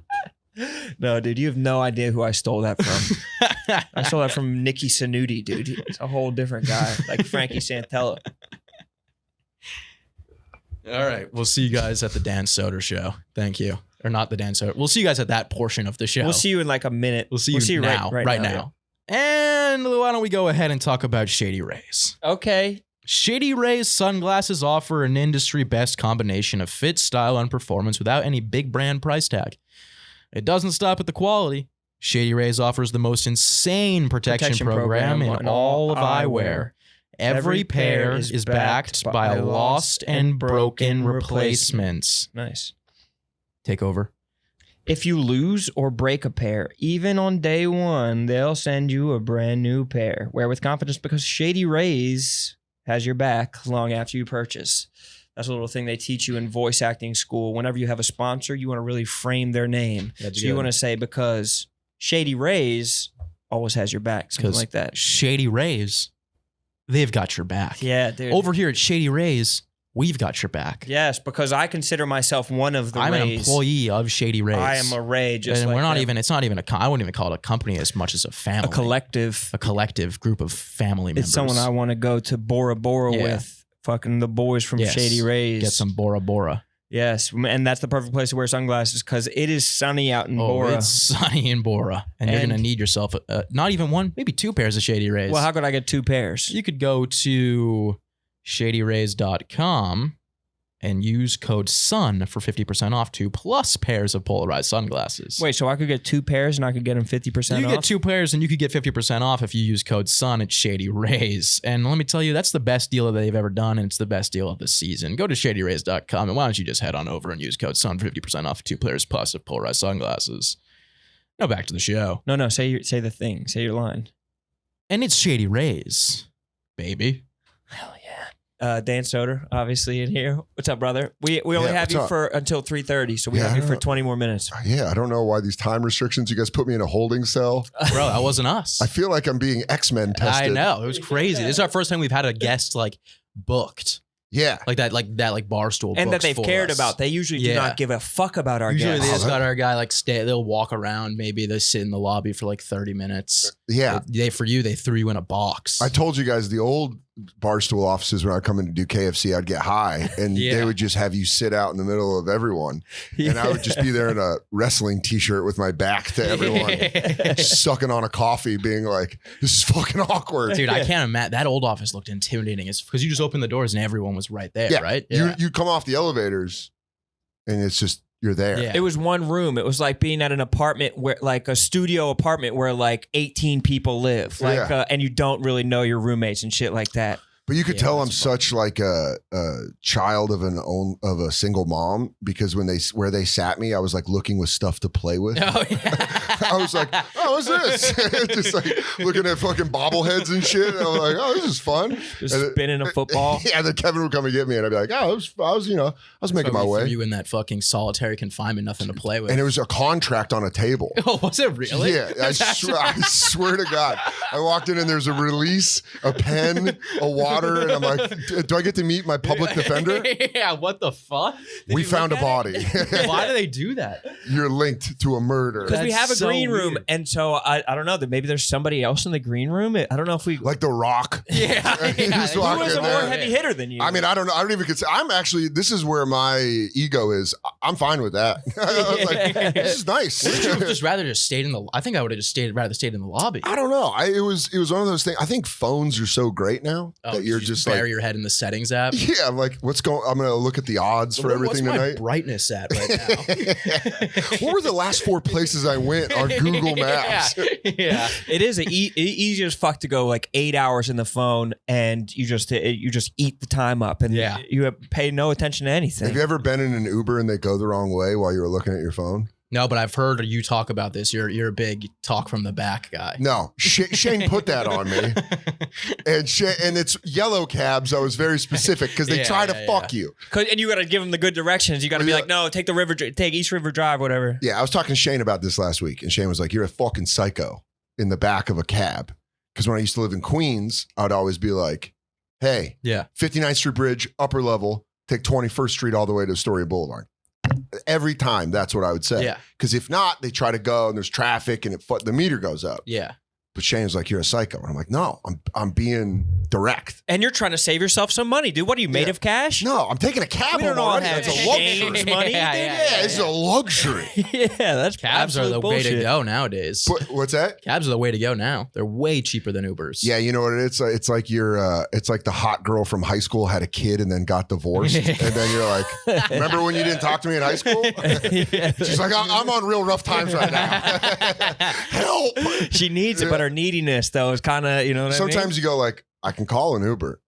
Speaker 2: No, dude, you have no idea who I stole that from. I stole that from Nicky Sanuti, dude. He's a whole different guy, like Frankie Santella.
Speaker 1: All right, we'll see you guys at the Dan Soder show. Thank you, or not the Dan Soder. We'll see you guys at that portion of the show.
Speaker 2: We'll see you in like a minute.
Speaker 1: We'll see you now, right now. And why don't we go ahead and talk about Shady Rays?
Speaker 2: Okay.
Speaker 1: Shady Rays sunglasses offer an industry best combination of fit, style, and performance without any big brand price tag. It doesn't stop at the quality. Shady Rays offers the most insane protection program in all of eyewear. Every pair is backed by lost and broken replacements.
Speaker 2: Nice.
Speaker 1: Take over.
Speaker 2: If you lose or break a pair, even on day one, they'll send you a brand new pair. Wear with confidence because Shady Rays has your back long after you purchase. That's a little thing they teach you in voice acting school. Whenever you have a sponsor, you want to really frame their name.
Speaker 1: That's
Speaker 2: so you
Speaker 1: good.
Speaker 2: want to say, because Shady Rays always has your back, something like that.
Speaker 1: Shady Rays, they've got your back.
Speaker 2: Yeah, dude.
Speaker 1: Over here at Shady Rays, we've got your back.
Speaker 2: Yes, because I consider myself one of the
Speaker 1: I'm
Speaker 2: Rays.
Speaker 1: an employee of Shady Rays.
Speaker 2: I am a Ray, just
Speaker 1: and
Speaker 2: like
Speaker 1: we're not
Speaker 2: them.
Speaker 1: even. It's not even a. I wouldn't even call it a company as much as a family.
Speaker 2: A collective.
Speaker 1: A collective group of family members.
Speaker 2: It's someone I want to go to Bora Bora
Speaker 1: Yeah.
Speaker 2: with. Fucking the boys from
Speaker 1: Yes.
Speaker 2: Shady Rays.
Speaker 1: Get some Bora Bora.
Speaker 2: Yes, and that's the perfect place to wear sunglasses because it is sunny out in Bora.
Speaker 1: It's sunny in Bora, and you're
Speaker 2: And-
Speaker 1: gonna need yourself not even one, maybe two pairs of Shady Rays.
Speaker 2: Well, how could I get two pairs?
Speaker 1: You could go to shadyrays.com and use code SUN for 50% off 2+ pairs of polarized sunglasses.
Speaker 2: Wait, so I could get two pairs and I could get them 50%
Speaker 1: You
Speaker 2: off?
Speaker 1: get two pairs and you could get 50% off if you use code SUN at Shady Rays. And let me tell you, that's the best deal that they've ever done, and it's the best deal of the season. Go to shadyrays.com, and why don't you just head on over and use code SUN for 50% off 2 pairs plus of polarized sunglasses. Now back to the show.
Speaker 2: No, say the thing. Say your line.
Speaker 1: And it's Shady Rays, baby.
Speaker 2: Hell yeah. Dan Soder, obviously in here. What's up, brother? We only have
Speaker 4: what's
Speaker 2: you
Speaker 4: up?
Speaker 2: for until 3:30, so we
Speaker 4: Yeah,
Speaker 2: have you
Speaker 4: I
Speaker 2: for
Speaker 4: know.
Speaker 2: 20 more minutes.
Speaker 4: Yeah, I don't know why these time restrictions. You guys put me in a holding cell.
Speaker 1: Bro, that wasn't us.
Speaker 4: I feel like I'm being X-Men tested.
Speaker 1: I know. It was crazy. This is our first time we've had a guest booked.
Speaker 4: Yeah.
Speaker 1: Like that Barstool
Speaker 2: And that
Speaker 1: books
Speaker 2: they've
Speaker 1: for
Speaker 2: cared
Speaker 1: us.
Speaker 2: about. They usually do
Speaker 1: Yeah.
Speaker 2: not give a fuck about our
Speaker 1: Usually
Speaker 2: guests.
Speaker 1: they just
Speaker 4: Oh,
Speaker 1: got our guy stay. They'll walk around. Maybe they sit in the lobby for 30 minutes.
Speaker 4: Yeah.
Speaker 1: They threw you in a box.
Speaker 4: I told you guys the old Barstool offices when I come in to do KFC, I'd get high and
Speaker 1: Yeah.
Speaker 4: they would just have you sit out in the middle of everyone. And I would just be there in a wrestling t-shirt with my back to everyone, sucking on a coffee, being like, this is fucking awkward.
Speaker 1: Dude, I can't imagine. That old office looked intimidating because you just opened the doors and everyone was right there,
Speaker 4: Yeah.
Speaker 1: right?
Speaker 4: You come off the elevators and it's just, you're there.
Speaker 1: Yeah.
Speaker 2: It was one room. It was like being at an apartment where, like a studio apartment where 18 people live, and you don't really know your roommates and shit like that.
Speaker 4: But you could
Speaker 1: Yeah,
Speaker 4: tell I'm
Speaker 1: that's
Speaker 4: such like a child of a single mom because where they sat me, I was like looking with stuff to play with.
Speaker 1: Oh, yeah.
Speaker 4: I was like, oh, what's this? Just like looking at fucking bobbleheads and shit. I was like, oh, this is fun.
Speaker 2: Just
Speaker 4: And
Speaker 2: spinning a football.
Speaker 4: Yeah, then Kevin would come and get me, and I'd be like, oh, I was making my
Speaker 1: Threw
Speaker 4: way.
Speaker 1: you in that fucking solitary confinement, nothing to play with.
Speaker 4: And it was a contract on a table.
Speaker 1: Oh, was it really?
Speaker 4: Yeah, I swear to God. I walked in and there's a release, a pen, a water daughter, and I'm like, do I get to meet my public defender?
Speaker 1: Yeah, what the fuck?
Speaker 4: We found a body.
Speaker 1: Why do they do that?
Speaker 4: You're linked to a murder.
Speaker 2: Because we have a
Speaker 1: so
Speaker 2: green room,
Speaker 1: weird.
Speaker 2: and so I don't know that maybe there's somebody else in the green room. I don't know if we
Speaker 4: Like The Rock.
Speaker 1: Yeah.
Speaker 4: He just
Speaker 2: who
Speaker 4: walked
Speaker 2: was
Speaker 4: in
Speaker 2: a more
Speaker 4: there.
Speaker 2: heavy hitter than you.
Speaker 4: I mean, I don't know. I don't even consider. I'm actually. This is where my ego is. I'm fine with that. I was like, this is nice.
Speaker 1: Would you have just rather just stayed in the? I think I would have just rather stayed in the lobby.
Speaker 4: I don't know. It was one of those things. I think phones are so great now that you're
Speaker 1: you
Speaker 4: just
Speaker 1: bury
Speaker 4: like,
Speaker 1: your head in the settings app.
Speaker 4: yeah. I'm like, what's going? I'm gonna look at the odds for everything
Speaker 1: What's
Speaker 4: tonight.
Speaker 1: my brightness at right now?
Speaker 4: What were the last 4 places I went on Google Maps?
Speaker 1: Yeah.
Speaker 2: it is easy as fuck to go like 8 hours in the phone, and you just eat the time up, and
Speaker 1: Yeah.
Speaker 2: you pay no attention to anything.
Speaker 4: Have you ever been in an Uber and they go the wrong way while you were looking at your phone?
Speaker 1: No, but I've heard you talk about this. You're a big talk from the back guy.
Speaker 4: No, Shane put that on me, and it's yellow cabs. I was very specific because they
Speaker 1: Yeah,
Speaker 4: try to
Speaker 1: yeah,
Speaker 4: fuck you.
Speaker 2: And you got to give them the good directions. You got to be
Speaker 4: Yeah.
Speaker 2: like, no, take East River Drive, whatever.
Speaker 4: Yeah, I was talking to Shane about this last week, and Shane was like, "You're a fucking psycho in the back of a cab." Because when I used to live in Queens, I'd always be like, "Hey,
Speaker 1: Yeah.
Speaker 4: 59th Street Bridge, upper level, take 21st Street all the way to Astoria Boulevard." Every time, that's what I would say.
Speaker 1: Yeah.
Speaker 4: Because if not, they try to go and there's traffic and the meter goes up.
Speaker 1: Yeah.
Speaker 4: But Shane's like, "You're a psycho," and I'm like, "No, I'm being direct."
Speaker 2: And you're trying to save yourself some money, dude. What are you made
Speaker 4: Yeah.
Speaker 2: of cash?
Speaker 4: No, I'm taking a cab
Speaker 2: We
Speaker 4: home
Speaker 2: don't all
Speaker 4: already.
Speaker 2: have
Speaker 4: That's a luxury.
Speaker 2: Shane's money.
Speaker 1: Yeah,
Speaker 2: dude.
Speaker 1: yeah,
Speaker 4: It's a luxury.
Speaker 2: Yeah, that's
Speaker 1: Cabs are the
Speaker 2: absolute
Speaker 1: way to
Speaker 2: bullshit.
Speaker 1: go nowadays.
Speaker 4: What's that?
Speaker 1: Cabs are the way to go now. They're way cheaper than Ubers.
Speaker 4: Yeah, you know what it is? It's like it's like the hot girl from high school had a kid and then got divorced. And then you're like, remember when you didn't talk to me in high school? She's like, I'm on real rough times right now. Help.
Speaker 2: She needs it, but her neediness though is kind of, you know what
Speaker 4: Sometimes you go like, I can call an Uber.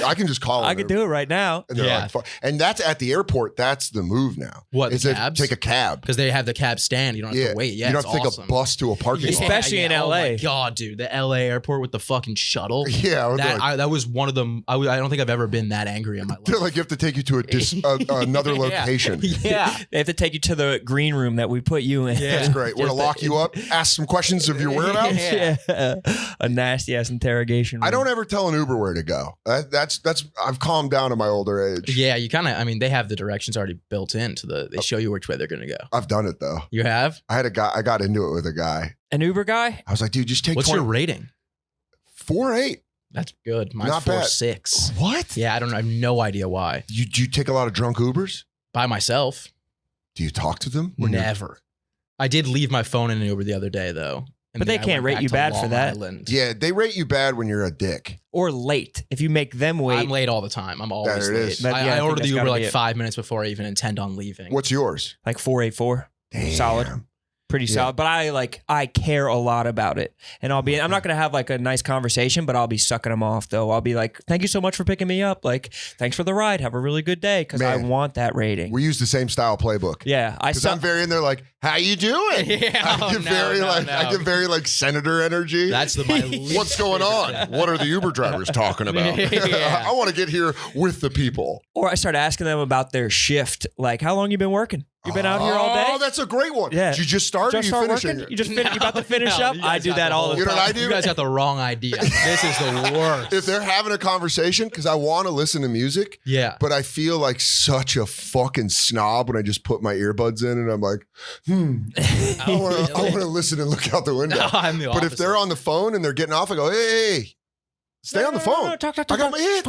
Speaker 4: I can just call
Speaker 2: I
Speaker 4: an
Speaker 2: mean? I
Speaker 4: Uber.
Speaker 2: could do it right now.
Speaker 4: And they're
Speaker 1: Yeah.
Speaker 4: like, fuck. And that's at the airport. That's the move now.
Speaker 1: What,
Speaker 4: It's
Speaker 1: the cabs?
Speaker 4: take a cab.
Speaker 1: Because they have the cab stand. You don't have to wait. Yeah,
Speaker 4: you don't
Speaker 1: it's
Speaker 4: have to
Speaker 1: awesome.
Speaker 4: take a bus to a parking lot.
Speaker 2: Especially in
Speaker 1: Oh
Speaker 2: LA.
Speaker 1: my God, dude. The LA airport with the fucking shuttle.
Speaker 4: Yeah, they're like,
Speaker 1: That was one of them. I don't think I've ever been that angry in my life.
Speaker 4: they're like, you have to take you to another
Speaker 1: Yeah.
Speaker 4: location.
Speaker 1: Yeah.
Speaker 2: They have to take you to the green room that we put you in.
Speaker 1: Yeah.
Speaker 4: That's great. We're
Speaker 1: Just
Speaker 4: gonna lock you up, ask some questions of your whereabouts.
Speaker 1: Yeah.
Speaker 2: A nasty ass interrogation room.
Speaker 4: I don't ever tell an Uber where to go. That's I've calmed down at my older age.
Speaker 1: Yeah, you kind of. I mean, they have the directions already built into the. They show you which way they're gonna go.
Speaker 4: I've done it though.
Speaker 1: You have?
Speaker 4: I got into it with a guy.
Speaker 2: An Uber guy?
Speaker 4: I was like, dude, just take
Speaker 1: What's your rating?
Speaker 4: 4.8.
Speaker 1: That's good. Mine's
Speaker 4: Not bad.
Speaker 1: 4.6.
Speaker 4: What?
Speaker 1: Yeah, I don't know. I have no idea why.
Speaker 4: Do you take a lot of drunk Ubers?
Speaker 1: By myself,
Speaker 4: Do you talk to them? when you're-
Speaker 1: never. I did leave my phone in an Uber the other day though. And
Speaker 2: But they
Speaker 1: I
Speaker 2: can't
Speaker 1: went
Speaker 2: rate
Speaker 1: back
Speaker 2: you
Speaker 1: to
Speaker 2: bad for
Speaker 1: Long
Speaker 2: that.
Speaker 1: Island.
Speaker 4: Yeah, they rate you bad when you're a dick.
Speaker 2: Or late. If you make them wait.
Speaker 1: I'm late all the time. I'm always
Speaker 4: There it
Speaker 1: late.
Speaker 4: is.
Speaker 2: That- yeah, I
Speaker 1: I
Speaker 2: think
Speaker 1: ordered the
Speaker 2: that's
Speaker 1: Uber
Speaker 2: gotta
Speaker 1: like
Speaker 2: be it.
Speaker 1: 5 minutes before I even intend on leaving.
Speaker 4: What's yours?
Speaker 2: Like 484.
Speaker 4: Damn.
Speaker 2: Solid. Pretty
Speaker 4: Yeah.
Speaker 2: solid. But I care a lot about it. And I'm not gonna have like a nice conversation, but I'll be sucking them off though. I'll be like, thank you so much for picking me up. Like, thanks for the ride. Have a really good day. Cause I
Speaker 4: Man.
Speaker 2: want that rating.
Speaker 4: We use the same style playbook.
Speaker 2: Yeah.
Speaker 4: Because I'm very in there like, how you doing?
Speaker 1: Yeah,
Speaker 4: I get I get very like senator energy.
Speaker 1: That's my least
Speaker 4: What's going on? What are the Uber drivers talking about?
Speaker 1: Yeah.
Speaker 4: I want to get here with the people.
Speaker 2: Or I start asking them about their shift. Like, how long you been working? You been out here all day?
Speaker 4: Oh, that's a great one.
Speaker 2: Yeah.
Speaker 4: Did you just start
Speaker 2: Just
Speaker 4: or
Speaker 2: start
Speaker 4: you finishing?
Speaker 2: working? You just you about to finish
Speaker 1: No,
Speaker 2: up?
Speaker 1: you
Speaker 2: I
Speaker 1: guys
Speaker 2: do
Speaker 1: got
Speaker 2: that
Speaker 1: the
Speaker 2: all
Speaker 1: whole-
Speaker 2: the
Speaker 4: You know
Speaker 2: time.
Speaker 4: what I do?
Speaker 1: You guys got the wrong idea. This is the worst.
Speaker 4: If they're having a conversation, because I want to listen to music,
Speaker 1: Yeah.
Speaker 4: but I feel like such a fucking snob when I just put my earbuds in and I'm like, I want to listen and look out the window.
Speaker 1: No, I'm the
Speaker 4: But if
Speaker 1: opposite.
Speaker 4: they're on the phone and they're getting off, I go, hey, stay on the phone.
Speaker 2: No, talk.
Speaker 4: I got my ear.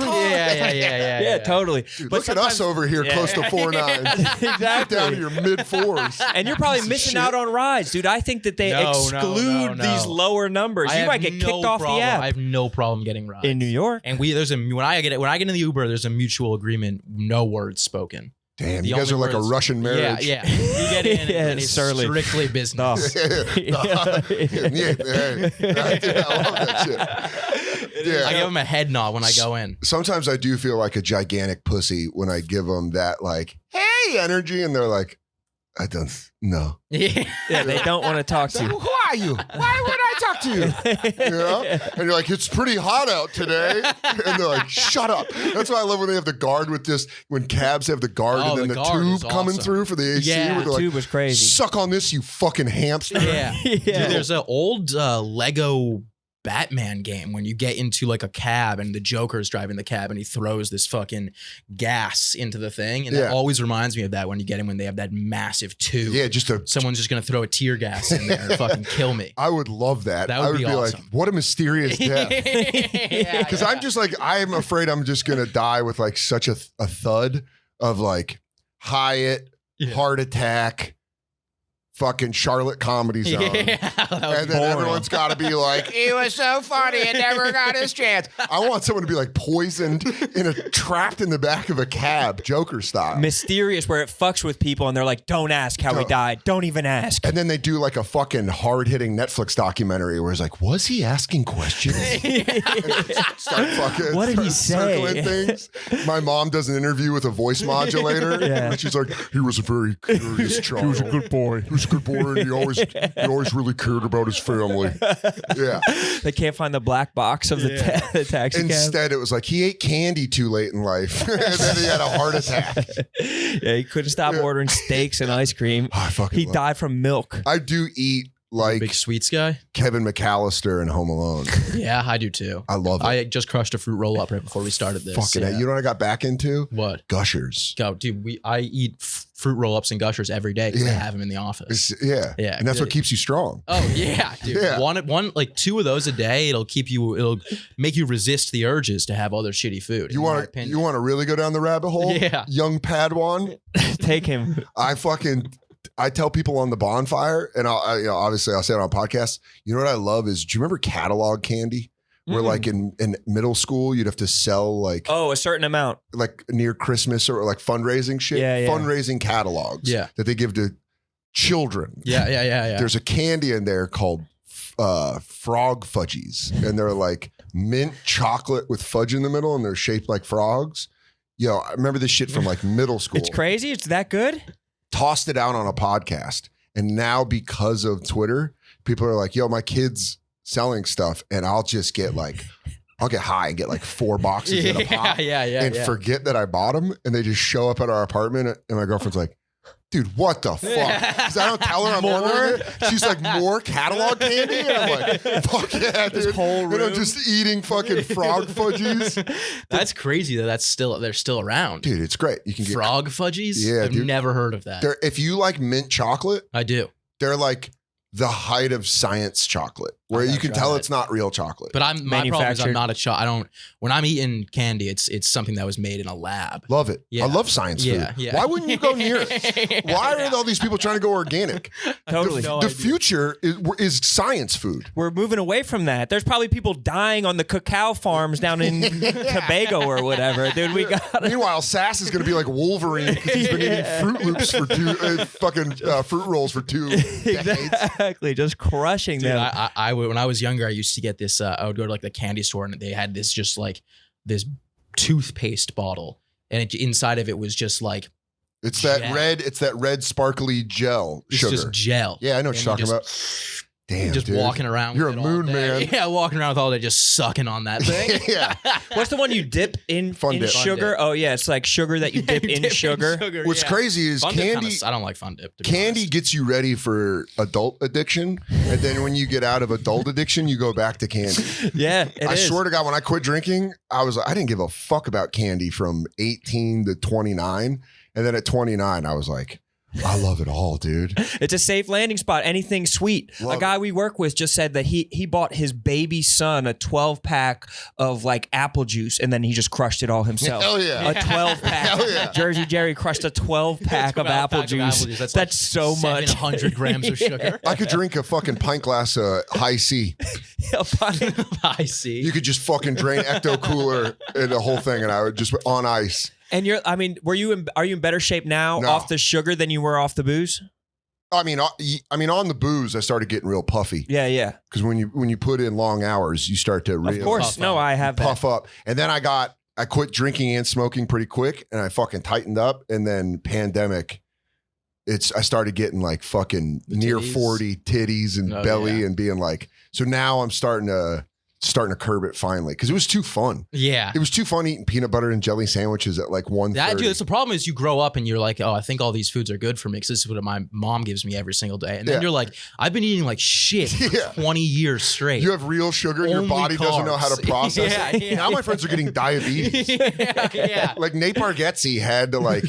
Speaker 2: Yeah, totally.
Speaker 4: Dude,
Speaker 2: But
Speaker 4: look at us over here,
Speaker 2: Yeah.
Speaker 4: close to 4.9.
Speaker 2: Exactly.
Speaker 4: Down to your mid 4s.
Speaker 2: And you're probably
Speaker 4: Piece of
Speaker 2: missing
Speaker 4: shit.
Speaker 2: out on rides, dude. I think that they
Speaker 1: No,
Speaker 2: exclude
Speaker 1: no.
Speaker 2: these lower numbers.
Speaker 1: I
Speaker 2: You
Speaker 1: have
Speaker 2: might get
Speaker 1: no
Speaker 2: kicked off
Speaker 1: problem.
Speaker 2: the app
Speaker 1: I have no problem getting rides
Speaker 2: in New York.
Speaker 1: And when I get in the Uber, there's a mutual agreement, no words spoken.
Speaker 4: Damn,
Speaker 1: The
Speaker 4: you guys are
Speaker 1: only
Speaker 4: like a
Speaker 1: words-
Speaker 4: Russian marriage.
Speaker 1: Yeah, yeah. You get in
Speaker 2: Yeah,
Speaker 1: and it's
Speaker 2: surly.
Speaker 1: strictly business.
Speaker 4: Yeah, I love that shit. Yeah.
Speaker 1: I give them a head nod when I go in.
Speaker 4: Sometimes I do feel like a gigantic pussy when I give them that like, hey, energy, and they're like, I don't know.
Speaker 1: Yeah.
Speaker 2: Yeah, they don't want to talk to you.
Speaker 4: Who are you? Why would I talk to you? You know? And you're like, it's pretty hot out today. And they're like, shut up. That's why I love when they have the guard with this, when cabs have the guard
Speaker 1: Oh,
Speaker 4: and then
Speaker 1: the
Speaker 4: the
Speaker 1: guard
Speaker 4: tube
Speaker 1: is
Speaker 4: coming
Speaker 1: awesome.
Speaker 4: through for the AC.
Speaker 1: Yeah,
Speaker 4: where they're like,
Speaker 2: Tube was crazy.
Speaker 4: suck on this, you fucking hamster.
Speaker 1: Yeah.
Speaker 2: Yeah.
Speaker 1: Dude, there's an old Lego Batman game when you get into like a cab and the Joker's driving the cab and he throws this fucking gas into the thing. And that always reminds me of that when you get in when they have that massive tube.
Speaker 4: Yeah,
Speaker 1: someone's just gonna throw a tear gas in there and fucking kill me.
Speaker 4: I would love that.
Speaker 1: That would be awesome.
Speaker 4: like, what a mysterious death. Because I'm just like, I'm afraid I'm just gonna die with like such a thud of like Hyatt, heart attack, fucking Charlotte Comedy Zone. And then everyone's got to be like, he was so funny and never got his chance. I want someone to be like poisoned trapped in the back of a cab, Joker style.
Speaker 2: Mysterious, where it fucks with people and they're like, don't ask how he died. Don't even ask.
Speaker 4: And then they do like a fucking hard-hitting Netflix documentary where it's like, was he asking questions?
Speaker 2: What did he say?
Speaker 4: Things. My mom does an interview with a voice modulator. And she's like, he was a very curious child. He was a good boy. He was a good boy, and he always really cared about his family. Yeah.
Speaker 2: They can't find the black box of the taxi cab.
Speaker 4: Instead, it was like he ate candy too late in life, and then he had a heart attack.
Speaker 2: Yeah, he couldn't stop ordering steaks and ice cream. He died from milk.
Speaker 4: I do eat like
Speaker 1: big sweets guy.
Speaker 4: Kevin McAllister in Home Alone.
Speaker 1: Yeah, I do too.
Speaker 4: I love it.
Speaker 1: I just crushed a fruit roll up right before we started this.
Speaker 4: Fucking you know what I got back into?
Speaker 1: What?
Speaker 4: Gushers.
Speaker 1: Go, dude. I eat fruit roll ups and Gushers every day because I have them in the office.
Speaker 4: Yeah, and that's what keeps you strong.
Speaker 1: Oh yeah, dude.
Speaker 4: Yeah.
Speaker 1: One like 2 of those a day. It'll make you resist the urges to have other shitty food. You want
Speaker 4: to really go down the rabbit hole?
Speaker 1: Yeah,
Speaker 4: young Padawan.
Speaker 2: Take him.
Speaker 4: I tell people on the bonfire, and obviously I'll say it on podcasts. You know what I love is, do you remember catalog candy? Where like in middle school, you'd have to sell like
Speaker 2: a certain amount, like
Speaker 4: near Christmas or like fundraising shit, fundraising catalogs that they give to children.
Speaker 1: Yeah.
Speaker 4: There's a candy in there called frog fudgies, and they're like mint chocolate with fudge in the middle, and they're shaped like frogs. Yo, I remember this shit from like middle school.
Speaker 2: It's crazy. It's that good.
Speaker 4: Tossed it out on a podcast, and now because of Twitter, people are like, yo, my kid's selling stuff, and I'll just get like, I'll get high and get like 4 boxes at a pop and forget that I bought them, and they just show up at our apartment, and my girlfriend's like, dude, what the fuck? Because I don't tell her I'm ordering it. She's like, more catalog candy? And I'm like, fuck yeah, dude. This whole room. And I'm just eating fucking frog fudgies.
Speaker 1: That's crazy that they're still around.
Speaker 4: Dude, it's great. You can get
Speaker 1: frog fudgies?
Speaker 4: Yeah,
Speaker 1: I've never heard of that.
Speaker 4: If you like mint chocolate.
Speaker 1: I do.
Speaker 4: They're like the height of science chocolate, where you can tell it's not real chocolate.
Speaker 1: But my problem is I'm not when I'm eating candy, it's something that was made in a lab.
Speaker 4: Love it.
Speaker 1: Yeah.
Speaker 4: I love science food. Yeah. Why wouldn't you go near it? Why are all these people trying to go organic?
Speaker 2: Totally.
Speaker 4: The future is science food.
Speaker 2: We're moving away from that. There's probably people dying on the cacao farms down in Tobago or whatever. Dude,
Speaker 4: Meanwhile, Sass is going to be like Wolverine because he's been eating Fruit Loops for fruit rolls for 2 decades.
Speaker 2: Exactly, just crushing them.
Speaker 1: When I was younger, I used to get this. I would go to like the candy store, and they had this just like this toothpaste bottle, and inside of it was just like
Speaker 4: it's that red sparkly gel sugar.
Speaker 1: It's just gel.
Speaker 4: Yeah, I know what you're talking about. Damn,
Speaker 1: just
Speaker 4: dude.
Speaker 1: walking around.
Speaker 4: You're a moon man.
Speaker 1: Yeah, walking around with all day, just sucking on that thing.
Speaker 4: Yeah.
Speaker 2: What's the one you dip in
Speaker 4: Fun dip.
Speaker 2: sugar? Oh yeah, it's like sugar that you dip in sugar.
Speaker 4: What's crazy is
Speaker 1: Fun
Speaker 4: candy.
Speaker 1: I don't like Fun Dip.
Speaker 4: Candy gets you ready for adult addiction, and then when you get out of adult addiction, you go back to candy.
Speaker 2: Yeah,
Speaker 4: I swear to God, when I quit drinking, I didn't give a fuck about candy from 18 to 29, and then at 29, I was like, I love it all, dude.
Speaker 2: It's a safe landing spot. Anything sweet. A guy we work with just said that he bought his baby son a 12-pack of like apple juice, and then he just crushed it all himself.
Speaker 4: Hell yeah.
Speaker 2: A 12-pack.
Speaker 4: Hell yeah.
Speaker 2: Jersey Jerry crushed a 12-pack of apple juice.
Speaker 1: That's
Speaker 2: like so much.
Speaker 1: 700 grams of sugar.
Speaker 4: I could drink a fucking pint glass of high C.
Speaker 1: I see.
Speaker 4: You could just fucking drain Ecto Cooler and the whole thing, and I would just on ice.
Speaker 2: And are you in better shape now off the sugar than you were off the booze?
Speaker 4: I mean, on the booze, I started getting real puffy.
Speaker 2: Yeah.
Speaker 4: Because when you put in long hours, you start to really
Speaker 2: of course. No, I have
Speaker 4: puff up. And then I quit drinking and smoking pretty quick, and I fucking tightened up. And then pandemic, I started getting like fucking near 40 titties and belly and being like, so now I'm starting to starting to curb it finally because it was too fun.
Speaker 1: Yeah.
Speaker 4: It was too fun eating peanut butter and jelly sandwiches at like 1:30.
Speaker 1: That, dude, that's the problem is you grow up and you're like, oh, I think all these foods are good for me because this is what my mom gives me every single day. And then you're like, I've been eating like shit for 20 years straight.
Speaker 4: You have real sugar and your body doesn't know how to process it. Now my friends are getting diabetes. Like Nate Bargatze had to like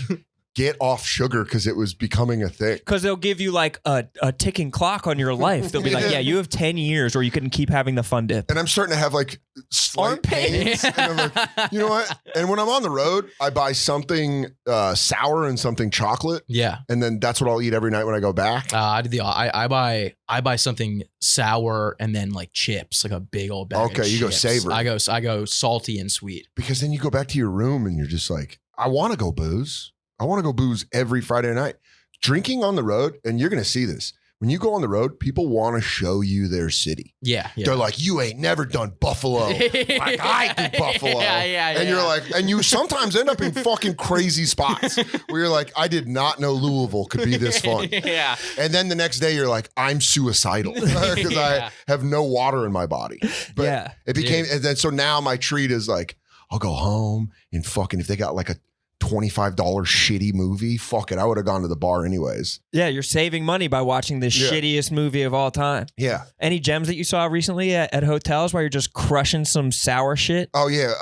Speaker 4: get off sugar because it was becoming a thing.
Speaker 2: Because they'll give you like a ticking clock on your life. They'll be like, yeah, you have 10 years or you can keep having the fun dip.
Speaker 4: And I'm starting to have like slight pains. And I'm like, you know what? And when I'm on the road, I buy something sour and something chocolate.
Speaker 1: Yeah.
Speaker 4: And then that's what I'll eat every night when I go back.
Speaker 1: I buy something sour and then like chips, like a big old bag of
Speaker 4: Okay, you go
Speaker 1: chips.
Speaker 4: savory.
Speaker 1: I go salty and sweet.
Speaker 4: Because then you go back to your room and you're just like, I want to go booze. I want to go booze every Friday night. Drinking on the road, and you're going to see this. When you go on the road, people want to show you their city.
Speaker 1: Yeah.
Speaker 4: They're like, you ain't never done Buffalo. Like I did Buffalo. And you're like, and you sometimes end up in fucking crazy spots where you're like, I did not know Louisville could be this fun.
Speaker 1: Yeah.
Speaker 4: And then the next day you're like, I'm suicidal because I have no water in my body. But it became, and then so now my treat is like, I'll go home and fucking, if they got like a $25 shitty movie, fuck it, I would have gone to the bar anyways.
Speaker 2: Yeah, you're saving money by watching the shittiest movie of all time.
Speaker 4: Yeah.
Speaker 2: Any gems that you saw recently at hotels where you're just crushing some sour shit?
Speaker 4: Oh yeah,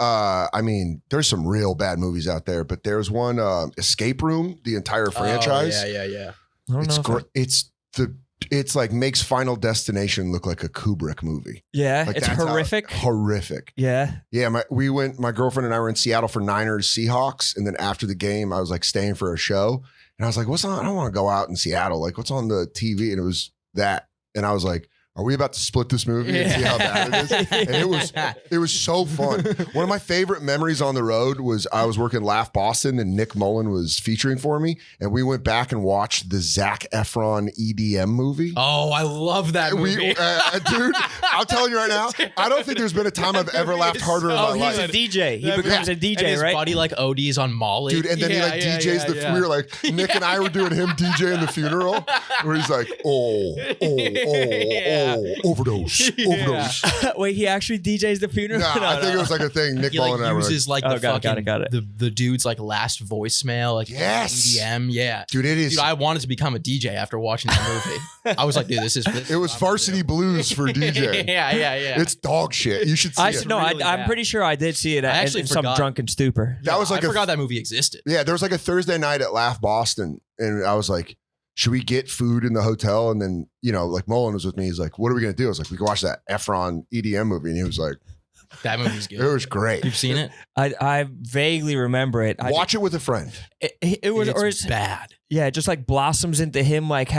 Speaker 4: I mean, there's some real bad movies out there, but there's one Escape Room, the entire franchise.
Speaker 1: Yeah.
Speaker 2: I don't know.
Speaker 4: It's like makes Final Destination look like a Kubrick movie.
Speaker 2: Yeah,
Speaker 4: Like
Speaker 2: it's
Speaker 4: that's
Speaker 2: horrific.
Speaker 4: Horrific.
Speaker 2: Yeah.
Speaker 4: Yeah, my girlfriend and I were in Seattle for Niners Seahawks, and then after the game, I was like staying for a show, and I was like, "What's on? I don't want to go out in Seattle. Like, what's on the TV?" And it was that, and I was like, "Are we about to split this movie and see how bad it is?" And it was so fun. One of my favorite memories on the road was I was working Laugh Boston, and Nick Mullen was featuring for me, and we went back and watched the Zac Efron EDM movie.
Speaker 1: Oh, I love that movie.
Speaker 4: Dude, I'm telling you right now, I don't think there's been a time I've ever laughed harder in my life.
Speaker 2: He's a DJ. He becomes a DJ,
Speaker 1: and his
Speaker 2: right?
Speaker 1: buddy like ODs on Molly.
Speaker 4: Dude, and then he like DJs we were like, Nick and I were doing him DJing the funeral, where he's like, overdose.
Speaker 2: Wait, he actually DJs the funeral?
Speaker 4: Nah, I think it was like a thing. Nick
Speaker 1: He
Speaker 4: Mullen and I were like,
Speaker 1: uses like the
Speaker 2: got
Speaker 1: fucking
Speaker 2: it.
Speaker 1: the dude's like last voicemail, like
Speaker 4: Yes.
Speaker 1: EDM. Yeah.
Speaker 4: dude, it is.
Speaker 1: Dude, I wanted to become a DJ after watching that movie. I was like, dude, this is
Speaker 4: It was Varsity Blues for DJ.
Speaker 1: yeah.
Speaker 4: It's dog shit. You should see it.
Speaker 1: really
Speaker 2: I'm
Speaker 1: bad.
Speaker 2: pretty sure I did see it
Speaker 1: I actually
Speaker 2: in some
Speaker 1: forgot.
Speaker 2: drunken stupor.
Speaker 4: That was like
Speaker 1: I forgot that movie existed.
Speaker 4: Yeah, there was like a Thursday night at Laugh Boston, and I was like, should we get food in the hotel? And then, like Mullen was with me. He's like, what are we going to do? I was like, we can watch that Efron EDM movie. And he was like,
Speaker 1: That movie's good.
Speaker 4: it was great.
Speaker 1: You've seen it?
Speaker 2: I vaguely remember it.
Speaker 4: Watch it with a friend.
Speaker 2: It was,
Speaker 1: It's bad.
Speaker 2: yeah, it just like blossoms into him like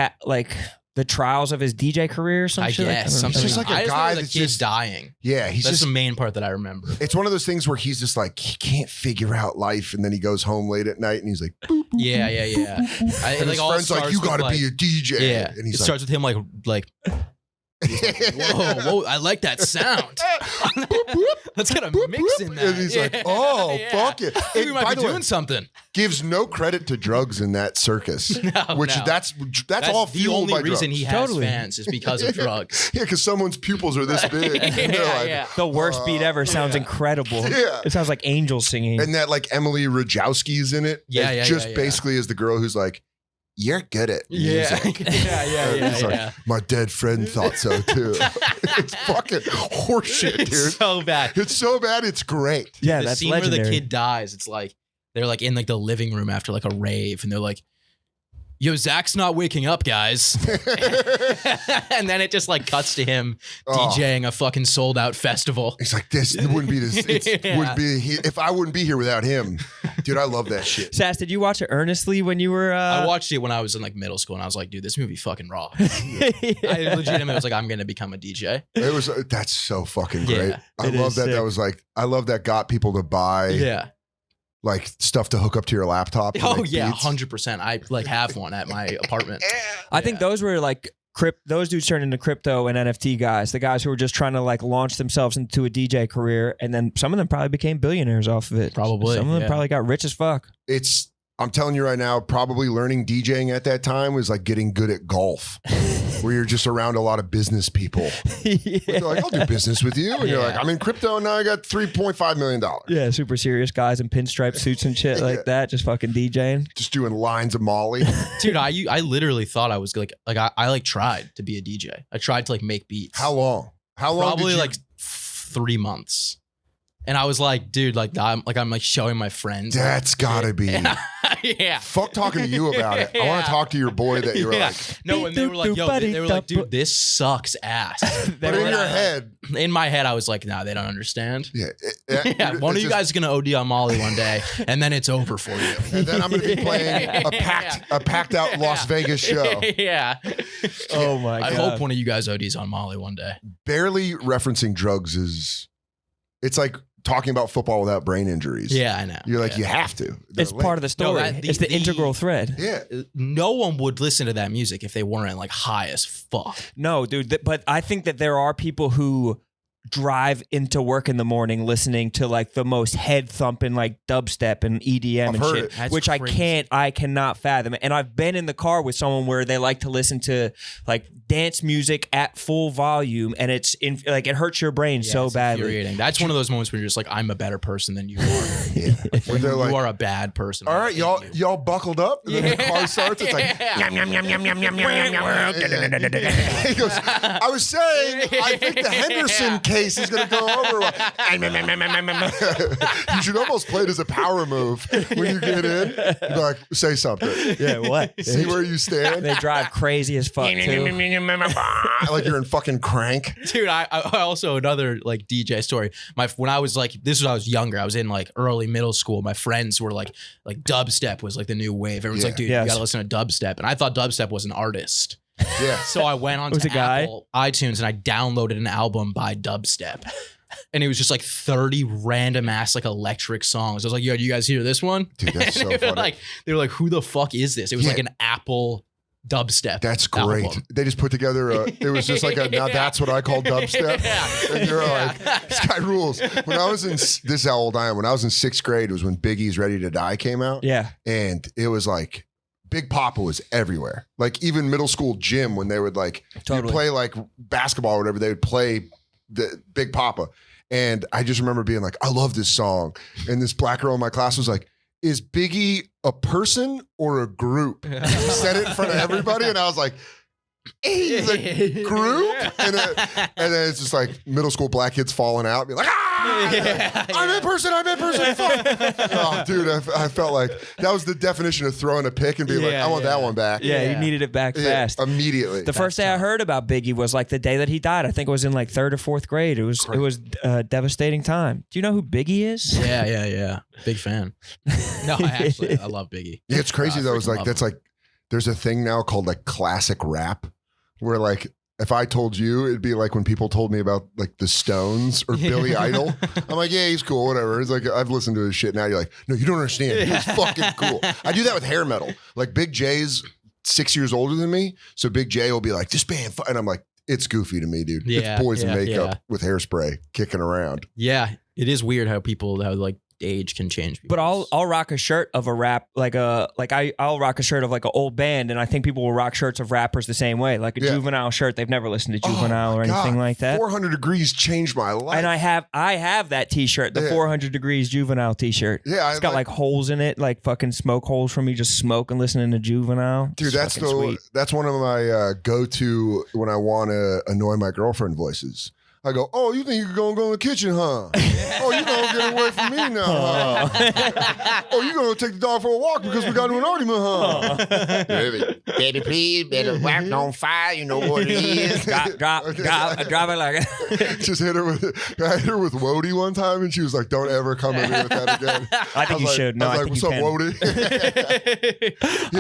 Speaker 2: the trials of his DJ career or some
Speaker 1: I
Speaker 2: shit.
Speaker 1: guess.
Speaker 2: Like,
Speaker 4: It's just like a
Speaker 1: I just
Speaker 4: guy
Speaker 1: know the
Speaker 4: that's
Speaker 1: kid's
Speaker 4: just-
Speaker 1: dying.
Speaker 4: Yeah, he's
Speaker 1: That's
Speaker 4: just,
Speaker 1: the main part that I remember.
Speaker 4: it's one of those things where he's just like, he can't figure out life. And then he goes home late at night and he's like, boop, boop,
Speaker 1: Yeah.
Speaker 4: and his
Speaker 1: all
Speaker 4: friend's like,
Speaker 1: starts
Speaker 4: you
Speaker 1: with,
Speaker 4: got to be a DJ.
Speaker 1: Yeah.
Speaker 4: And
Speaker 1: It
Speaker 4: he's
Speaker 1: starts with him like whoa, I like that sound. Let's get a mix in that.
Speaker 4: And he's like, oh, fuck it.
Speaker 1: We
Speaker 4: And
Speaker 1: might
Speaker 4: by
Speaker 1: be
Speaker 4: the way,
Speaker 1: doing something.
Speaker 4: gives no credit to drugs in that circus, which
Speaker 1: no.
Speaker 4: that's all
Speaker 1: the
Speaker 4: fueled
Speaker 1: only
Speaker 4: by
Speaker 1: reason
Speaker 4: drugs.
Speaker 1: he has
Speaker 2: Totally.
Speaker 1: fans is because of drugs.
Speaker 4: Yeah, because someone's pupils are this big. And they're like,
Speaker 1: yeah.
Speaker 2: the worst beat ever sounds incredible.
Speaker 4: Yeah.
Speaker 2: It sounds like angels singing.
Speaker 4: And that like Emily Rajowski's in it.
Speaker 1: Yeah,
Speaker 4: It
Speaker 1: yeah,
Speaker 4: just
Speaker 1: yeah, yeah.
Speaker 4: basically is the girl who's like, you're good at music. And he's like, my dead friend thought so too. It's fucking horseshit, dude.
Speaker 1: It's so bad.
Speaker 4: It's so bad, it's great.
Speaker 2: Yeah,
Speaker 1: The
Speaker 2: that's
Speaker 1: scene
Speaker 2: legendary.
Speaker 1: where the kid dies, it's like they're like in like the living room after like a rave, and they're like, "Yo, Zach's not waking up, guys." And then it just like cuts to him DJing a fucking sold out festival.
Speaker 4: He's like, this wouldn't be this.
Speaker 1: Yeah.
Speaker 4: Wouldn't be if I wouldn't be here without him, dude. I love that shit.
Speaker 2: Sass, did you watch it earnestly when you were?
Speaker 1: I watched it when I was in like middle school, and I was like, "Dude, this movie fucking raw." I legitimately was like, "I'm gonna become a DJ."
Speaker 4: It was that's so fucking great.
Speaker 1: Yeah,
Speaker 4: I
Speaker 2: it
Speaker 4: love
Speaker 2: is
Speaker 4: that.
Speaker 2: sick.
Speaker 4: That was like I love that got people to buy
Speaker 1: Yeah.
Speaker 4: like stuff to hook up to your laptop. to
Speaker 1: Oh
Speaker 4: make
Speaker 1: yeah,
Speaker 4: beats.
Speaker 1: 100%. I like have one at my apartment.
Speaker 2: I think those were like those dudes turned into crypto and NFT guys, the guys who were just trying to like launch themselves into a DJ career, and then some of them probably became billionaires off of it.
Speaker 1: Probably,
Speaker 2: some of them
Speaker 1: yeah.
Speaker 2: probably got rich as fuck.
Speaker 4: I'm telling you right now, probably learning DJing at that time was like getting good at golf, where you're just around a lot of business people.
Speaker 2: Yeah.
Speaker 4: They're like, I'll do business with you. And you're like, I'm in crypto and now I got $3.5 million.
Speaker 2: Yeah, super serious guys in pinstripe suits and shit like that, just fucking DJing.
Speaker 4: Just doing lines of Molly.
Speaker 1: Dude, I literally thought I was I tried to be a DJ. I tried to like make beats.
Speaker 4: How long?
Speaker 1: Probably like 3 months. And I was like, dude, like I'm showing my friends.
Speaker 4: That's gotta be.
Speaker 1: Yeah.
Speaker 4: Fuck talking to you about it. I want to talk to your boy that you were like.
Speaker 1: No, and they were like, they were like, dude, this sucks ass.
Speaker 4: But in your head.
Speaker 1: In my head, I was like, nah, they don't understand.
Speaker 4: Yeah.
Speaker 1: Yeah. One of you guys is gonna OD on Molly one day, and then it's over for you.
Speaker 4: And then I'm gonna be playing a packed out Las Vegas show.
Speaker 1: Yeah.
Speaker 2: Oh my God.
Speaker 1: I hope one of you guys ODs on Molly one day.
Speaker 4: Barely referencing drugs it's like talking about football without brain injuries.
Speaker 1: Yeah, I know.
Speaker 4: You're like, you have to.
Speaker 2: It's part of the story. It's the integral thread.
Speaker 4: Yeah.
Speaker 1: No one would listen to that music if they weren't like high as fuck.
Speaker 2: No, dude. But I think that there are people who drive into work in the morning listening to like the most head thumping like dubstep and EDM and shit, which I cannot fathom. And I've been in the car with someone where they like to listen to like dance music at full volume, and it hurts your brain so badly.
Speaker 1: Infuriating. That's one of those moments where you're just like, I'm a better person than you are.
Speaker 4: Yeah.
Speaker 1: When you are a bad person.
Speaker 4: All right, y'all buckled up. And then the car starts. It's like yum yum yum yum yum yum yum yum. He goes, I was saying, I think the Henderson case is going to go over. You should almost play it as a power move when you get in. You'd be like, say something.
Speaker 2: Yeah, what?
Speaker 4: See where you stand.
Speaker 2: They drive crazy as fuck too.
Speaker 4: Like you're in fucking Crank.
Speaker 1: Dude, I also another like DJ story. When I was like, this was when I was younger. I was in like early middle school. My friends were like dubstep was like the new wave. Everyone's like, dude, you gotta listen to dubstep. And I thought dubstep was an artist.
Speaker 4: Yeah.
Speaker 1: So I went on to Apple iTunes and I downloaded an album by dubstep. And it was just like 30 random ass like electric songs. I was like, yo, do you guys hear this one?
Speaker 4: Dude, that's so funny.
Speaker 1: They were like, who the fuck is this? It was like an Apple dubstep.
Speaker 4: That's great.
Speaker 1: Album.
Speaker 4: They just put together it was just like now that's what I call dubstep. And you're like, this guy rules. When I was this is how old I am. When I was in 6th grade, it was when Biggie's Ready to Die came out.
Speaker 2: Yeah.
Speaker 4: And it was like Big Papa was everywhere. Like even middle school gym, when they would like you'd play like basketball or whatever, they would play the Big Papa. And I just remember being like, I love this song. And this black girl in my class was like, is Biggie a person or a group? He said it in front of everybody. And I was like, he's a group? And then it's just like middle school black kids falling out. Be like, I'm in person. Fuck. Oh, dude, I felt like that was the definition of throwing a pick and being like, I want that one back.
Speaker 2: Yeah, you needed it back fast.
Speaker 4: Immediately.
Speaker 2: The first day I heard about Biggie was like the day that he died. I think it was in like 3rd or 4th grade. It was a devastating time. Do you know who Biggie is?
Speaker 1: Yeah. Big fan. No, I love Biggie.
Speaker 4: Yeah, it's crazy though. It's like, that's like, there's a thing now called like classic rap where like, if I told you, it'd be like when people told me about like the Stones or Billy Idol. I'm like, yeah, he's cool, whatever. It's like, I've listened to his shit now. You're like, no, you don't understand. He's fucking cool. I do that with hair metal. Like Big J's 6 years older than me. So Big J will be like, this band, and I'm like, it's goofy to me, dude.
Speaker 1: Yeah,
Speaker 4: it's boys in makeup with hairspray kicking around.
Speaker 1: Yeah, it is weird how like age can change people.
Speaker 2: But I'll rock a shirt of a rap I'll rock a shirt of like an old band, and I think people will rock shirts of rappers the same way, like a Juvenile shirt. They've never listened to Juvenile or anything like that.
Speaker 4: 400 Degrees changed my life,
Speaker 2: and I have that T-shirt, the 400 Degrees Juvenile T-shirt.
Speaker 4: Yeah,
Speaker 2: it's got like holes in it, like fucking smoke holes from me just smoking listening to Juvenile.
Speaker 4: Dude, that's one of my go-to when I want to annoy my girlfriend voices. I go, oh, you think you can go in the kitchen, huh? Oh, you gonna get away from me now, huh? Oh, you gonna take the dog for a walk because we got into an argument, huh?
Speaker 5: Baby, please, better wax on fire. You know what it is.
Speaker 2: Drop it like
Speaker 4: Just hit her with Wody one time, and she was like, don't ever come at me with that again.
Speaker 2: I think you should. No, I think
Speaker 4: what's
Speaker 2: you
Speaker 4: up,
Speaker 2: can.
Speaker 4: Wody?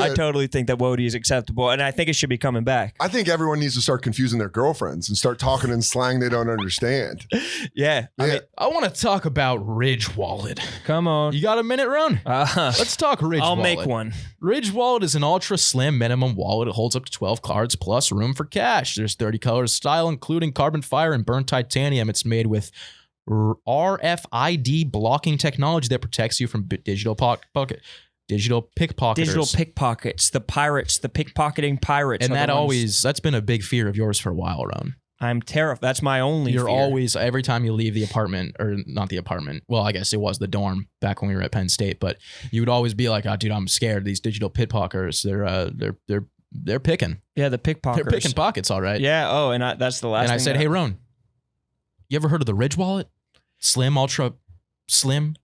Speaker 2: I totally think that Wody is acceptable, and I think it should be coming back.
Speaker 4: I think everyone needs to start confusing their girlfriends and start talking in slang they don't understand.
Speaker 2: Yeah.
Speaker 1: I want to talk about Ridge Wallet.
Speaker 2: Come on.
Speaker 1: You got a minute, Rone? Let's talk Ridge Wallet.
Speaker 2: I'll make one.
Speaker 1: Ridge Wallet is an ultra slim minimum wallet. It holds up to 12 cards plus room for cash. There's 30 colors of style, including carbon fiber and burnt titanium. It's made with RFID blocking technology that protects you from digital Digital pickpocketers.
Speaker 2: Digital pickpockets, the pirates, the pickpocketing pirates.
Speaker 1: And that's been a big fear of yours for a while, Rone.
Speaker 2: I'm terrified. That's my only
Speaker 1: You're
Speaker 2: fear.
Speaker 1: always, every time you leave the apartment, or not the apartment, well, I guess it was the dorm back when we were at Penn State, but you would always be like, oh, dude, I'm scared. These digital pickpocketers, they're picking.
Speaker 2: Yeah, the pickpockets.
Speaker 1: They're picking pockets, all right.
Speaker 2: Yeah. Oh, and that's the last
Speaker 1: And
Speaker 2: thing
Speaker 1: I said, hey, Rone, you ever heard of the Ridge wallet? Slim, ultra slim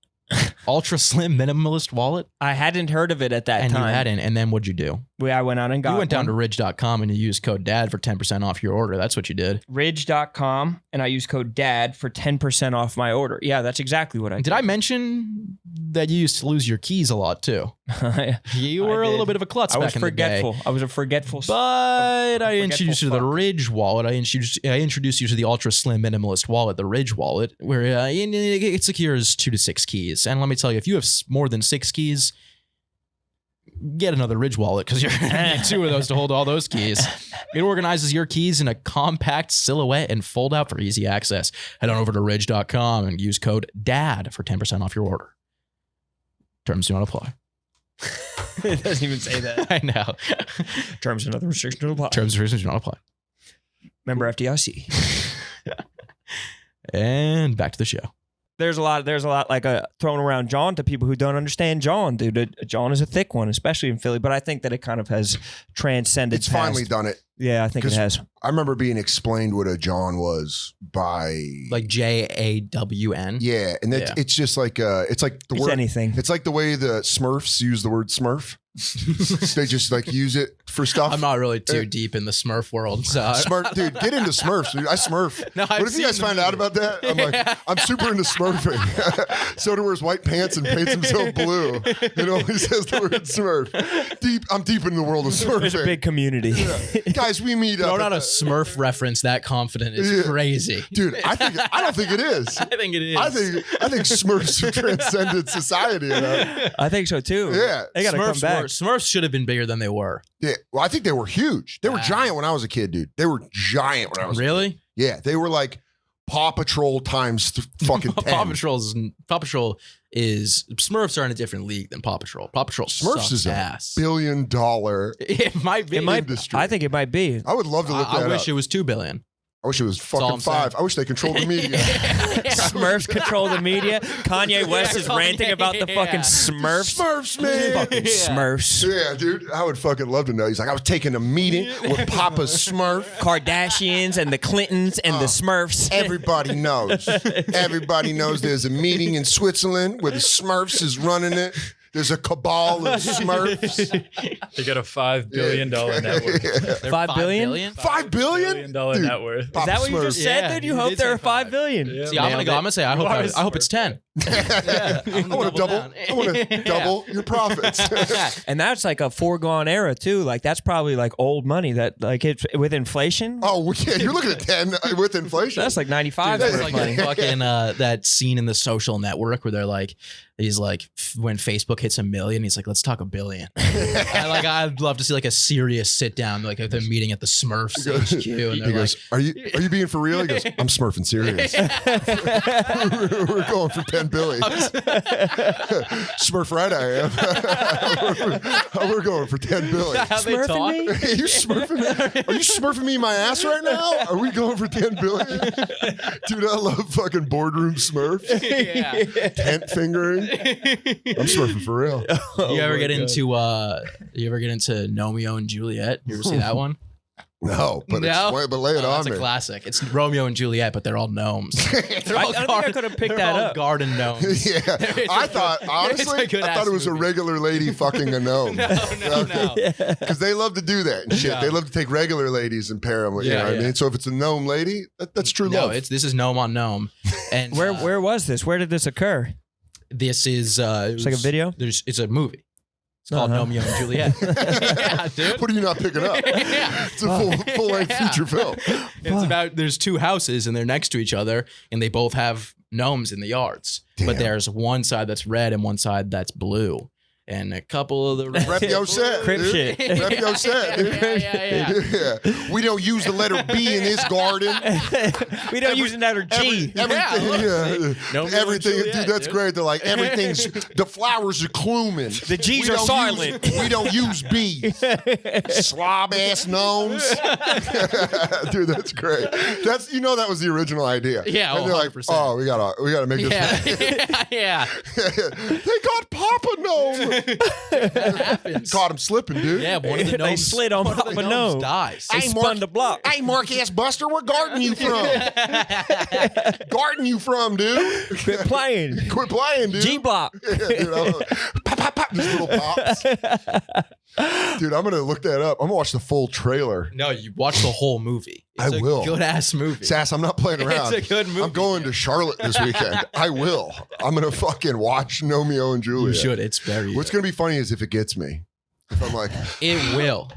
Speaker 1: minimalist wallet?
Speaker 2: I hadn't heard of it at that
Speaker 1: And
Speaker 2: time.
Speaker 1: you hadn't. And then what'd you do?
Speaker 2: I went out and got
Speaker 1: You went down to
Speaker 2: one.
Speaker 1: ridge.com and you used code DAD for 10% off your order. That's what you did.
Speaker 2: Ridge.com, and I used code DAD for 10% off my order. Yeah, that's exactly what I did.
Speaker 1: Did I mention that you used to lose your keys a lot too? You were a
Speaker 2: did.
Speaker 1: little bit of a klutz
Speaker 2: I was
Speaker 1: back in the
Speaker 2: forgetful.
Speaker 1: day.
Speaker 2: I introduced forgetful.
Speaker 1: But I introduced you to the
Speaker 2: fuck.
Speaker 1: Ridge wallet. I introduced you to the ultra slim minimalist wallet, the Ridge wallet, where it secures 2 to 6 keys. And let me tell you, if you have more than 6 keys, get another Ridge wallet because you're going to need 2 of those to hold all those keys. It organizes your keys in a compact silhouette and fold out for easy access. Head on over to ridge.com and use code DAD for 10% off your order. Terms do not apply.
Speaker 2: It doesn't even say that.
Speaker 1: I know.
Speaker 2: Terms and other restrictions don't apply.
Speaker 1: Terms and restrictions do not apply.
Speaker 2: Remember FDIC.
Speaker 1: And back to the show.
Speaker 2: There's a lot like thrown around John to people who don't understand John, dude. John is a thick one, especially in Philly, but I think that it kind of has transcended.
Speaker 4: It's finally done it.
Speaker 2: Yeah, I think it
Speaker 4: 'Cause
Speaker 2: has.
Speaker 4: I remember being explained what a John was by
Speaker 1: Like JAWN.
Speaker 4: yeah, and
Speaker 1: Yeah.
Speaker 4: it's just like it's like the
Speaker 2: It's
Speaker 4: word.
Speaker 2: anything.
Speaker 4: It's like the way the Smurfs use the word Smurf. They just like use it for stuff.
Speaker 1: I'm not really too deep in the Smurf world, so
Speaker 4: Smurf, dude, get into Smurfs, dude. I Smurf.
Speaker 1: No, I've
Speaker 4: What if you guys
Speaker 1: seen the
Speaker 4: find out
Speaker 1: movie.
Speaker 4: about that? I'm like, I'm super into Smurfing. Soder wears white pants and paints himself blue. It always says the word Smurf. I'm deep in the world of Smurfing.
Speaker 2: There's a big community.
Speaker 4: Guys, we meet up.
Speaker 1: throwing out
Speaker 4: at
Speaker 1: a Smurf reference that confident is
Speaker 4: Yeah.
Speaker 1: crazy.
Speaker 4: dude. I don't think it is.
Speaker 1: I think it is.
Speaker 4: I think Smurfs have transcended society. You know?
Speaker 2: I think so too.
Speaker 4: Yeah.
Speaker 2: They got to come back.
Speaker 1: Smurfs should have been bigger than they were.
Speaker 4: Yeah. Well, I think they were huge. They were
Speaker 1: Wow.
Speaker 4: giant when I was a kid, dude. They were giant when I was a kid.
Speaker 1: Really?
Speaker 4: Yeah. They were like Paw Patrol times fucking 10.
Speaker 1: Paw Patrol is Smurfs are in a different league than Paw Patrol. Paw Patrol
Speaker 4: Smurfs
Speaker 1: sucks
Speaker 4: is a
Speaker 1: ass.
Speaker 4: $1 billion.
Speaker 1: It might be.
Speaker 2: It might.
Speaker 4: Industry.
Speaker 2: I think it might be.
Speaker 4: I would love to look
Speaker 1: I
Speaker 4: that
Speaker 1: wish
Speaker 4: up.
Speaker 1: it was $2 billion.
Speaker 4: I wish it was
Speaker 1: all
Speaker 4: fucking
Speaker 1: I'm saying.
Speaker 4: 5. I wish they controlled the media.
Speaker 2: Smurfs control the media. Kanye West is ranting about the fucking Smurfs.
Speaker 4: Smurfs, man.
Speaker 2: Fucking Smurfs.
Speaker 4: Yeah, dude. I would fucking love to know. He's like, I was taking a meeting with Papa Smurf.
Speaker 2: Kardashians and the Clintons and the Smurfs.
Speaker 4: Everybody knows. Everybody knows there's a meeting in Switzerland where the Smurfs is running it. There's a cabal of Smurfs.
Speaker 3: They got a $5 billion net worth.
Speaker 1: They're
Speaker 2: $5 billion?
Speaker 4: $5 billion?
Speaker 3: $5 net worth.
Speaker 2: Is that what you just said,
Speaker 1: Yeah,
Speaker 2: dude? You
Speaker 1: you
Speaker 2: hope
Speaker 1: did
Speaker 2: there
Speaker 1: say
Speaker 2: are 5
Speaker 1: 5.
Speaker 2: billion.
Speaker 3: Yeah.
Speaker 1: See, I'm gonna say I hope it's 10.
Speaker 4: I want to double. I want to double your profits.
Speaker 2: And that's like a foregone era too. Like that's probably like old money that like it's with inflation.
Speaker 4: Oh, yeah, you're looking at 10 with inflation.
Speaker 2: That's like 95
Speaker 1: That's
Speaker 2: worth
Speaker 1: like
Speaker 2: money.
Speaker 1: fucking that scene in The Social Network where they're like, he's like, when Facebook hits 1 million, he's like, let's talk $1 billion. I'd love to see like a serious sit down, like at the meeting at the Smurfs HQ, and
Speaker 4: He
Speaker 1: they're
Speaker 4: goes, are you being for real? He goes, I'm smurfing serious. We're going for 10 billion. Smurf right I am. We're going for 10 billion.
Speaker 1: how they
Speaker 2: Smurfing
Speaker 1: talk.
Speaker 2: me?
Speaker 4: Are you smurfing me in my ass right now? Are we going for 10 billion? Dude, I love fucking boardroom Smurfs.
Speaker 1: Yeah.
Speaker 4: Tent fingering. I'm smurfing for real.
Speaker 1: You ever
Speaker 3: my
Speaker 1: get
Speaker 3: God.
Speaker 1: into Romeo and Juliet? You ever see that one?
Speaker 4: No, but lay it on
Speaker 1: That's
Speaker 4: me.
Speaker 1: a classic. It's Romeo and Juliet, but they're all gnomes. They're
Speaker 2: I
Speaker 1: all
Speaker 2: don't think I could have picked
Speaker 1: they're
Speaker 2: that
Speaker 1: all
Speaker 2: up.
Speaker 1: garden gnomes.
Speaker 4: Yeah, I thought
Speaker 1: It's
Speaker 4: honestly,
Speaker 1: a good
Speaker 4: I thought it was
Speaker 1: ass
Speaker 4: a regular lady fucking a gnome.
Speaker 1: No.
Speaker 4: Because they love to do that and shit.
Speaker 1: No.
Speaker 4: They love to take regular ladies and pair them with, you
Speaker 1: Yeah,
Speaker 4: know what
Speaker 1: yeah.
Speaker 4: I mean? So if it's a gnome lady, that's true
Speaker 1: No,
Speaker 4: love.
Speaker 1: this is gnome on gnome. And
Speaker 2: Where was this? Where did this occur?
Speaker 1: this is
Speaker 2: It's like a video?
Speaker 1: It's a movie. It's called
Speaker 2: Uh-huh.
Speaker 1: Romeo and Juliet. Yeah, dude.
Speaker 4: What are you not picking up?
Speaker 1: Yeah.
Speaker 4: It's a full length
Speaker 1: Yeah.
Speaker 4: feature film.
Speaker 1: It's about there's 2 houses and they're next to each other and they both have gnomes in the yards.
Speaker 4: Damn.
Speaker 1: But there's one side that's red and one side that's blue. and a couple of the
Speaker 4: Rep your set.
Speaker 2: Crip
Speaker 4: dude.
Speaker 2: shit.
Speaker 4: Rep your set. Yeah. We don't use the letter B in this garden.
Speaker 2: We don't use another G.
Speaker 4: Everything,
Speaker 1: Juliet,
Speaker 4: dude, that's
Speaker 1: dude.
Speaker 4: great. They're like, everything's, the flowers are cluming.
Speaker 2: The G's
Speaker 4: We
Speaker 2: are
Speaker 4: don't
Speaker 2: silent.
Speaker 4: We don't use B. Slob ass gnomes. Dude, that's great. That's, that was the original idea.
Speaker 1: Yeah,
Speaker 4: And they're like,
Speaker 1: 100%.
Speaker 4: oh, we gotta make this.
Speaker 1: Yeah.
Speaker 4: They got Papa Gnome.
Speaker 1: That happens.
Speaker 4: Caught him slipping, dude.
Speaker 1: Yeah, one of the
Speaker 2: They
Speaker 1: gnomes.
Speaker 2: slid on
Speaker 1: one of
Speaker 2: Papa
Speaker 1: the
Speaker 2: Gnome.
Speaker 1: gnomes dies.
Speaker 2: They spun the block.
Speaker 4: Hey, Mark-ass Buster, where garden you from? Garden you from, dude?
Speaker 2: Quit playing.
Speaker 4: Quit playing, dude.
Speaker 2: G block.
Speaker 4: Yeah, dude, pop, pop, pop, just little pops. Dude, I'm gonna look that up. I'm gonna watch the full trailer.
Speaker 1: No, you watch the whole movie. It's
Speaker 4: I will.
Speaker 1: Good ass movie.
Speaker 4: Sass, I'm not playing around.
Speaker 1: It's a good movie.
Speaker 4: I'm going to Charlotte this weekend. I will. I'm gonna fucking watch Romeo and Juliet.
Speaker 1: You should. It's very.
Speaker 4: What's
Speaker 1: good.
Speaker 4: gonna be funny is if it gets me. If I'm like,
Speaker 1: It will.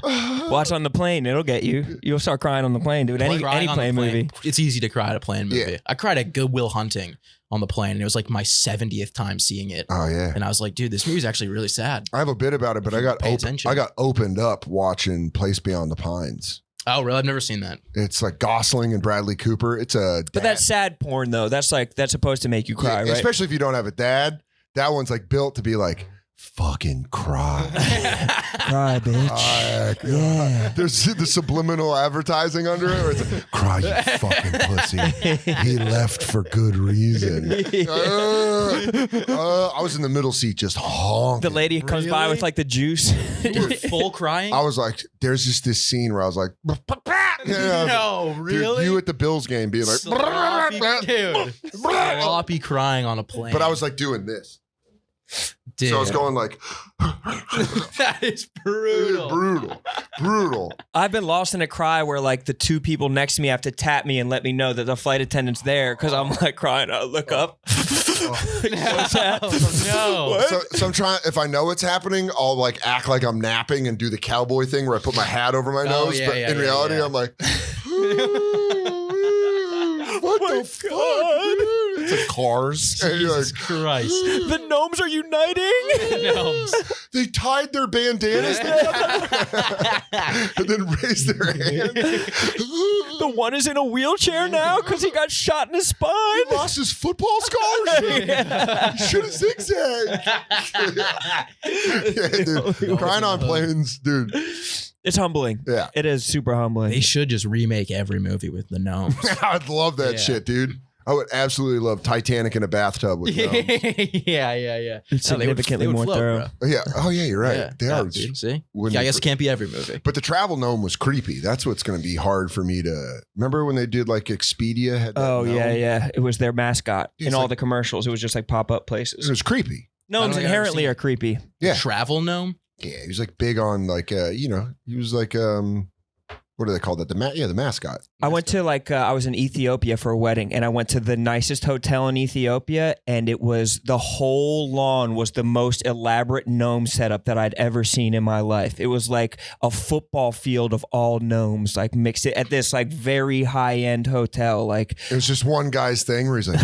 Speaker 2: Watch on the plane. It'll get you. You'll start crying on the plane, dude. Any
Speaker 1: Crying on the
Speaker 2: plane movie.
Speaker 1: It's easy to cry at a plane movie.
Speaker 4: Yeah.
Speaker 1: I cried at Good Will Hunting on the plane, and it was like my 70th time seeing it.
Speaker 4: oh yeah.
Speaker 1: And I was like, dude, this movie's actually really sad.
Speaker 4: I have a bit about it, but I
Speaker 1: Pay attention.
Speaker 4: got opened up watching Place Beyond the Pines.
Speaker 1: Oh, really? I've never seen that.
Speaker 4: It's like Gosling and Bradley Cooper. It's a
Speaker 2: But that's sad porn, though. That's supposed to make you cry, right?
Speaker 4: Especially if you don't have a dad. That one's like built to be like, fucking cry.
Speaker 2: Cry, bitch. Yeah.
Speaker 4: There's the subliminal advertising under it, where it's like, cry, you fucking pussy. He left for good reason. I was in the middle seat just honking.
Speaker 2: The lady comes by
Speaker 1: Really?
Speaker 2: with like the juice.
Speaker 1: Dude, full crying?
Speaker 4: I was like, there's just this scene where I was like,
Speaker 1: No,
Speaker 4: dude,
Speaker 1: really?
Speaker 4: you at the Bills game being like,
Speaker 1: Sloppy, dude. Sloppy crying on a plane.
Speaker 4: but I was like doing this.
Speaker 1: Dude.
Speaker 4: So I was going like,
Speaker 1: That is brutal.
Speaker 4: brutal.
Speaker 2: I've been lost in a cry where like the two people next to me have to tap me and let me know that the flight attendant's there because I'm like crying. I look up. What's that?
Speaker 1: No.
Speaker 4: So I'm trying, if I know what's happening, I'll like act like I'm napping and do the cowboy thing where I put my hat over my nose.
Speaker 1: yeah,
Speaker 4: But
Speaker 1: yeah,
Speaker 4: in
Speaker 1: yeah,
Speaker 4: reality,
Speaker 1: yeah.
Speaker 4: I'm like, what the fuck, dude? It's like Cars. And you're
Speaker 1: Jesus Christ.
Speaker 2: The gnomes are uniting.
Speaker 1: Gnomes.
Speaker 4: they tied their bandanas together and then raised their hand.
Speaker 2: The one is in a wheelchair now because he got shot in his spine.
Speaker 4: He lost his football scholarship. He should have zigzagged. Yeah, dude. Crying on planes, dude.
Speaker 2: It's humbling.
Speaker 4: Yeah.
Speaker 2: It is super humbling.
Speaker 1: They should just remake every movie with the gnomes.
Speaker 4: I'd love that
Speaker 1: Yeah.
Speaker 4: shit, dude. I would absolutely love Titanic in a bathtub with them.
Speaker 1: yeah.
Speaker 2: It's
Speaker 1: No, they would-
Speaker 2: significantly
Speaker 1: they would
Speaker 2: more
Speaker 1: float,
Speaker 2: thorough.
Speaker 1: bro.
Speaker 4: Yeah. Oh, yeah, you're right.
Speaker 1: Yeah,
Speaker 4: they
Speaker 1: yeah,
Speaker 4: are.
Speaker 1: dude. See?
Speaker 4: When
Speaker 1: Yeah, I
Speaker 4: they-
Speaker 1: guess it can't be every movie.
Speaker 4: But the travel gnome was creepy. That's what's going to be hard for me to remember when they did like Expedia. Had that
Speaker 2: Oh
Speaker 4: gnome?
Speaker 2: yeah. It was their mascot
Speaker 4: It's
Speaker 2: in all
Speaker 4: like-
Speaker 2: the commercials. It was just like pop up
Speaker 4: It
Speaker 2: places.
Speaker 4: was creepy.
Speaker 2: Gnomes
Speaker 1: I don't think I've ever
Speaker 2: inherently
Speaker 1: seen
Speaker 2: are
Speaker 1: it.
Speaker 2: creepy.
Speaker 4: Yeah.
Speaker 1: Travel gnome?
Speaker 4: Yeah, he was like big on like he was like what do they call that? The mascot.
Speaker 2: I went to I was in Ethiopia for a wedding, and I went to the nicest hotel in Ethiopia, and it was the whole lawn was the most elaborate gnome setup that I'd ever seen in my life. It was like a football field of all gnomes, like mixed it at this like very high end hotel. Like
Speaker 4: It was just one guy's thing where he's like,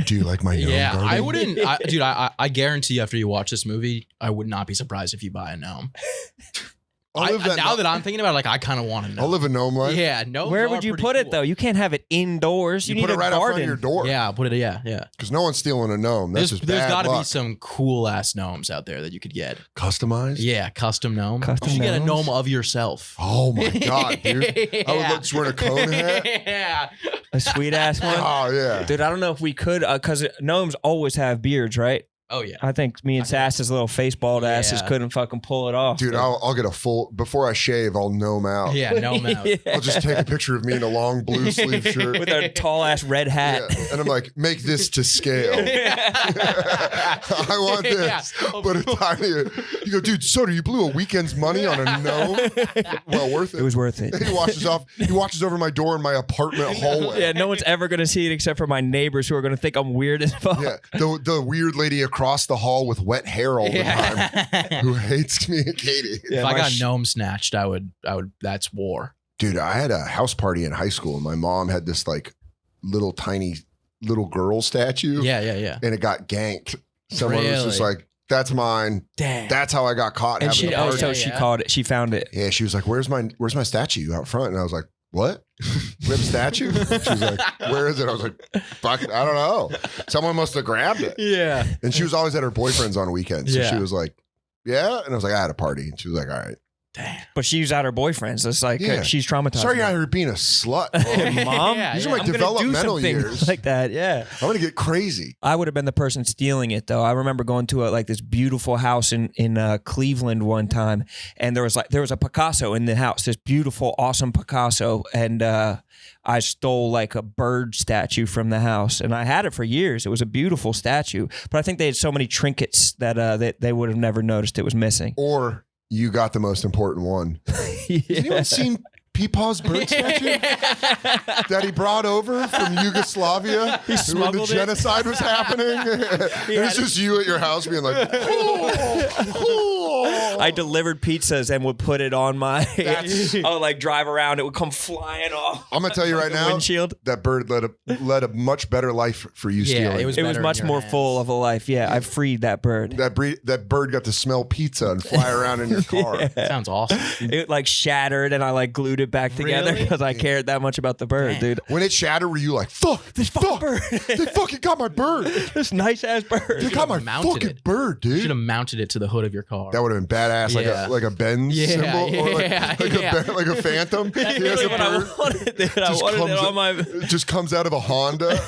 Speaker 4: do you like my gnome
Speaker 1: Yeah,
Speaker 4: garden?
Speaker 1: I wouldn't. Dude, I guarantee after you watch this movie, I would not be surprised if you buy a gnome.
Speaker 4: I'll live
Speaker 1: now that I'm thinking about it, like, I kind of want to know.
Speaker 4: I'll live a gnome life.
Speaker 1: Yeah, no.
Speaker 2: where would you put it though? You can't have it indoors. You,
Speaker 4: You
Speaker 2: need
Speaker 4: put it
Speaker 2: a
Speaker 4: right out front of
Speaker 2: garden.
Speaker 4: your door.
Speaker 1: Yeah, I'll put it. Yeah.
Speaker 4: Because no one's stealing a gnome. That's
Speaker 1: There's
Speaker 4: just bad
Speaker 1: got to be
Speaker 4: luck.
Speaker 1: some cool ass gnomes out there that you could get.
Speaker 4: Customized?
Speaker 1: Yeah, custom gnome.
Speaker 2: Custom
Speaker 1: you should get a
Speaker 2: gnomes?
Speaker 1: gnome of yourself.
Speaker 4: Oh my God, dude. I would
Speaker 1: Yeah.
Speaker 4: look just wearing a cone hat.
Speaker 1: Yeah.
Speaker 2: A sweet ass one.
Speaker 4: Oh, yeah.
Speaker 2: Dude, I don't know if we could, because gnomes always have beards, right?
Speaker 1: Oh yeah.
Speaker 2: I think me and Sass's little face bald asses
Speaker 1: Yeah.
Speaker 2: couldn't fucking pull it off.
Speaker 4: Dude, I'll get a full, before I shave, I'll gnome out.
Speaker 1: Yeah, gnome out.
Speaker 4: I'll just take a picture of me in a long blue sleeve shirt.
Speaker 2: With a tall ass red hat.
Speaker 4: Yeah. And I'm like, make this to scale. I want this.
Speaker 1: Yeah.
Speaker 4: But a tiny. You go, dude, Soder, you blew a weekend's money on a gnome? Well, worth it.
Speaker 2: It was worth it.
Speaker 4: He watches over my door in my apartment hallway.
Speaker 2: Yeah, no one's ever going to see it except for my neighbors who are going to think I'm weird as fuck.
Speaker 4: Yeah, the weird lady across the hall with wet hair all the time who hates me and Katie.
Speaker 1: If I got gnome snatched, I would. That's war.
Speaker 4: Dude, I had a house party in high school and my mom had this like tiny little girl statue.
Speaker 1: Yeah.
Speaker 4: And it got ganked. Someone was just
Speaker 1: Really?
Speaker 4: like, That's mine.
Speaker 1: Damn.
Speaker 4: That's how I got caught.
Speaker 2: And
Speaker 4: having
Speaker 2: she,
Speaker 4: a party.
Speaker 2: so she called it. She found it.
Speaker 4: Yeah, she was like, "Where's my statue out front?" And I was like, "What? We have a statue?" She was like, "Where is it?" I was like, "Fuck, I don't know. Someone must have grabbed it."
Speaker 1: Yeah.
Speaker 4: And she was always at her boyfriend's on weekends, so
Speaker 1: Yeah.
Speaker 4: she was like, "Yeah," and I was like, "I had a party," and she was like, "All right."
Speaker 1: Damn.
Speaker 2: But she's at her boyfriend's. It's like
Speaker 4: Yeah.
Speaker 2: she's traumatized.
Speaker 4: Sorry, I heard being a slut. Mom.
Speaker 2: Mom.
Speaker 1: Yeah,
Speaker 4: These
Speaker 1: yeah.
Speaker 4: are my
Speaker 2: I'm gonna do
Speaker 4: developmental
Speaker 2: something
Speaker 4: years.
Speaker 2: like that. Yeah.
Speaker 4: I'm gonna get crazy.
Speaker 2: I would have been the person stealing it though. I remember going to this beautiful house in Cleveland one time, and there was a Picasso in the house, this beautiful, awesome Picasso, and I stole like a bird statue from the house, and I had it for years. It was a beautiful statue, but I think they had so many trinkets that they would have never noticed it was missing.
Speaker 4: Or you got the most important one.
Speaker 2: Yeah.
Speaker 4: Has anyone seen Peepaw's bird statue that he brought over from Yugoslavia when the
Speaker 2: smuggled it.
Speaker 4: genocide was happening? It was just you at your house being like,
Speaker 2: I delivered pizzas and would put it on my. I would like drive around. It would come flying off.
Speaker 4: I'm gonna tell you right
Speaker 2: the
Speaker 4: now,
Speaker 2: windshield.
Speaker 4: that bird led a much better life for you
Speaker 1: Yeah,
Speaker 4: stealing.
Speaker 1: it was
Speaker 2: It was
Speaker 1: better in
Speaker 2: much
Speaker 1: your
Speaker 2: more
Speaker 1: hands.
Speaker 2: full of a life. Yeah, I freed that bird.
Speaker 4: that bird got to smell pizza and fly around in your car.
Speaker 1: Sounds awesome.
Speaker 2: It like shattered, and I like glued it back together
Speaker 1: Really?
Speaker 2: because I cared that much about the bird,
Speaker 1: Damn.
Speaker 2: dude.
Speaker 4: When it shattered, were you like, "Fuck,
Speaker 2: This
Speaker 4: fuck,
Speaker 2: fucking bird.
Speaker 4: they fucking got my bird.
Speaker 2: This nice ass bird.
Speaker 4: They got my
Speaker 1: mounted
Speaker 4: fucking
Speaker 1: it.
Speaker 4: bird,
Speaker 1: You should
Speaker 4: dude."
Speaker 1: have mounted it to the hood of your car.
Speaker 4: That would have been badass,
Speaker 1: Yeah.
Speaker 4: like a Benz
Speaker 1: Yeah,
Speaker 4: symbol, or
Speaker 1: yeah, yeah.
Speaker 4: like a Phantom. He has
Speaker 2: Really
Speaker 4: a
Speaker 2: what I
Speaker 4: bird.
Speaker 2: wanted, dude. I
Speaker 4: Just
Speaker 2: wanted it
Speaker 4: comes
Speaker 2: on my.
Speaker 4: It just comes out of a Honda.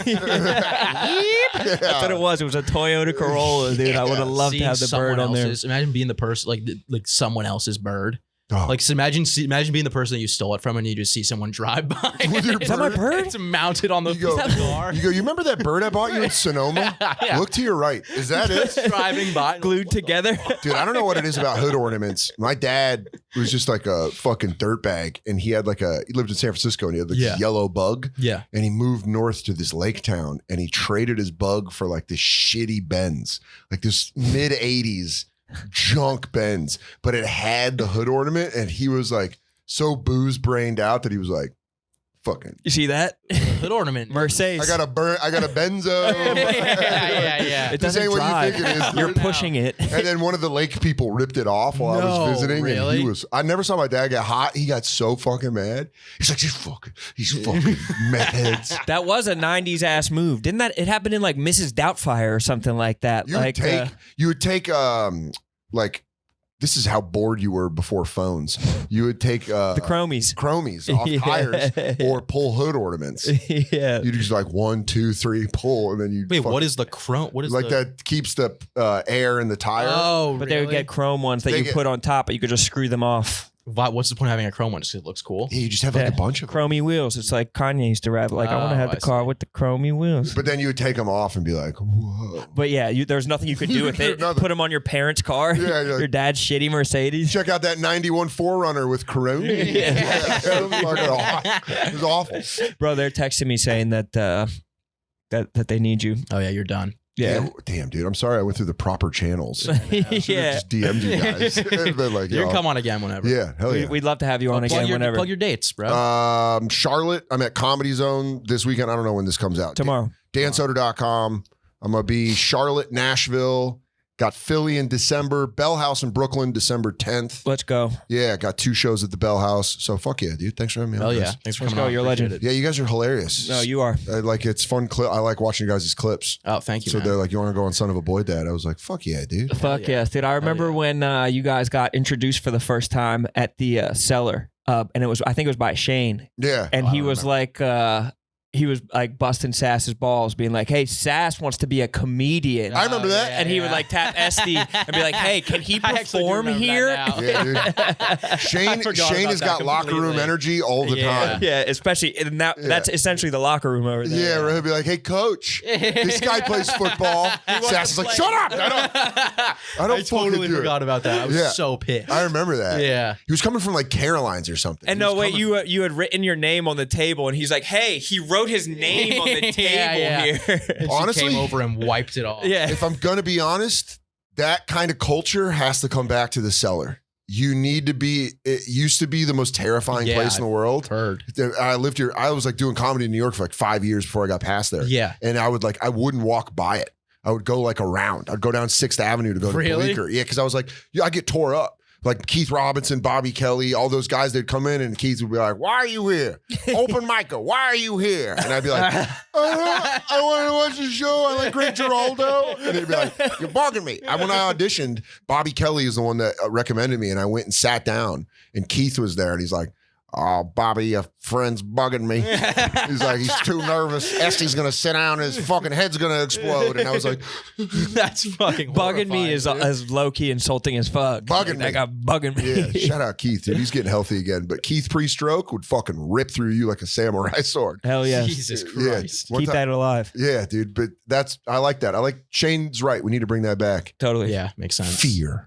Speaker 2: That's what it was. It was a Toyota Corolla, dude. I would have loved to
Speaker 1: Seeing
Speaker 2: have the
Speaker 1: someone
Speaker 2: bird on there.
Speaker 1: else's- Imagine being the person like someone else's bird.
Speaker 4: Oh.
Speaker 1: Like so imagine being the person that you stole it from, and you just see someone drive by.
Speaker 4: With your
Speaker 2: Is that my bird?
Speaker 1: It's mounted on the
Speaker 4: You go,
Speaker 1: car.
Speaker 4: you remember that bird I bought you in Sonoma?
Speaker 1: Yeah.
Speaker 4: Look to your right. Is that it?
Speaker 1: Driving by,
Speaker 2: Glued together.
Speaker 4: Dude, I don't know what it is about hood ornaments. My dad was just like a fucking dirtbag, and he lived in San Francisco, and he had like
Speaker 1: Yeah.
Speaker 4: this yellow bug,
Speaker 1: Yeah.
Speaker 4: and he moved north to this lake town, and he traded his bug for like this shitty Benz, like this mid 80s junk Benz, but it had the hood ornament, and he was like so booze brained out that he was like, fucking,
Speaker 2: You see that?
Speaker 1: Hood ornament.
Speaker 2: Mercedes.
Speaker 4: I got a Benzo.
Speaker 1: yeah.
Speaker 2: It
Speaker 4: This
Speaker 2: doesn't
Speaker 4: ain't what you
Speaker 2: drive.
Speaker 4: think it is,
Speaker 2: You're
Speaker 4: dude.
Speaker 2: pushing it.
Speaker 4: And then one of the lake people ripped it off while I
Speaker 1: No,
Speaker 4: was visiting. And
Speaker 1: really?
Speaker 4: I never saw my dad get hot. He got so fucking mad. He's like, these fucking meth heads.
Speaker 2: That was a 90s ass move. Didn't that? It happened in like Mrs. Doubtfire or something like that.
Speaker 4: You
Speaker 2: like
Speaker 4: would take like, this is how bored you were before phones. You would take
Speaker 2: the chromies.
Speaker 4: chromies off tires or pull hood ornaments.
Speaker 2: Yeah.
Speaker 4: You just like 1, 2, 3, pull, and then you
Speaker 1: Wait, what is the chrome? What is
Speaker 4: like
Speaker 1: the,
Speaker 4: that keeps the air in the tire.
Speaker 1: Oh,
Speaker 2: But they would get chrome ones that
Speaker 4: They
Speaker 2: you
Speaker 4: get-
Speaker 2: put on top, but you could just screw them off.
Speaker 1: What's the point of having a chrome one? Just 'cause it looks cool.
Speaker 4: Yeah, you just have like a bunch of them.
Speaker 2: Chromey wheels. It's like Kanye used to rap. Like, I want to
Speaker 1: Oh,
Speaker 2: have the
Speaker 1: I
Speaker 2: car
Speaker 1: see.
Speaker 2: with the chromey wheels.
Speaker 4: But then you would take them off and be like, whoa.
Speaker 2: But yeah, there's nothing you could do with it.
Speaker 4: Nothing.
Speaker 2: Put them on your parents' car.
Speaker 4: Yeah, you're like-
Speaker 2: Your dad's shitty Mercedes.
Speaker 4: Check out that 91 4Runner with Corona. Yeah, it was fucking awful. It was awful.
Speaker 2: Bro, they're texting me saying that that they need you.
Speaker 1: Oh yeah, you're done.
Speaker 2: Yeah.
Speaker 4: Damn, dude. I'm sorry I went through the proper channels.
Speaker 2: Yeah.
Speaker 4: Just DM'd you guys. Been like,
Speaker 1: You
Speaker 4: yo,
Speaker 1: can come on again whenever.
Speaker 4: yeah, hell yeah.
Speaker 2: We'd love to have you on again whenever.
Speaker 1: Plug your dates, bro.
Speaker 4: Charlotte, I'm at Comedy Zone this weekend. I don't know when this comes out.
Speaker 2: Tomorrow.
Speaker 4: DanSoder.com. I'm going to be Charlotte, Nashville. Got Philly in December. Bell House in Brooklyn, December 10th.
Speaker 2: Let's go.
Speaker 4: Yeah, got 2 shows at the Bell House. So fuck yeah, dude. Thanks for having me on.
Speaker 1: Hell yeah.
Speaker 4: guys.
Speaker 1: Thanks for
Speaker 2: Let's
Speaker 1: coming
Speaker 2: go.
Speaker 1: on.
Speaker 2: You're a legend.
Speaker 1: Appreciate it.
Speaker 4: Yeah, you guys are hilarious.
Speaker 2: No, you are.
Speaker 4: It's fun clip. I like watching you guys' clips.
Speaker 1: Oh, thank you.
Speaker 4: So
Speaker 1: man.
Speaker 4: they're like, you want to go on Son of a Boy Dad? I was like, fuck yeah, dude.
Speaker 2: Fuck
Speaker 1: yeah.
Speaker 2: yes, dude. I remember
Speaker 1: yeah.
Speaker 2: when you guys got introduced for the first time at the cellar. And I think it was by Shane.
Speaker 4: Yeah.
Speaker 2: And
Speaker 1: I
Speaker 2: he
Speaker 1: don't
Speaker 2: was like busting Sass's balls, being like, "Hey, Sass wants to be a comedian."
Speaker 4: I remember that.
Speaker 2: And he would like tap Esty and be like, "Hey, can he
Speaker 1: I actually do
Speaker 2: perform
Speaker 1: remember
Speaker 2: here?"
Speaker 1: that now.
Speaker 4: Yeah, dude. Shane
Speaker 1: forgot
Speaker 4: Shane
Speaker 1: about
Speaker 4: has
Speaker 1: that
Speaker 4: got locker room
Speaker 1: completely.
Speaker 4: energy all the
Speaker 1: Yeah.
Speaker 4: time.
Speaker 2: Yeah, especially and that's essentially the locker room over there.
Speaker 4: Yeah, right. He'll be like, hey, coach, this guy plays football. Sass is like, shut up. I don't
Speaker 1: I totally
Speaker 4: fucking do
Speaker 1: forgot
Speaker 4: it.
Speaker 1: about that. I was
Speaker 4: Yeah.
Speaker 1: so pissed.
Speaker 4: I remember that.
Speaker 1: Yeah.
Speaker 4: He was coming from like Caroline's or something.
Speaker 2: And
Speaker 4: He was
Speaker 2: no, wait,
Speaker 4: coming-
Speaker 2: you had written your name on the table, and he's like, "Hey, he wrote his name on the table
Speaker 1: Yeah.
Speaker 2: here."
Speaker 1: And she
Speaker 4: Honestly-
Speaker 1: came over and wiped it off.
Speaker 2: Yeah.
Speaker 4: If I'm gonna be honest, that kind of culture has to come back to the cellar. You need to be. It used to be the most terrifying
Speaker 1: Yeah,
Speaker 4: place in the world.
Speaker 1: Heard.
Speaker 4: I lived here. I was like doing comedy in New York for like 5 years before I got past there.
Speaker 1: Yeah.
Speaker 4: And I wouldn't walk by it. I would go like around. I'd go down 6th Avenue to go to
Speaker 1: Really?
Speaker 4: Bleecker. Yeah, because I was like, I get tore up. Like Keith Robinson, Bobby Kelly, all those guys, they'd come in and Keith would be like, why are you here? Open Micah, why are you here? And I'd be like, I wanted to watch the show. I like Greg Giraldo. And they'd be like, you're bugging me. When I auditioned, Bobby Kelly is the one that recommended me. And I went and sat down and Keith was there and he's like, oh, Bobby, your friend's bugging me. He's like, he's too nervous. Esty's going to sit down and his fucking head's going to explode. And I was like,
Speaker 1: That's fucking
Speaker 2: Bugging me is as low-key insulting as fuck.
Speaker 4: Bugging me.
Speaker 2: That guy bugging me.
Speaker 4: yeah, shout out Keith, dude. He's getting healthy again. But Keith pre-stroke would fucking rip through you like a samurai sword.
Speaker 2: Hell yeah.
Speaker 1: Jesus
Speaker 4: Yeah.
Speaker 1: Christ.
Speaker 4: One
Speaker 2: Keep
Speaker 4: time-
Speaker 2: that alive.
Speaker 4: Yeah, dude. But I like that. I like Shane's right. We need to bring that back.
Speaker 2: Totally.
Speaker 1: Yeah, makes sense.
Speaker 4: Fear.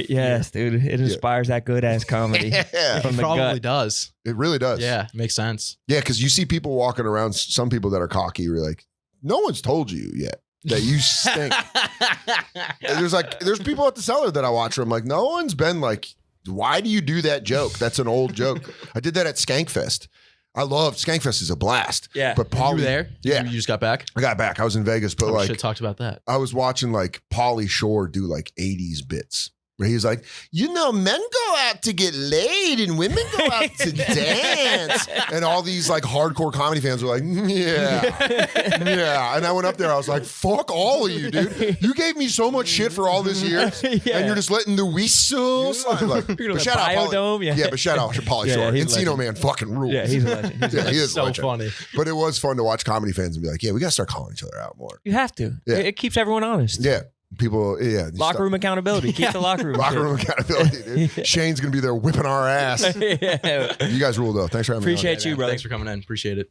Speaker 2: Yes, dude. It inspires that good ass comedy.
Speaker 4: Yeah,
Speaker 2: From
Speaker 1: It
Speaker 2: the
Speaker 1: probably
Speaker 2: gut.
Speaker 1: does.
Speaker 4: it really does.
Speaker 1: Yeah, makes sense.
Speaker 4: Yeah, because you see people walking around, some people that are cocky, you're like, no one's told you yet that you stink. And there's people at the cellar that I watch where I'm like, no one's been like, why do you do that joke? That's an old joke. I did that at Skankfest. I love Skankfest is a blast.
Speaker 2: Yeah.
Speaker 4: But
Speaker 1: You
Speaker 4: Pauly,
Speaker 1: were there?
Speaker 4: Yeah.
Speaker 1: You just got back?
Speaker 4: I got back. I was in Vegas, but
Speaker 1: Oh, we
Speaker 4: like
Speaker 1: should have talked about that.
Speaker 4: I was watching like Pauly Shore do like 80s bits. Where he's like, men go out to get laid and women go out to dance. And all these like hardcore comedy fans were like, yeah. Yeah. And I went up there. I was like, fuck all of you, dude. You gave me so much shit for all this years.
Speaker 2: Yeah.
Speaker 4: And you're just letting the whistles. Like,
Speaker 2: You're
Speaker 4: but
Speaker 2: the
Speaker 4: shout out Pauly.
Speaker 2: Biodome, yeah.
Speaker 4: Yeah, but shout out to Pauly
Speaker 2: Yeah,
Speaker 4: Shore.
Speaker 2: he's a
Speaker 4: Encino
Speaker 2: legend.
Speaker 4: Man fucking rules.
Speaker 2: Yeah, he's a legend. He's a
Speaker 4: Yeah,
Speaker 2: legend.
Speaker 4: he is
Speaker 1: So
Speaker 4: legend.
Speaker 1: funny.
Speaker 4: But it was fun to watch comedy fans and be like, yeah, we got to start calling each other out more.
Speaker 2: You have to.
Speaker 4: Yeah.
Speaker 2: It keeps everyone honest.
Speaker 4: Yeah. People, yeah.
Speaker 2: Locker room accountability. Keep the locker room.
Speaker 4: Locker
Speaker 2: shit.
Speaker 4: room accountability, dude. Shane's going to be there whipping our ass.
Speaker 2: Yeah.
Speaker 4: You guys rule, though. Thanks for having me on.
Speaker 2: Appreciate you,
Speaker 1: Man,
Speaker 2: brother.
Speaker 1: Thanks for coming in. Appreciate it.